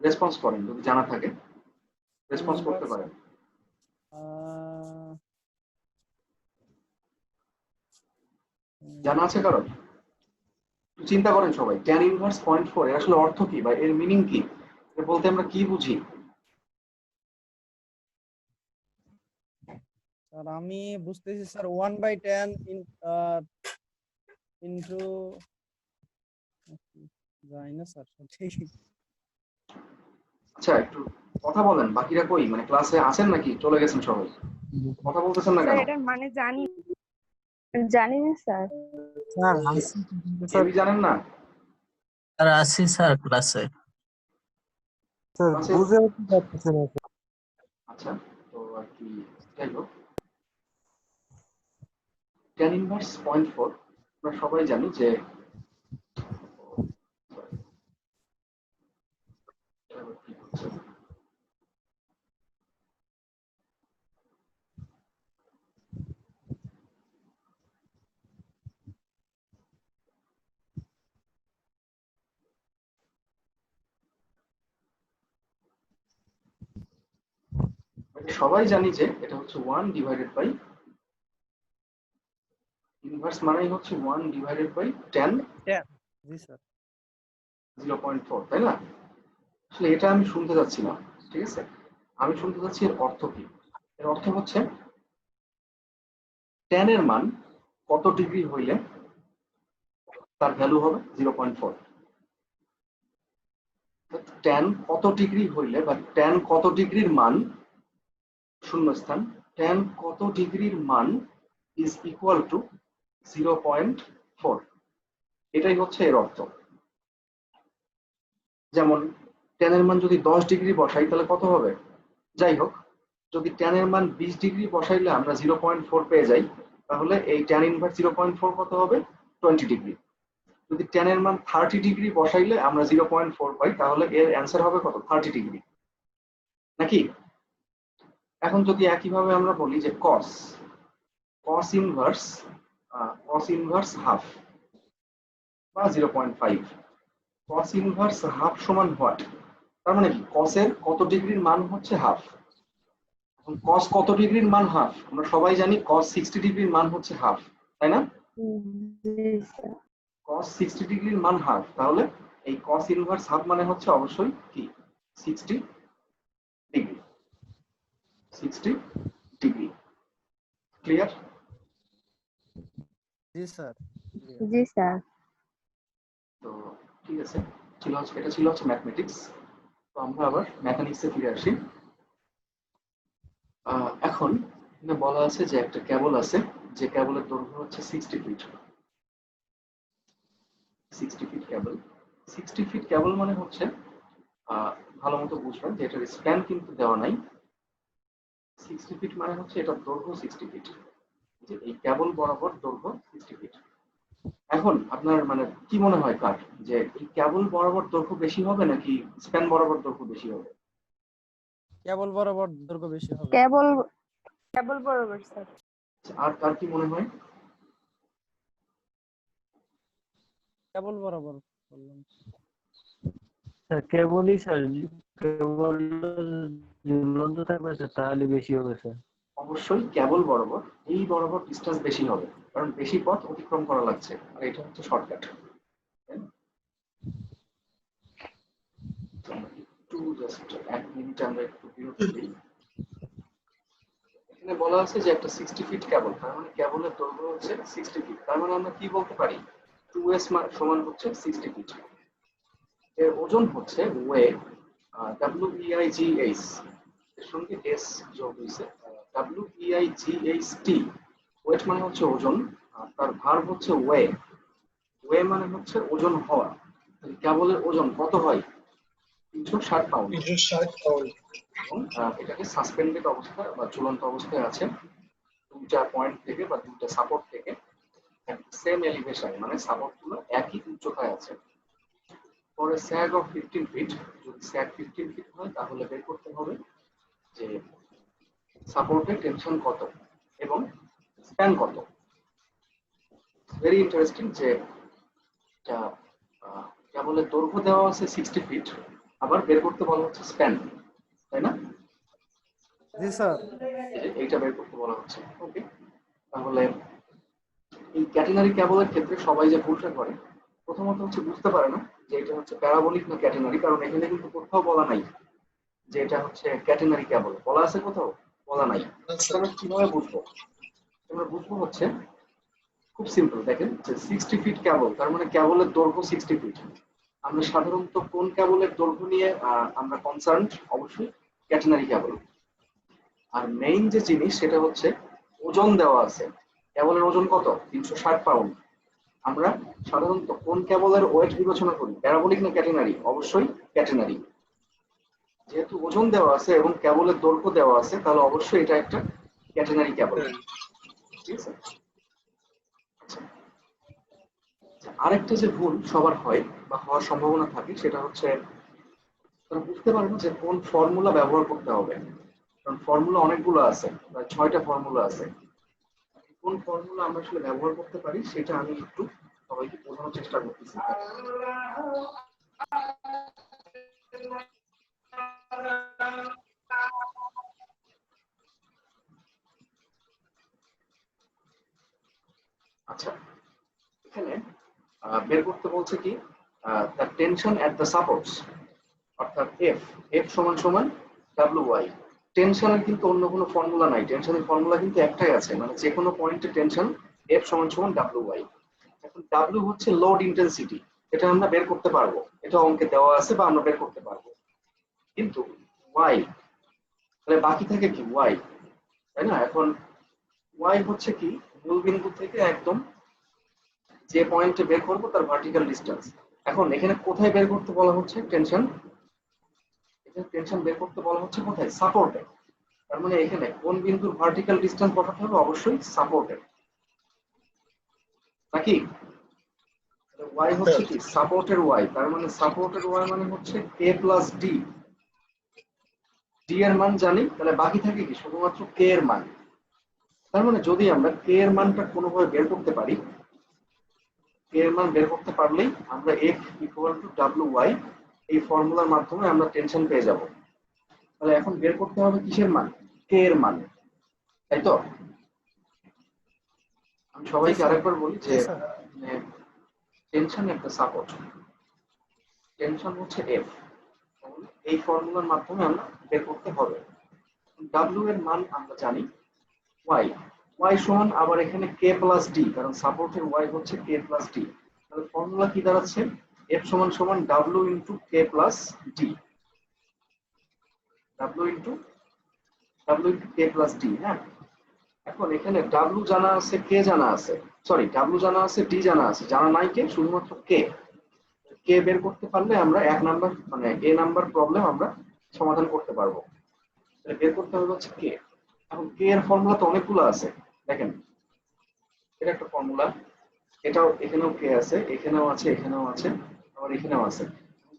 রেসপন্স করেন যদি জানা থাকে, রেসপন্স করতে পারেন। জানা আছে কারণ? চিন্তা করেন সবাই, ট্যান ইনভার্স 0.4 এর আসলে অর্থ কি বা এর মিনিং কি, এটা বলতে আমরা কি বুঝি? স্যার আমি বুঝতেছি স্যার 1/10 ইনটু জানি না স্যার ঠিক। আচ্ছা একটু কথা বলেন, বাকিরা কই, মানে ক্লাসে আছেন নাকি চলে গেছেন সবাই? কথা বলতেছেন না স্যার কেন? এটার মানে জানি। জানি না স্যার। স্যার আসি কেউই জানেন না? স্যার আসি স্যার ক্লাসে। স্যার ক্লাসে- বুঝে উঠতে পারতেছি না স্যার। আচ্ছা, তো আর কি, যাই হোক, ট্যান ইনভার্স 0.4 আমরা সবাই জানি যে কি হচ্ছে। সবাই জানি যে এটা হচ্ছে 1 ডিভাইডেড বাই, ইনভার্স মানেই হচ্ছে 1 divided by tan G sir. 0.4, তাই না? আসলে এটা আমি শুনতে যাচ্ছি না। ঠিক আছে, আমি শুনতে যাচ্ছি এর অর্থ কি। এর অর্থ হচ্ছে ট্যান এর মান কত ডিগ্রি হইলে তার ভ্যালু হবে 0.4। ট্যান কত ডিগ্রি হইলে বা ট্যান কত ডিগ্রির মান, শূন্যস্থান, ট্যান কত ডিগ্রির মান ইজ ইকুয়াল টু 0.4, এটাই হচ্ছে এর অর্থ। যেমন ট্যানের মান যদি 10 ডিগ্রি বসাই তাহলে কত হবে? যাই হোক, যদি ট্যানের মান 20 ডিগ্রি বসাইলে আমরা 0.4 পেয়ে যাই, তাহলে এই ট্যান ইনভার্স 0.4 কত হবে? 20 ডিগ্রি। যদি ট্যানের মান 30 ডিগ্রি বসাইলে আমরা 0.4 পাই, তাহলে এর অ্যান্সার হবে কত? 30 ডিগ্রি, নাকি? এখন যদি একইভাবে আমরা বলি যে cos ইনভার্স হাফ বা 0.5, cos ইনভার্স হাফ সমান হোয়াট? তার মানে কি cos এর কত ডিগ্রির মান হচ্ছে হাফ। এখন cos কত ডিগ্রির মান হাফ? আমরা সবাই জানি cos 60 ডিগ্রির মান হচ্ছে হাফ, তাই না? জি স্যার। cos 60 ডিগ্রির মান হাফ, তাহলে এই cos ইনভার্স হাফ মানে হচ্ছে অবশ্যই কি 60 ডিগ্রি। 60 degree, clear? জি স্যার। জি স্যার। তো ঠিক আছে, এটা ছিল হচ্ছে ম্যাথমেটিক্স। তো আমরা আবার মেকানিক্সে ফিরে আসি। এখন এখানে বলা আছে যে একটা কেবল আছে, যে কেবলের দৈর্ঘ্য হচ্ছে 60 ফিট। 60 ফিট কেবল। 60 ফিট কেবল মানে হচ্ছে ভালো মতো বুঝবেন যে এটার স্প্যান কিন্তু দেওয়া নাই। 60 ফিট মানে হচ্ছে এটার দৈর্ঘ্য 60 ফিট, যে এই কেবল বরাবর দৈর্ঘ্য 60 ফিট। এখন আপনার মানে কি মনে হয় কার যে এই কেবল বরাবর দৈর্ঘ্য বেশি হবে নাকি স্প্যান বরাবর দৈর্ঘ্য বেশি হবে? কেবল বরাবর দৈর্ঘ্য বেশি হবে। কেবল কেবল বরাবর স্যার। আর কার কি মনে হয়? কেবল বরাবর বললাম। স্যার কেবলই স্যার, কেবল ঝুলন্ত থাকবে স্যার তাহলে বেশি হবে স্যার। অবশ্যই কেবল বরাবর, এই বরাবর ডিসটেন্স বেশি হবে, কারণ বেশি পথ অতিক্রম করা লাগছে আর এটা হচ্ছে শর্টকাট। একটু জাস্ট 1 মিনিট আমরা একটু বিরতি দিই। এখানে বলা আছে যে একটা 60 ফিট কেবল, তার মানে কেবলের দৈর্ঘ্য হচ্ছে 60 ফিট। তার মানে আমরা কি বলতে পারি 2s সমান হচ্ছে 60 ফিট। এর ওজন হচ্ছে ওয়ে WEIGH এর সঙ্গে s যোগ হয়েছে WEIGHT। ওয়েট মানে হচ্ছে ওজন, আর তার ভার্ব হচ্ছে ওয়ে। ওয়ে মানে হচ্ছে ওজন হওয়া। কেবলের ওজন কত হয়? 360 পাউন্ড। এবং এটাকে সাসপেন্ডেড অবস্থায় বা ঝুলন্ত অবস্থায় আছে দুইটা পয়েন্ট থেকে বা দুইটা সাপোর্ট থেকে সেম এলিভেশন, মানে সাপোর্ট গুলো একই উচ্চতায় আছে। পরে স্যাগ অফ 15 ফিট, যদি স্যাগ 15 ফিট হয় তাহলে বের করতে হবে যে সাপোর্টের টেনশন কত এবং স্প্যান কত। ভেরি ইন্টারেস্টিং যে কেবলের দৈর্ঘ্য দেওয়া আছে 60 ফিট, আবার বের করতে বলা হচ্ছে স্প্যান, তাই না? জি স্যার। এইটা বের করতে বলা হচ্ছে। ওকে, তাহলে এই ক্যাটেনারি কেবলের ক্ষেত্রে সবাই যে ভুলটা করে প্রথমত হচ্ছে বুঝতে পারে না যে এটা হচ্ছে প্যারাবোলিক না ক্যাটেনারি, কারণ এখানে কিন্তু কোথাও বলা নাই যে এটা হচ্ছে ক্যাটেনারি কেবল। বলা আছে কোথাও? বলা নাই। আমরা কিভাবে বুঝবো? আমরা বুঝবো হচ্ছে খুব সিম্পল, দেখেন যে 60 ফিট কেবল, তার মানে কেবলের দৈর্ঘ্য 60 ফিট। আমরা সাধারণত কোন কেবলের দৈর্ঘ্য নিয়ে আমরা কনসার্ন? অবশ্যই ক্যাটেনারি কেবল। আর মেইন যে জিনিস সেটা হচ্ছে ওজন দেওয়া আছে। কেবলের ওজন কত? 360 পাউন্ড। আমরা সাধারণত কোন কেবলের ওয়েট বিবেচনা করি? প্যারাবোলিক না ক্যাটেনারি? অবশ্যই ক্যাটেনারি। যেহেতু ওজন দেওয়া আছে এবং কেবলের দৈর্ঘ্য দেওয়া আছে, তাহলে অবশ্যই এটা একটা ক্যাটেনারি কেবল। ঠিক আছে? আরেকটা যে ভুল সবার হয় বা হওয়ার সম্ভাবনা থাকে সেটা হচ্ছে তারা বুঝতে পারে না যে কোন ফর্মুলা ব্যবহার করতে হবে। কারণ ফর্মুলা অনেকগুলো আছে, প্রায় 6টা ফর্মুলা আছে। কোন ফর্মুলা আমরা আসলে ব্যবহার করতে পারি সেটা আমি একটু সবাইকে বোঝানোর চেষ্টা করতেছি। আচ্ছা, এখানে বের করতে বলছে কি the tension at the supports, অর্থাৎ এফ সমান সমান WY। টেনশনের কিন্তু অন্য কোনো ফর্মুলা নাই, টেনশনের ফর্মুলা কিন্তু একটাই আছে, মানে যে কোনো পয়েন্টে টেনশন এফ সমান সমান WY। এখন W হচ্ছে লোড ইন্টেন্সিটি, এটা আমরা বের করতে পারবো, এটা অঙ্কে দেওয়া আছে বা আমরা বের করতে পারবো। কিন্তু Y, তাহলে বাকি থাকে কি Y, তাই না? এখন Y হচ্ছে কি মূল বিন্দু থেকে একদম যে পয়েন্টে বের করবো তার ভার্টিক্যাল ডিসটেন্স। এখন এখানে কোথায় বের করতে বলা হচ্ছে টেনশন? এখানে টেনশন বের করতে বলা হচ্ছে কোথায়? সাপোর্টে। তার মানে এখানে কোন বিন্দুর ভার্টিক্যাল ডিসটেন্স বসাতে হবে? অবশ্যই সাপোর্টে, নাকি? Y হচ্ছে কি সাপোর্টের Y, তার মানে সাপোর্টের Y মানে হচ্ছে K প্লাস D। D এর মান জানি, তাহলে বাকি থাকে কি শুধুমাত্র K এর মান। তার মানে যদি আমরা K এর মানটা কোনোভাবে বের করতে পারি, K এর মান বের করতে পারলেই আমরা F ইকুয়াল টু WY এই ফর্মুলার মাধ্যমে আমরা টেনশন পেয়ে যাব। তাহলে এখন বের করতে হবে কিসের মান? K এর মান, তাই তো? আমি সবাইকে আরেকবার বলি যে টেনশন একটা সাপোর্ট, টেনশন হচ্ছে F, এই ফর্মুলার মাধ্যমে আমরা বের করতে হবে। W এর মান আমরা জানি Y, Y সমান আবার এখানে K প্লাস D, কারণ সাপোর্টের Y হচ্ছে K প্লাস D। তাহলে ফর্মুলা কি দাঁড়াচ্ছে? F সমান সমান W into K plus D, W into K plus D। হ্যাঁ, এখন এখানে W জানা আছে, K জানা আছে, সরি W জানা আছে, D জানা আছে, জানা নাই কে? শুধুমাত্র K। কে বের করতে পারলে আমরা এক নাম্বার মানে এ নাম্বার প্রবলেম আমরা সমাধান করতে পারবো। তাহলে বের করতে হবে হচ্ছে কে। এখন কে এর ফর্মুলা তো অনেকগুলো আছে, দেখেন এটা একটা ফর্মুলা, এটাও এখানেও কে আছে, এখানেও আছে, এখানেও আছে, আবার এখানেও আছে।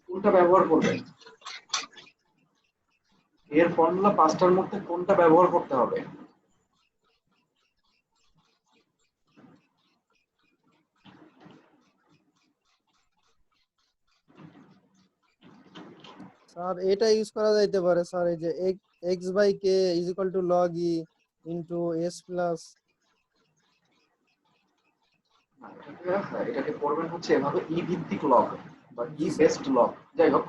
কোনটা ব্যবহার করবেন? এর ফর্মুলা পাঁচটার মধ্যে কোনটা ব্যবহার করতে হবে? স্যার এটা ইউজ করা যাইতে পারে স্যার, এই যে x/k = log e into s plus। এটাকে করবেন হচ্ছে এভাবে ই ভিত্তিক লগ বা ই বেসড লগ, যাই হোক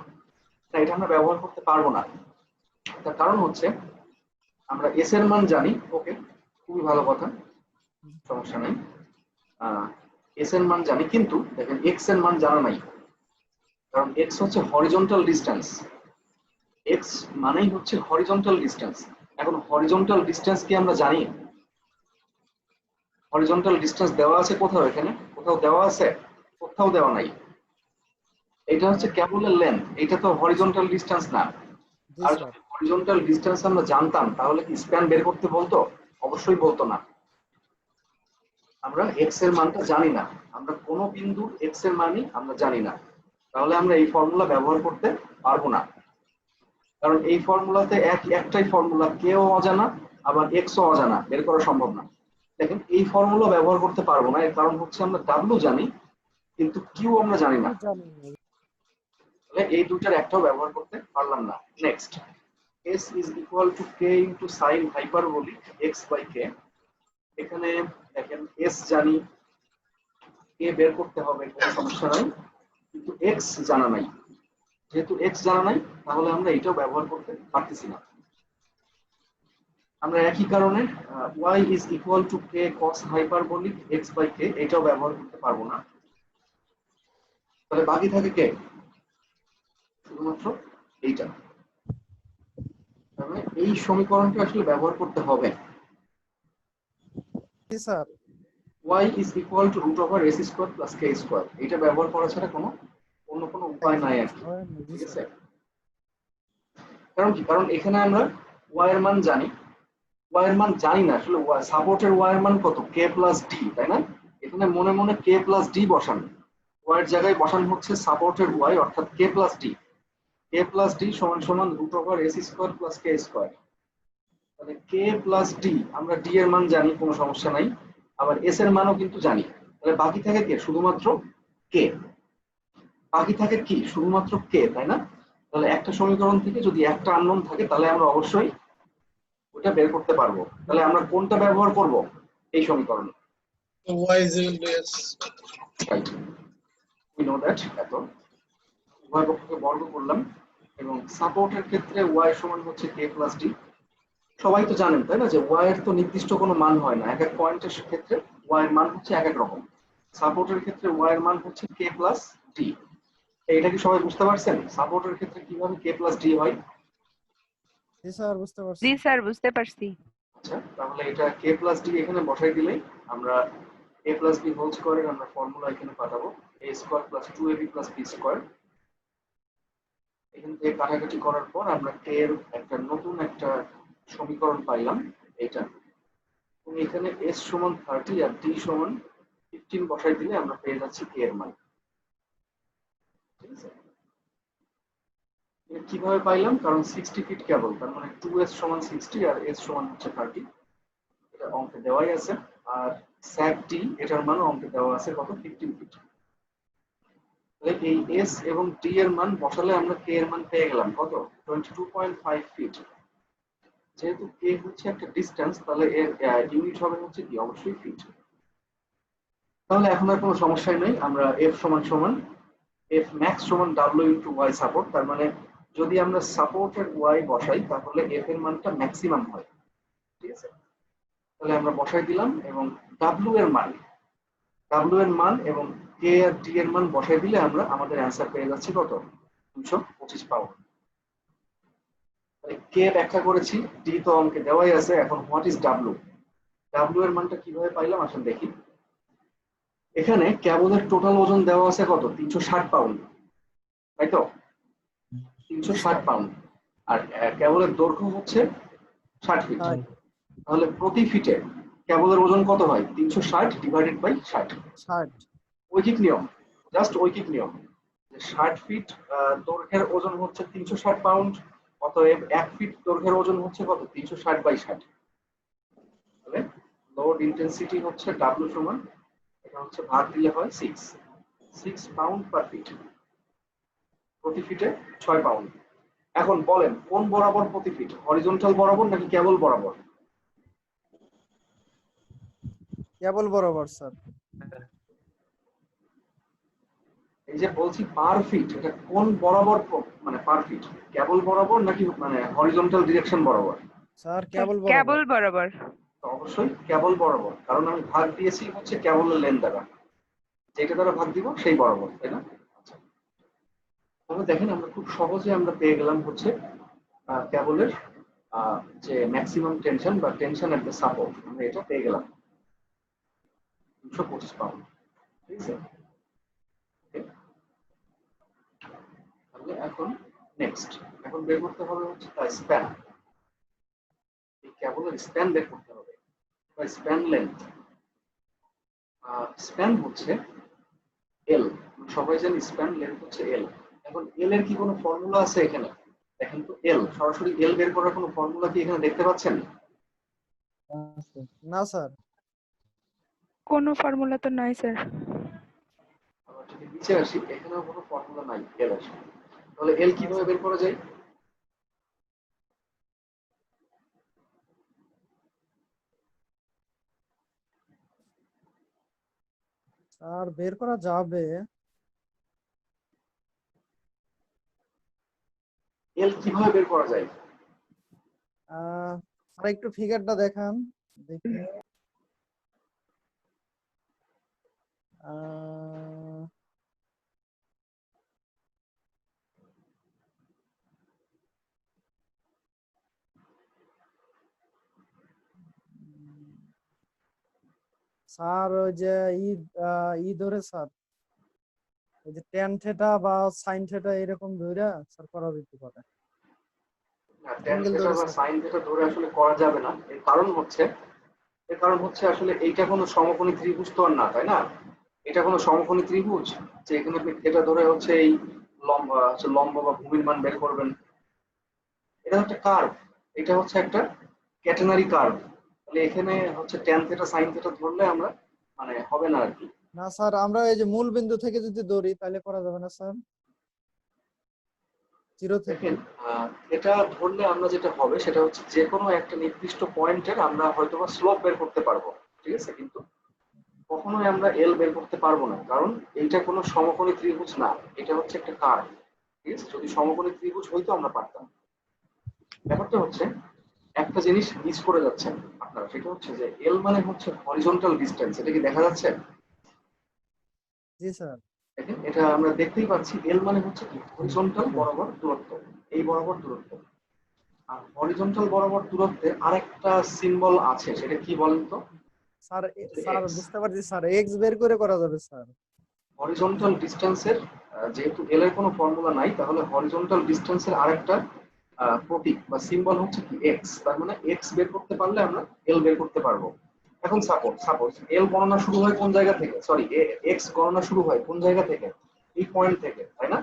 না, এটা আমরা ব্যবহার করতে পারবো না। তার কারণ হচ্ছে আমরা এস এর মান জানি, ওকে খুবই ভালো কথা, সমস্যা নেই। এস এর মান জানি, কিন্তু দেখেন এক্স এর মান জানা নাই, কারণ এক্স হচ্ছে হরিজন্টাল ডিস্টেন্স। এক্স মানেই হচ্ছে হরিজন্টাল ডিস্টেন্স। এখন হরিজন্টাল ডিস্টেন্স কি আমরা জানি? হরিজন্টাল ডিস্টেন্স দেওয়া আছে কোথাও? এখানে কোথাও দেওয়া আছে? কোথাও দেওয়া নাই। এটা হচ্ছে কেবলের লেন্থ, এটা তো হরিজন্টাল ডিস্টেন্স না। জি আর স্যার। যদি হরিজন্টাল ডিস্টেন্স আমরা জানতাম তাহলে কি স্প্যান বের করতে বলতো? অবশ্যই বলতো না। আমরা এক্স এর মানটা জানি না, আমরা কোন বিন্দুর এক্স এর মানই আমরা জানি না, তাহলে আমরা এই ফর্মুলা ব্যবহার করতে পারবো না। কারণ এই ফর্মুলাতে একটাই ফর্মুলা, কেও অজানা আবার এক্সও অজানা, বের করা সম্ভব না। দেখেন এই ফর্মুলা ব্যবহার করতে পারবো না, এর কারণ হচ্ছে আমরা ডাব্লিউ জানি কিন্তু কিউ আমরা জানি না, তাহলে এই দুটার একটাও ব্যবহার করতে পারলাম না। Next, s is equal to k into sin hyperbolic x by k। এখানে দেখেন s জানি, k বের করতে হবে, কোনো সমস্যা নাই, কিন্তু x জানা নাই। যেহেতু x জানা নাই তাহলে আমরা এটাও ব্যবহার করতে পারতেছি না। আমরা একই কারণে y is equal to k cos hyperbolic x by k এটাও ব্যবহার করতে পারবো না। তাহলে বাকি থাকে কে? শুধুমাত্র এইটা। তাহলে এই সমীকরণটা আসলে ব্যবহার করতে হবে। জি sir. y is equal to root over s square plus k square এটা ব্যবহার করা ছাড়া অন্য কোনো উপায় নাই আর কি, ঠিক আছে? কারণ কি? কারণ এখানে আমরা y এর মান জানি, y এর মান জানি না আসলে সাপোর্টের y এর মান কত? k plus d, তাই না? এখানে মনে মনে k plus d বসান, y এর জায়গায় বসান হচ্ছে সাপোর্টের y অর্থাৎ k plus d। k plus d সমান সমান root over s square plus k square। তাহলে k plus d, আমরা d এর মান জানি, কোনো সমস্যা নাই, আবার s এর মানও কিন্তু জানি। তাহলে বাকি থাকে কে? শুধুমাত্র k। বাকি থাকে কি? শুধুমাত্র k, তাই না? তাহলে একটা সমীকরণ থেকে যদি একটা আননোন থাকে তাহলে আমরা অবশ্যই ওটা বের করতে পারবো। তাহলে আমরা কোনটা ব্যবহার করব এই সমীকরণে? y is equal to s। Right, we know that. এত উভয় পক্ষকে বর্গ করলাম এবং সাপোর্টের ক্ষেত্রে y সমান হচ্ছে k plus d। সবাই তো জানেন তাই না যে y এর তো নির্দিষ্ট কোনো মান হয় না, এক এক পয়েন্টের ক্ষেত্রে y এর মান হচ্ছে এক এক রকম। সাপোর্টের ক্ষেত্রে y এর মান হচ্ছে k plus d। এটা কি সবাই বুঝতে পারছেন সাপোর্টের ক্ষেত্রে কিভাবে k plus d হয়? জি স্যার, বুঝতে পারছি। জি স্যার, বুঝতে পারছি। আচ্ছা, তাহলে এটা k plus d এখানে বসাই দিলেই আমরা a plus b হোল স্কয়ারের আমরা ফর্মুলা এখানে পাঠাবো, a square plus 2ab plus b square. এখান থেকে কাটাকাটি করার পর আমরা k এর একটা নতুন একটা সমীকরণ পাইলাম এটা, এবং এখানে s সমান 30 আর d সমান 15 বসাই দিলে আমরা পেয়ে যাচ্ছি k এর মান। ঠিক আছে? এটা কিভাবে পাইলাম? কারণ 60 ফিট কেবল, তার মানে 2s সমান 60 আর s সমান হচ্ছে 30, এটা অঙ্কে দেওয়াই আছে। আর sag d এটার মান অঙ্কে দেওয়া আছে কত? 15 ফিট। তাহলে এই s এবং d এর মান বসালে আমরা k এর মান পেয়ে গেলাম কত? 22.5 ফিট। যেহেতু k হচ্ছে একটা ডিসটেন্স তাহলে এর ইউনিট হবে হচ্ছে কি? অবশ্যই ফিট। তাহলে এখন আর কোনো সমস্যাই নেই, আমরা f সমান সমান f max সমান w into y সাপোর্ট, তার মানে যদি আমরা সাপোর্টের y বসাই তাহলে f এর মানটা ম্যাক্সিমাম হয়। ঠিক আছে? তাহলে আমরা বসাই দিলাম এবং w এর মান এবং k আর d এর মান বসাই দিলে আমরা আমাদের অ্যানসার পেয়ে যাচ্ছি কত? 225 পাউন্ড। তাহলে k ব্যাখ্যা করেছি, d তো অঙ্কে দেওয়াই আছে। এখন হোয়াট ইজ w? w এর মানটা কিভাবে পাইলাম আসলে দেখি। এখানে কেবলের টোটাল ওজন দেওয়া আছে কত? 360 পাউন্ড। তাই তো 360 পাউন্ড। আর কেবলের দৈর্ঘ্য হচ্ছে 60 ফিট। ষাট। তাহলে প্রতি ফিটে কেবলের ওজন কত হয়? 360 ডিভাইডেড বাই 60। 60। ঐকিক নিয়ম, জাস্ট ঐকিক নিয়ম, যে 60 ফিট দৈর্ঘ্যের ওজন হচ্ছে 360 পাউন্ড, অতএব 1 ফিট দৈর্ঘ্যের ওজন হচ্ছে কত? 360 বাই 60। তাহলে লোড ইন্টেন্সিটি হচ্ছে W সমান, এটা হচ্ছে ভাগ দিলে হয় 6 পাউন্ড পার ফিট। প্রতি ফিটে 6 পাউন্ড। এখন বলেন কোন বরাবর প্রতি ফিট? হরিজন্টাল বরাবর নাকি কেবল বরাবর? কেবল বরাবর স্যার। এই যে বলছি পার ফিট, এটা কোন বরাবর মানে পার ফিট? কেবল বরাবর নাকি মানে হরিজন্টাল ডিরেকশন বরাবর? স্যার কেবল কেবল বরাবর। বরাবর। তো অবশ্যই কেবল বরাবর, কারণ আমি ভাগ দিয়েছি হচ্ছে কেবলের লেন দ্বারা, যেটা দ্বারা ভাগ দিব সেই বরাবর, তাই না? আচ্ছা, তাহলে দেখেন আমরা খুব সহজে আমরা পেয়ে গেলাম হচ্ছে কেবলের যে ম্যাক্সিমাম টেনশন বা টেনশন এট দ্য সাপোর্ট, আমরা এটা পেয়ে গেলাম 225 পাউন্ড। ঠিক আছে, Okay? তাহলে এখন নেক্সট, এখন বের করতে হবে হচ্ছে তার স্প্যান। এই কেবলের স্প্যান বের করতে হবে, বা স্প্যান লেন্থ। স্প্যান হচ্ছে এল, সবাই জানি স্প্যান লেন্থ হচ্ছে এল। এখন এল এর কি কোনো ফর্মুলা আছে এখানে? দেখেন তো, এল সরাসরি এল বের করার কোনো ফর্মুলা কি এখানে দেখতে পাচ্ছেন? না স্যার। কোনো ফর্মুলা তো নাই স্যার। আমরা যদি নিচে আসি, এখানেও কোনো ফর্মুলা নাই এল এর। তাহলে এল কিভাবে বের করা যায়? আর বের করা যাবে। এল কিভাবে বের করা যায়? আর একটু ফিগারটা দেখান দেখি। স্যার ওই যে ই ধরে স্যার, ওই যে ট্যান থেটা বা সাইন থেটা এরকম ধরে স্যার করা যেতে পারে। ট্যান অ্যাঙ্গেল থিটা ধরে বা স্যার। সাইন থিটা ধরে আসলে করা যাবে না। এর কারণ হচ্ছে আসলে এইটা কোনো সমকোণী ত্রিভুজ তো আর না, তাই না? এটা কোনো সমকোণী ত্রিভুজ যে এখানে আপনি থিটা ধরে হচ্ছে এই লম্ব বা ভূমির মান বের করবেন। এটা হচ্ছে কার্ভ, এটা হচ্ছে একটা ক্যাটেনারি কার্ভ। তাহলে এখানে হচ্ছে ট্যান থিটা সাইন থিটা ধরলে আমরা মানে হবে না আর কি। না স্যার, আমরা এই যে মূল বিন্দু থেকে যদি ধরি তাহলে করা যাবে না স্যার? জিরো থেকে। দেখেন, এটা ধরলে আমরা যেটা হবে সেটা হচ্ছে যে কোনো একটা নির্দিষ্ট পয়েন্টের আমরা হয়তোবা স্লোপ বের করতে পারবো, ঠিক আছে, কিন্তু কখনোই আমরা এল বের করতে পারবো না, কারণ এইটা কোনো সমকোণী ত্রিভুজ না, এটা হচ্ছে একটা কার্ভ। ঠিক আছে, যদি সমকোণী ত্রিভুজ হইতো আমরা পারতাম। ব্যাপারটা হচ্ছে একটা জিনিস মিস করে যাচ্ছেন আপনারা, সেটা হচ্ছে যে এল মানে হচ্ছে হরিজন্টাল ডিসটেন্স। এটা কি দেখা যাচ্ছে? জি স্যার। দেখেন, এটা আমরা দেখতেই পাচ্ছি, এল মানে হচ্ছে কি হরিজন্টাল বরাবর দূরত্ব, এই বরাবর দূরত্ব। আর হরিজন্টাল বরাবর দূরত্বে আরেকটা সিম্বল আছে, সেটা কি বলেন তো? স্যার স্যার বুঝতে পারছি স্যার, এক্স বের করে করা যাবে স্যার। হরিজন্টাল ডিসটেন্সের যেহেতু এল এর কোনো ফর্মুলা নাই, তাহলে হরিজন্টাল ডিসটেন্সের আরেকটা প্রতীক বা সিম্বল হচ্ছে কি এক্স। তার মানে এক্স বের করতে পারলে আমরা এল বের করতে পারবো। এখন সাপোজ এল গণনা শুরু হয় কোন জায়গা থেকে? সরি, এক্স গণনা শুরু হয় কোন জায়গা থেকে? এই পয়েন্ট থেকে, তাই না?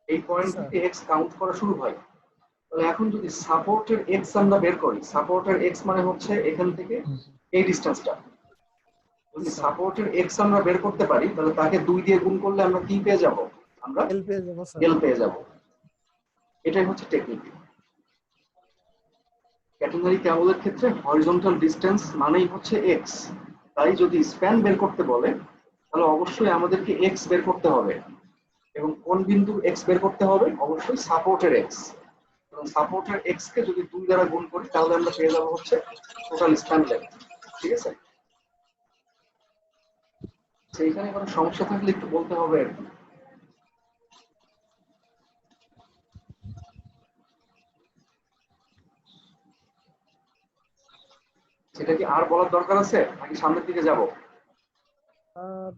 এই পয়েন্ট থেকে এক্স কাউন্ট করা শুরু হয়। তাহলে এখন যদি সাপোর্টের এক্স আমরা বের করি, সাপোর্টের এক্স মানে হচ্ছে এখান থেকে এই ডিসটেন্সটা। যদি সাপোর্টের এক্স আমরা বের করতে পারি, তাহলে তাকে 2 দিয়ে গুণ করলে আমরা কি পেয়ে যাব? আমরা এল পেয়ে যাবো স্যার। এল পেয়ে যাব। এটাই হচ্ছে টেকনিক। ক্যাটেনারি কেবলের ক্ষেত্রে হরিজন্টাল ডিসটেন্স মানেই হচ্ছে এক্স। তাই যদি স্প্যান বের করতে বলে, তাহলে অবশ্যই আমাদেরকে এক্স বের করতে হবে। এবং কোন বিন্দু এক্স বের করতে হবে? অবশ্যই সাপোর্টের এক্স। এবং সাপোর্টের এক্স কে যদি 2 দ্বারা গুণ করি, তাহলে আমরা পেয়ে যাব হচ্ছে টোটাল স্প্যান লেন্থ। ঠিক আছে, সেইখানে কোনো সমস্যা থাকলে একটু বলতে হবে আর কি। সেটা কি আর বলার দরকার আছে নাকি সামনের দিকে যাব? আর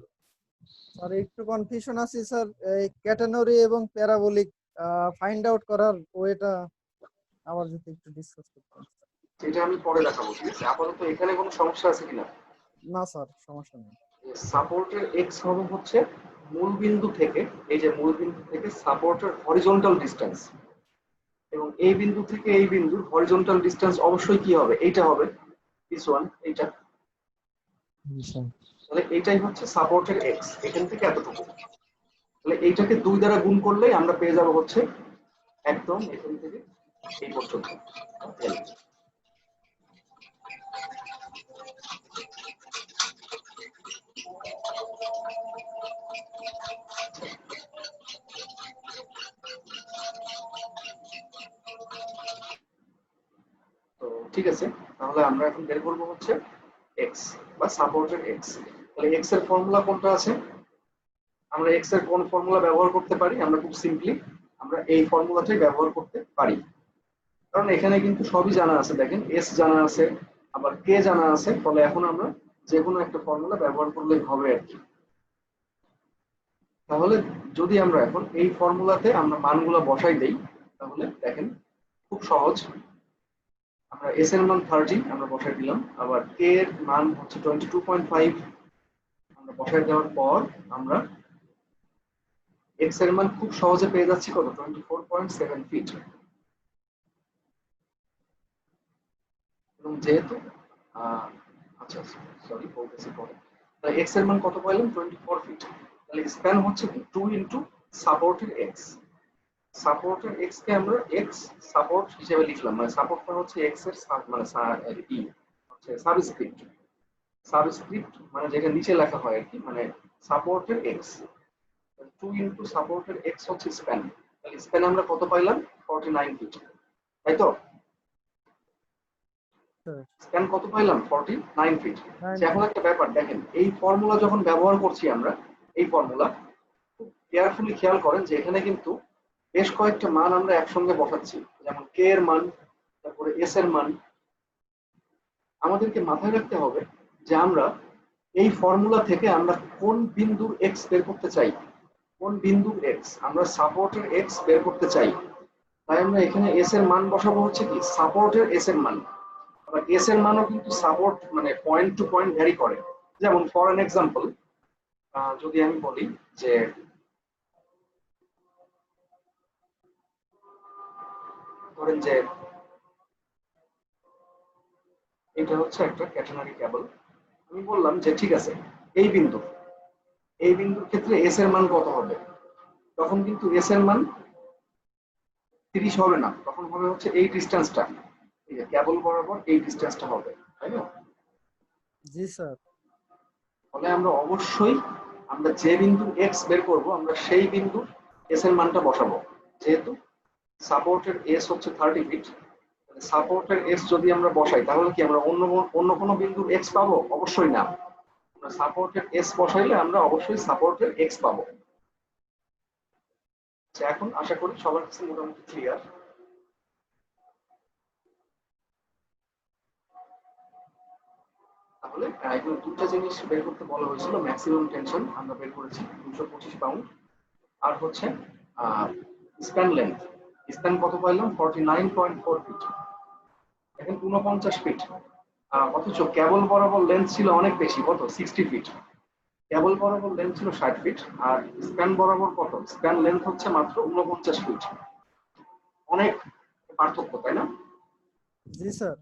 স্যার একটু কনফিউশন আছে স্যার, এই ক্যাটাগরি এবং প্যারাবোলিক ফাইন্ড আউট করার ওয়েটা আবার যদি একটু ডিসকাস করতেন। এটা আমি পরে দেখাবো, ঠিক আছে? আপাতত এখানে কোনো সমস্যা আছে কিনা? না স্যার, সমস্যা নেই। সাপোর্টের এক্স হবে হচ্ছে মূল বিন্দু থেকে, এই যে মূল বিন্দু থেকে সাপোর্টের হরিজন্টাল ডিসটেন্স, এবং এই বিন্দু থেকে এই বিন্দুর হরিজন্টাল ডিসটেন্স অবশ্যই কি হবে? এইটা হবে, দিস ওয়ান, এইটা। তাহলে এইটাই হচ্ছে সাপোর্টের এক্স, এখান থেকে এতটুকু। তাহলে এইটাকে 2 দ্বারা গুণ করলেই আমরা পেয়ে যাব হচ্ছে একদম এখান থেকে এই পর্যন্ত। তো ঠিক আছে, তাহলে আমরা এখন বের করবো হচ্ছে এক্স বা সাপোর্টের এক্স। তাহলে এক্স এর ফর্মুলা কোনটা আছে? আমরা এক্স এর কোন ফর্মুলা ব্যবহার করতে পারি? আমরা খুব সিম্পলি আমরা এই ফর্মুলাটাই ব্যবহার করতে পারি, কারণ এখানে কিন্তু সবই জানা আছে। দেখেন এস জানা আছে, আবার কে জানা আছে, ফলে এখন আমরা যে কোনো একটা ফর্মুলা ব্যবহার করলেই হবে আর কি। তাহলে যদি আমরা এখন এই ফর্মুলাতে আমরা মানগুলো বসাই দেই, তাহলে দেখেন খুব সহজ। আমরা এস এর মান 30 আমরা বসাই দিলাম, আবার কে এর মান হচ্ছে 22.5 আমরা বসাই দেওয়ার পর আমরা এক্স এর মান খুব সহজে পেয়ে যাচ্ছি কত? 24.7 ফিট। এবং যেহেতু আচ্ছা সরি বলতেছি পরে, তাহলে এক্স এর মান কত পাইলাম? 24 ফিট। তাহলে স্প্যান হচ্ছে কি 2 ইনটু সাপোর্টের এক্স। সাপোর্টের এক্স কে আমরা এক্স সাপোর্ট হিসেবে লিখলাম, মানে সাপোর্টটা হচ্ছে এক্স এর মানে ই হচ্ছে সাবস্ক্রিপ্ট। সাবস্ক্রিপ্ট মানে যেটা নিচে লেখা হয় আর কি, মানে সাপোর্টের এক্স। 2 ইনটু সাপোর্টের এক্স হচ্ছে স্প্যান। তাহলে স্প্যান আমরা কত পাইলাম? 49 ফিট, তাই তো? স্প্যান কত পাইলাম? 49 ফিট। এখন একটা ব্যাপার দেখেন, এই ফর্মুলা যখন ব্যবহার করছি আমরা, এই ফর্মুলা খুব কেয়ারফুলি খেয়াল করেন যে এখানে কিন্তু বেশ কয়েকটা মান আমরা একসঙ্গে বসাচ্ছি, যেমন কে এর মান, তারপরে এস এর মান। আমাদেরকে মাথায় রাখতে হবে যে আমরা এই ফর্মুলা থেকে আমরা কোন বিন্দুর এক্স বের করতে চাই। কোন বিন্দুর এক্স? আমরা সাপোর্টের এক্স বের করতে চাই, তাই আমরা এখানে এস এর মান বসাবো হচ্ছে কি সাপোর্টের এস এর মান। আবার এস এর মানও কিন্তু সাপোর্ট মানে পয়েন্ট টু পয়েন্ট ভ্যারি করে। যেমন ফর অ্যান এক্সাম্পল যদি আমি বলি যে ধরেন যে এটা হচ্ছে একটা ক্যাটেনারি কেবল, আমি বললাম যে ঠিক আছে এই বিন্দুর ক্ষেত্রে এস এর মান কত হবে? তখন কিন্তু এস এর মান 30 হবে না, তখন হবে হচ্ছে এই ডিসটেন্সটা, এই যে কেবল বরাবর এই ডিসটেন্সটা হবে, তাই না? জি স্যার। ফলে আমরা অবশ্যই আমরা যে বিন্দু এক্স বের করব আমরা সেই বিন্দু এস এর মানটা বসাবো। যেহেতু সাপোর্টের এস হচ্ছে 30 ফিট, সাপোর্টের এস যদি আমরা বসাই তাহলে কি আমরা অন্য কোনো বিন্দু এক্স পাবো? অবশ্যই না। আমরা সাপোর্টের এস বসাইলে আমরা অবশ্যই সাপোর্টের এক্স পাবো। এখন আশা করি সবার কাছে মোটামুটি ক্লিয়ার। তাহলে এখানে দুটো জিনিস বের করতে বলা হয়েছিল। ম্যাক্সিমাম টেনশন আমরা বের করেছি 225 পাউন্ড, আর হচ্ছে স্প্যান লেন্থ। স্প্যান কত পাইলাম? 49.4 ফিট। এখন 49 ফিট, অথচ কেবল বরাবর লেন্থ ছিল অনেক বেশি, কত? 60 ফিট। কেবল বরাবর লেন্থ ছিল 60 ফিট, আর স্প্যান বরাবর কত? স্প্যান লেন্থ হচ্ছে মাত্র 49 ফিট। অনেক পার্থক্য, তাই না? জি স্যার।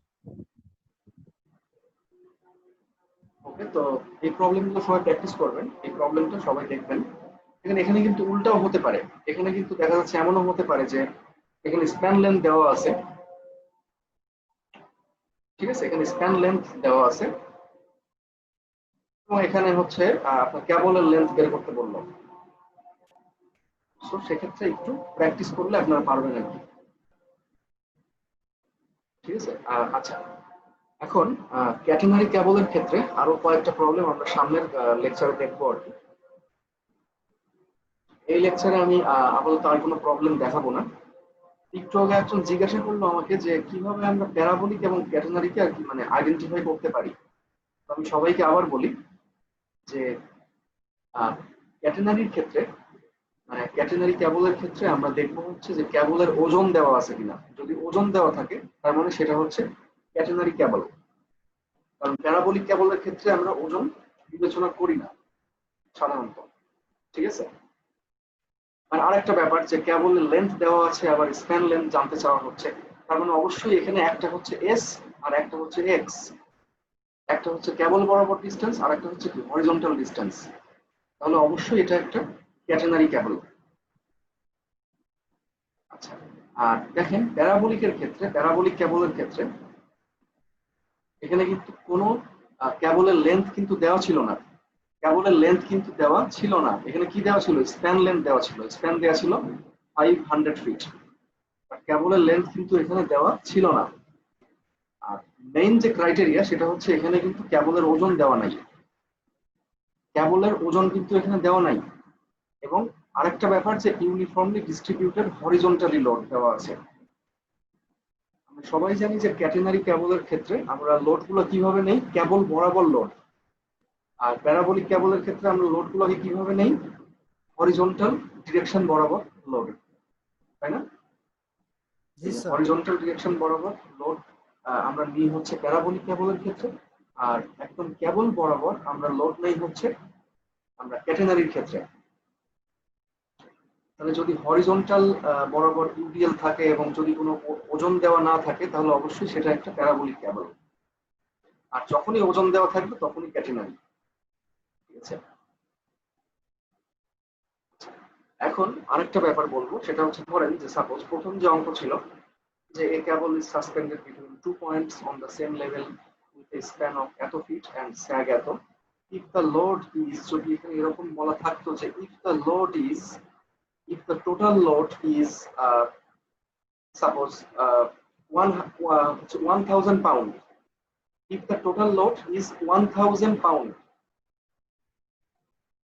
ওকে, তো এই প্রবলেমগুলো সবাই প্র্যাকটিস করবেন, এই প্রবলেমটা সবাই দেখবেন। এখানে কিন্তু উল্টাও হতে পারে, এখানে কিন্তু দেখা যাচ্ছে এমনও হতে পারে যে এখানে স্প্যান লেন্থ দেওয়া আছে, ঠিক আছে, এখানে স্প্যান লেন্থ দেওয়া আছে এবং এখানে হচ্ছে আপনার কেবলের লেন্থ বের করতে বললো। সো সেক্ষেত্রে একটু প্র্যাকটিস করলে আপনারা পারবেন আর কি, ঠিক আছে? আচ্ছা, এখন ক্যাটেনারি কেবলের ক্ষেত্রে আরো কয়েকটা প্রবলেম আমরা সামনের লেকচারে দেখবো আর কি। এই লেকচারে আমি আপাতত আর কোনো প্রবলেম দেখাবো না। একটু আগে একজন জিজ্ঞাসা করলো আমাকে যে কিভাবে আমরা প্যারাবোলিক এবং ক্যাটেনারিকে আর কি মানে আইডেন্টিফাই করতে পারি। তো আমি সবাইকে আবার বলি যে ক্যাটেনারির ক্ষেত্রে মানে ক্যাটেনারি ক্যাবলের ক্ষেত্রে আমরা দেখবো হচ্ছে যে ক্যাবলের ওজন দেওয়া আছে কিনা। যদি ওজন দেওয়া থাকে তার মানে সেটা হচ্ছে ক্যাটেনারি ক্যাবল। কারণ প্যারাবোলিক ক্যাবলের ক্ষেত্রে আমরা ওজন বিবেচনা করি না সাধারণত, ঠিক আছে। আর আরেকটা ব্যাপার যে ক্যাবলের লেন্থ দেওয়া আছে আবার স্প্যান লেন্থ জানতে চাওয়া হচ্ছে, তার মানে অবশ্যই এখানে একটা হচ্ছে এস আর একটা হচ্ছে এক্স, একটা হচ্ছে ক্যাবল বরাবর ডিস্টেন্স আর একটা হচ্ছে কি হরিজন্টাল ডিস্টেন্স, তাহলে অবশ্যই এটা একটা ক্যাটেনারি ক্যাবল। আচ্ছা, আর দেখেন প্যারাবোলিকের ক্ষেত্রে, প্যারাবোলিক ক্যাবলের ক্ষেত্রে এখানে কিন্তু কোনো ক্যাবলের লেন্থ কিন্তু দেওয়া ছিল না, ক্যাবলের লেন্থ কিন্তু দেওয়া ছিল না। এখানে কি দেওয়া ছিল? স্প্যান লেন্থ দেওয়া ছিল, স্প্যান দেওয়া ছিল 500 ফিট, ক্যাবলের লেন্থ কিন্তু এখানে দেওয়া ছিল না। আর মেইন যে ক্রাইটেরিয়া সেটা হচ্ছে এখানে কিন্তু ক্যাবলের ওজন দেওয়া নাই, ক্যাবলের ওজন কিন্তু এখানে দেওয়া নাই। এবং আরেকটা ব্যাপার যে ইউনিফর্মলি ডিস্ট্রিবিউটেড হরিজন্টালি লোড দেওয়া আছে। আমরা সবাই জানি যে ক্যাটেনারি ক্যাবলের ক্ষেত্রে আমরা লোডগুলো কিভাবে নেই, ক্যাবল বরাবর লোড। আর প্যারাবোলিক ক্যাবলের ক্ষেত্রে আমরা লোডগুলোকে কিভাবে নেই, হরিজন্টাল ডিরেকশন বরাবর লোড, তাই না? জি স্যার। হরিজন্টাল ডিরেকশন বরাবর লোড আমরা নিই হচ্ছে প্যারাবোলিক ক্যাবলের ক্ষেত্রে, আর একদম ক্যাবল বরাবর আমরা লোড নেই হচ্ছে আমরা ক্যাটেনারির ক্ষেত্রে। তাহলে যদি হরিজন্টাল বরাবর ইউডিএল থাকে এবং যদি কোনো ওজন দেওয়া না থাকে তাহলে অবশ্যই সেটা একটা প্যারাবোলিক ক্যাবল, আর যখনই ওজন দেওয়া থাকবে তখনই ক্যাটেনারি, ঠিক আছে। এখন আরেকটা ব্যাপার বলবো, সেটা হচ্ছে ধরেন যে সাপোজ প্রথম যে অঙ্ক ছিল যে a cable is suspended between 2 points on the same level with a span of এত feet and sag এত, if the load is, যদি এখানে এরকম বলা থাকতো যে if the total load is suppose 1000 pound, if the total load is 1000 pound,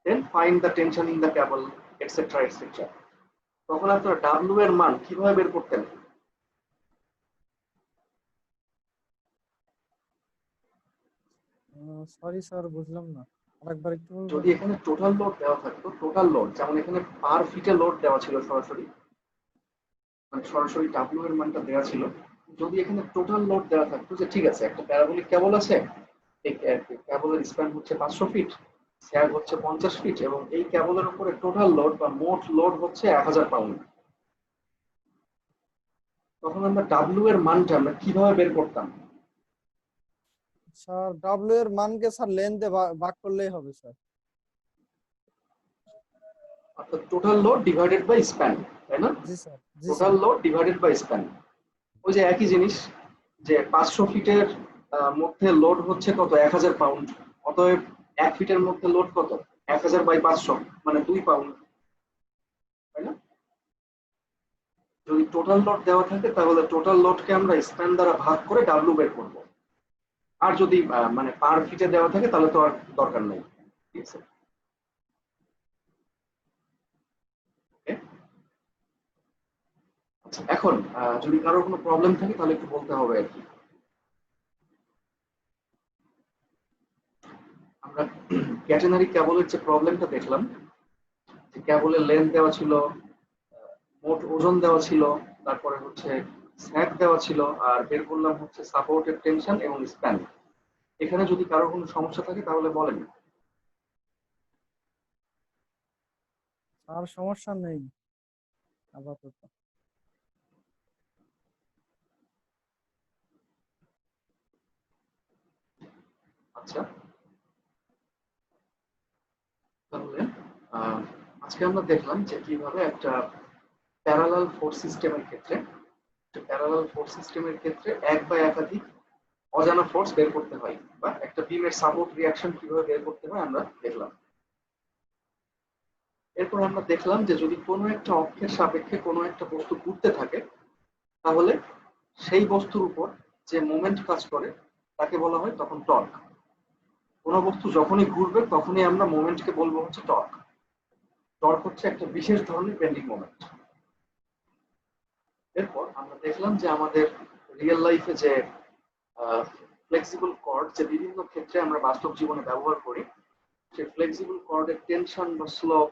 then find the tension in the cable, etc. etc. তখন আপনারা W এর মান কিভাবে বের করতেন? সরি স্যার, বুঝলাম না, আরেকবার একটু যদি বলবেন? এখানে টোটাল লোড দেওয়া থাকতো, টোটাল লোড যেমন এখানে পার ফিটে লোড দেওয়া ছিল সরাসরি, মানে সরাসরি ডাব্লিউ এর মানটা দেওয়া ছিল, যদি এখানে টোটাল লোড দেওয়া থাকতো যে ঠিক আছে একটা প্যারাবোলিক কেবল আছে, এই কেবলের স্প্যান হচ্ছে 500 ফিট, স্যাগ হচ্ছে 50 ফিট এবং এই কেবলের উপরে টোটাল লোড বা মোট লোড হচ্ছে 1000 পাউন্ড, তখন আমরা ডাব্লিউ এর মানটা আমরা কিভাবে বের করতাম? স্যার ডাব্লিউ এর মানকে স্যার লেন্থে ভাগ করলেই হবে স্যার। অর্থাৎ total load divided by span, তাই না? জি স্যার। জি total sir. Load divided by span, ওই যে একই জিনিস যে 500 ফিটের মধ্যে লোড হচ্ছে কত? 1000 পাউন্ড, অতএব 1 ফিটের মধ্যে লোড কত? 1000 বাই 500 মানে 2 পাউন্ড, তাই না? যদি টোটাল লোড দেওয়া থাকে তাহলে টোটাল লোডকে আমরা স্প্যান দ্বারা ভাগ করে ডাব্লিউ বের করব, আর যদি মানে পার ফিটে দেওয়া থাকে তাহলে তো আর দরকার নেই, ঠিক আছে। আচ্ছা, এখন যদি কারোর কোনো প্রবলেম থাকে তাহলে একটু বলতে হবে আর কি। আমরা ক্যাটেনারি কেবলের যে প্রবলেমটা দেখলাম, যে কেবলের লেন্থ দেওয়া ছিল, মোট ওজন দেওয়া ছিল, তারপরে হচ্ছে স্যাগ দেওয়া ছিল, আর বের করলাম হচ্ছে সাপোর্টেড টেনশন এবং স্প্যান। এখানে যদি কারোর কোনো সমস্যা থাকে তাহলে বলেন। আর সমস্যা নেই আপাতত। আচ্ছা, তাহলে আজকে আমরা দেখলাম যে কিভাবে একটা প্যারালাল ফোর্স সিস্টেমের ক্ষেত্রে, প্যারালাল ফোর্স সিস্টেমের ক্ষেত্রে এক বা একাধিক অজানা ফোর্স বের করতে হয়, বা একটা বিমের সাপোর্ট রিঅ্যাকশন কিভাবে বের করতে হয় আমরা দেখলাম। এরপর আমরা দেখলাম যে যদি কোনো একটা অক্ষের সাপেক্ষে কোনো একটা বস্তু ঘুরতে থাকে তাহলে সেই বস্তুর উপর যে মোমেন্ট কাজ করে তাকে বলা হয় তখন টর্ক। কোনো বস্তু যখনই ঘুরবে তখনই আমরা মোমেন্টকে বলবো হচ্ছে টর্ক। টর্ক হচ্ছে একটা বিশেষ ধরনের বেন্ডিং মোমেন্ট। এরপর আমরা দেখলাম যে আমাদের রিয়েল লাইফে যে ফ্লেক্সিবল কর্ড যে বিভিন্ন ক্ষেত্রে আমরা বাস্তব জীবনে ব্যবহার করি, সে ফ্লেক্সিবল কর্ডের টেনশন বা স্লোপ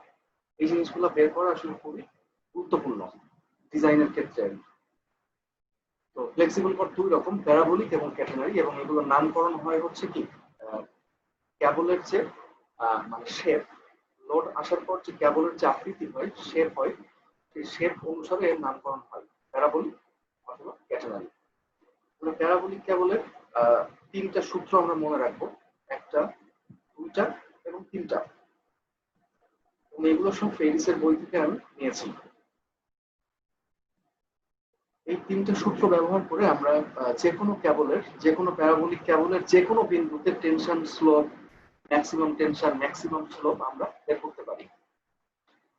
এই জিনিসগুলো বের করা আসলে খুবই গুরুত্বপূর্ণ ডিজাইনের ক্ষেত্রে। তো ফ্লেক্সিবল কর্ড দুই রকম, প্যারাবোলিক এবং ক্যাটেনারি, এবং এগুলোর নামকরণ হয় হচ্ছে কি ক্যাবলের যে মানে শেপ, লোড আসার পর যে ক্যাবলের যে আকৃতি হয়, শেপ হয়, সেই শেপ অনুসারে এর নামকরণ হয় প্যারাবোলিক অথবা ক্যাটেনারি। প্যারাবোলিক ক্যাবলের তিনটা সূত্র আমরা মনে রাখবো, একটা, দুইটা এবং তিনটা, এবং এগুলো সব ফেরিসের বই থেকে আমি নিয়েছি। এই তিনটা সূত্র ব্যবহার করে আমরা যে কোনো ক্যাবলের, যে কোনো প্যারাবোলিক ক্যাবলের যে কোনো বিন্দুতে tension, slope, maximum tension, maximum slope আমরা বের করতে পারি।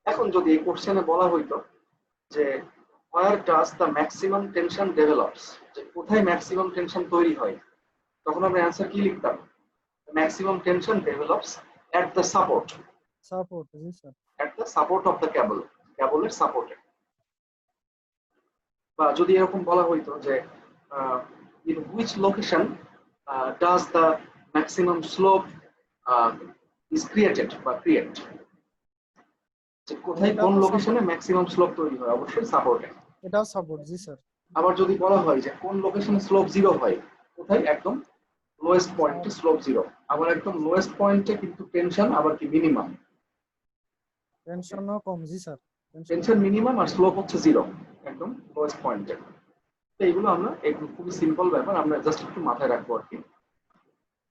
এখন যদি এই কোশ্চেনে বলা হইতো যে where does the maximum tension develops, যে কোথায় ম্যাক্সিমাম টেনশন তৈরি হয়, তখন আমরা অ্যান্সার কি লিখতাম? Maximum tension develops at the support, support. G sir. at the support of the cable, ক্যাবলের সাপোর্টে। বা যদি এরকম বলা হইতো যে in which location does the maximum slope is created বা create, যে কোথায় কোন লোকেশনে ম্যাক্সিমাম স্লোপ তৈরি হয়, অবশ্যই সাপোর্টে। এটাও সাপোর্ট। জি স্যার। আবার যদি বলা হয় যে কোন লোকেশনে স্লোপ জিরো হয়, কোথায়? একদম লোয়েস্ট পয়েন্টে স্লোপ জিরো। আবার একদম লোয়েস্ট পয়েন্টে কিন্তু টেনশন আবার কি মিনিমাম, টেনশনও কম। জি স্যার। টেনশন মিনিমাম আর স্লোপ হচ্ছে জিরো একদম লোয়েস্ট পয়েন্টে। তো এইগুলো আমরা, এগুলো খুবই সিম্পল ব্যাপার, আমরা জাস্ট একটু মাথায় রাখবো আর কি।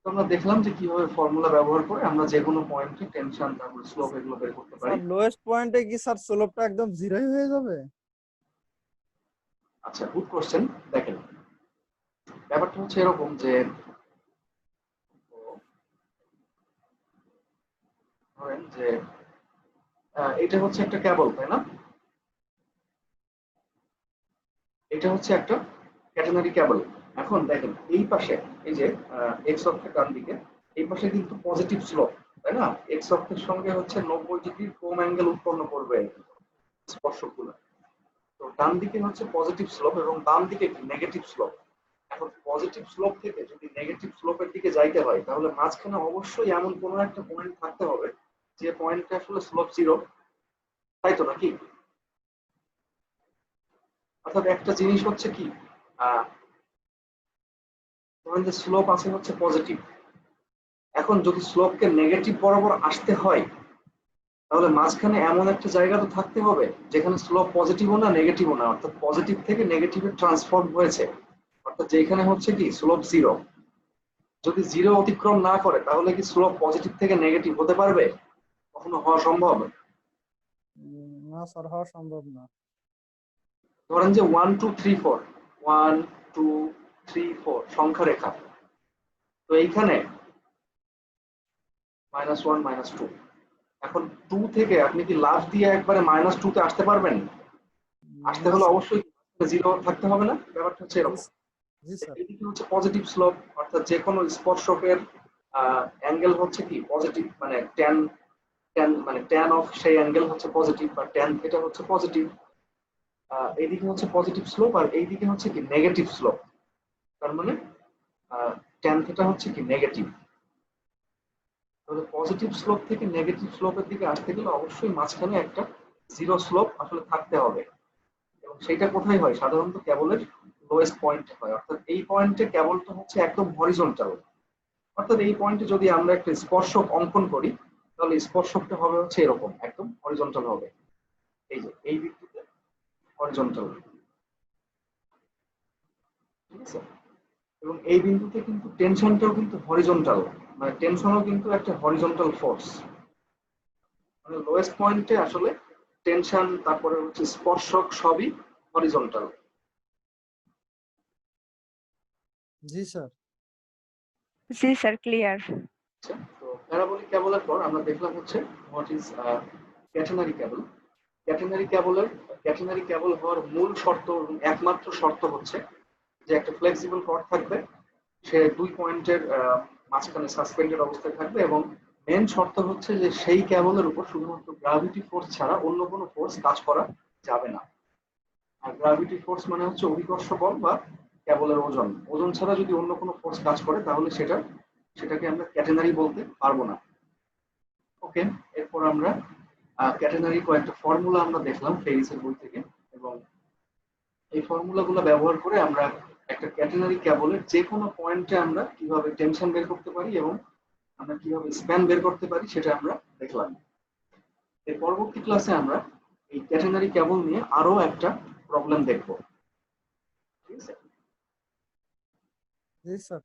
তো আমরা দেখলাম যে কিভাবে ফর্মুলা ব্যবহার করে আমরা যে কোনো পয়েন্টে টেনশন তারপর স্লোপ এগুলো বের করতে পারি। স্যার লোয়েস্ট পয়েন্টে কি স্যার স্লোপটা একদম জিরোই হয়ে যাবে? আচ্ছা, গুড কোশ্চেন। দেখেন ব্যাপারটা হচ্ছে এরকম যে ধরেন যে এটা হচ্ছে একটা কেবল, তাই না? এটা হচ্ছে একটা ক্যাটেনারি কেবল। এখন দেখেন এই পাশে, এই যে এক্স অক্ষের ডান দিকে, এই পাশে কিন্তু পজিটিভ স্লোপ, তাই না? এক্স অক্ষের সঙ্গে হচ্ছে 90 ডিগ্রির কোণ অ্যাঙ্গেল উৎপন্ন করবে স্পর্শকগুলো। তো ডান দিকে হচ্ছে পজিটিভ স্লোপ এবং বাম দিকে কি নেগেটিভ স্লোপ। এখন পজিটিভ স্লোপ থেকে যদি নেগেটিভ স্লোপের দিকে যাইতে হয়, তাহলে মাঝখানে অবশ্যই এমন কোনো একটা পয়েন্ট থাকতে হবে যে পয়েন্টে আসলে স্লোপ জিরো, তাই তো নাকি? অর্থাৎ একটা জিনিস হচ্ছে কি, ধরেন যে স্লোপ আছে হচ্ছে পজিটিভ, এখন যদি স্লোপকে নেগেটিভ বরাবর আসতে হয়, তাহলে মাঝখানে এমন একটা জায়গা তো থাকতে হবে যেখানে স্লোপ পজিটিভও না নেগেটিভও না, অর্থাৎ পজিটিভ থেকে নেগেটিভে ট্রান্সফর্ম হয়েছে, অর্থাৎ যেখানে হচ্ছে কি স্লোপ জিরো। যদি জিরো অতিক্রম না করে, তাহলে কি স্লোপ পজিটিভ থেকে নেগেটিভ হতে পারবে? কখনো হওয়া সম্ভব না স্যার, হওয়া সম্ভব না। ধরেন যে 1 2 3 4 1 2 3 4 সংখ্যা রেখা, তো এইখানে -1 -2, এখন 2 থেকে আপনি কি লাফ দিয়ে একবারে -2 তে আসতে পারবেন? আসতে হলে অবশ্যই জিরো থাকতে হবে না? ব্যাপারটা হচ্ছে এরকম। জি স্যার। এইদিকে হচ্ছে পজিটিভ স্লোপ, অর্থাৎ যে কোনো স্পর্শকের অ্যাঙ্গেল হচ্ছে কি পজিটিভ, মানে মানে ট্যান অফ সেই অ্যাঙ্গেল হচ্ছে পজিটিভ, বা ট্যান থিটা হচ্ছে পজিটিভ। এইদিকে হচ্ছে পজিটিভ স্লোপ আর এইদিকে হচ্ছে কি নেগেটিভ স্লোপ, তার মানে ট্যান থিটা হচ্ছে কি নেগেটিভ। তাহলে পজিটিভ স্লোপ থেকে নেগেটিভ স্লোপের দিকে আসতে গেলে অবশ্যই মাঝখানে একটা জিরো স্লোপ আসলে থাকতে হবে, এবং সেটা কোথায় হয়? সাধারণত কেবলের লোয়েস্ট পয়েন্টে হয়, অর্থাৎ এই পয়েন্টে কেবলটা হচ্ছে একদম হরিজন্টাল। অর্থাৎ এই পয়েন্টে যদি আমরা একটা স্পর্শক অঙ্কন করি, তাহলে স্পর্শকটা হবে হচ্ছে এরকম একদম হরিজন্টাল হবে, এই যে এই বিন্দুতে হরিজন্টাল, ঠিক আছে? এবং এই বিন্দুতে কিন্তু টেনশনটাও কিন্তু হরিজন্টাল, মানে টেনশনও কিন্তু একটা হরিজন্টাল ফোর্স, মানে লোয়েস্ট পয়েন্টে আসলে টেনশন তারপরে হচ্ছে স্পর্শক সবই হরিজন্টাল। জি স্যার। জি স্যার, ক্লিয়ার। আচ্ছা, তো প্যারাবোলিক কেবলের পর আমরা দেখলাম হচ্ছে what is catenary cable. Catenary cable হওয়ার মূল শর্ত এবং একমাত্র শর্ত হচ্ছে যে একটা ফ্লেক্সিবল কর্ড থাকবে, সে দুই পয়েন্টের মাঝখানে সাসপেন্ডেড অবস্থায় থাকবে, এবং মেন শর্ত হচ্ছে যে সেই কেবলের উপর শুধুমাত্র গ্র্যাভিটি ফোর্স ছাড়া অন্য কোনো ফোর্স কাজ করা যাবে না। আর গ্র্যাভিটি ফোর্স মানে হচ্ছে অভিকর্ষ বল বা কেবলের ওজন, ওজন ছাড়া যদি অন্য কোনো ফোর্স কাজ করে তাহলে সেটাকে আমরা ক্যাটেনারি বলতে পারবো না। ওকে, এরপর আমরা ক্যাটেনারি কয়েকটা ফর্মুলা আমরা দেখলাম ফেরিসের বই থেকে, এবং এই ফর্মুলাগুলো ব্যবহার করে আমরা একটা ক্যাটেনারি কেবলের যে কোনো পয়েন্টে আমরা কিভাবে টেনশন বের করতে পারি এবং আমরা কিভাবে স্প্যান বের করতে পারি সেটা আমরা দেখলাম। এর পরবর্তী ক্লাসে আমরা এই ক্যাটেনারি কেবল নিয়ে আরো একটা প্রবলেম দেখব। ঠিক আছে? জি স্যার।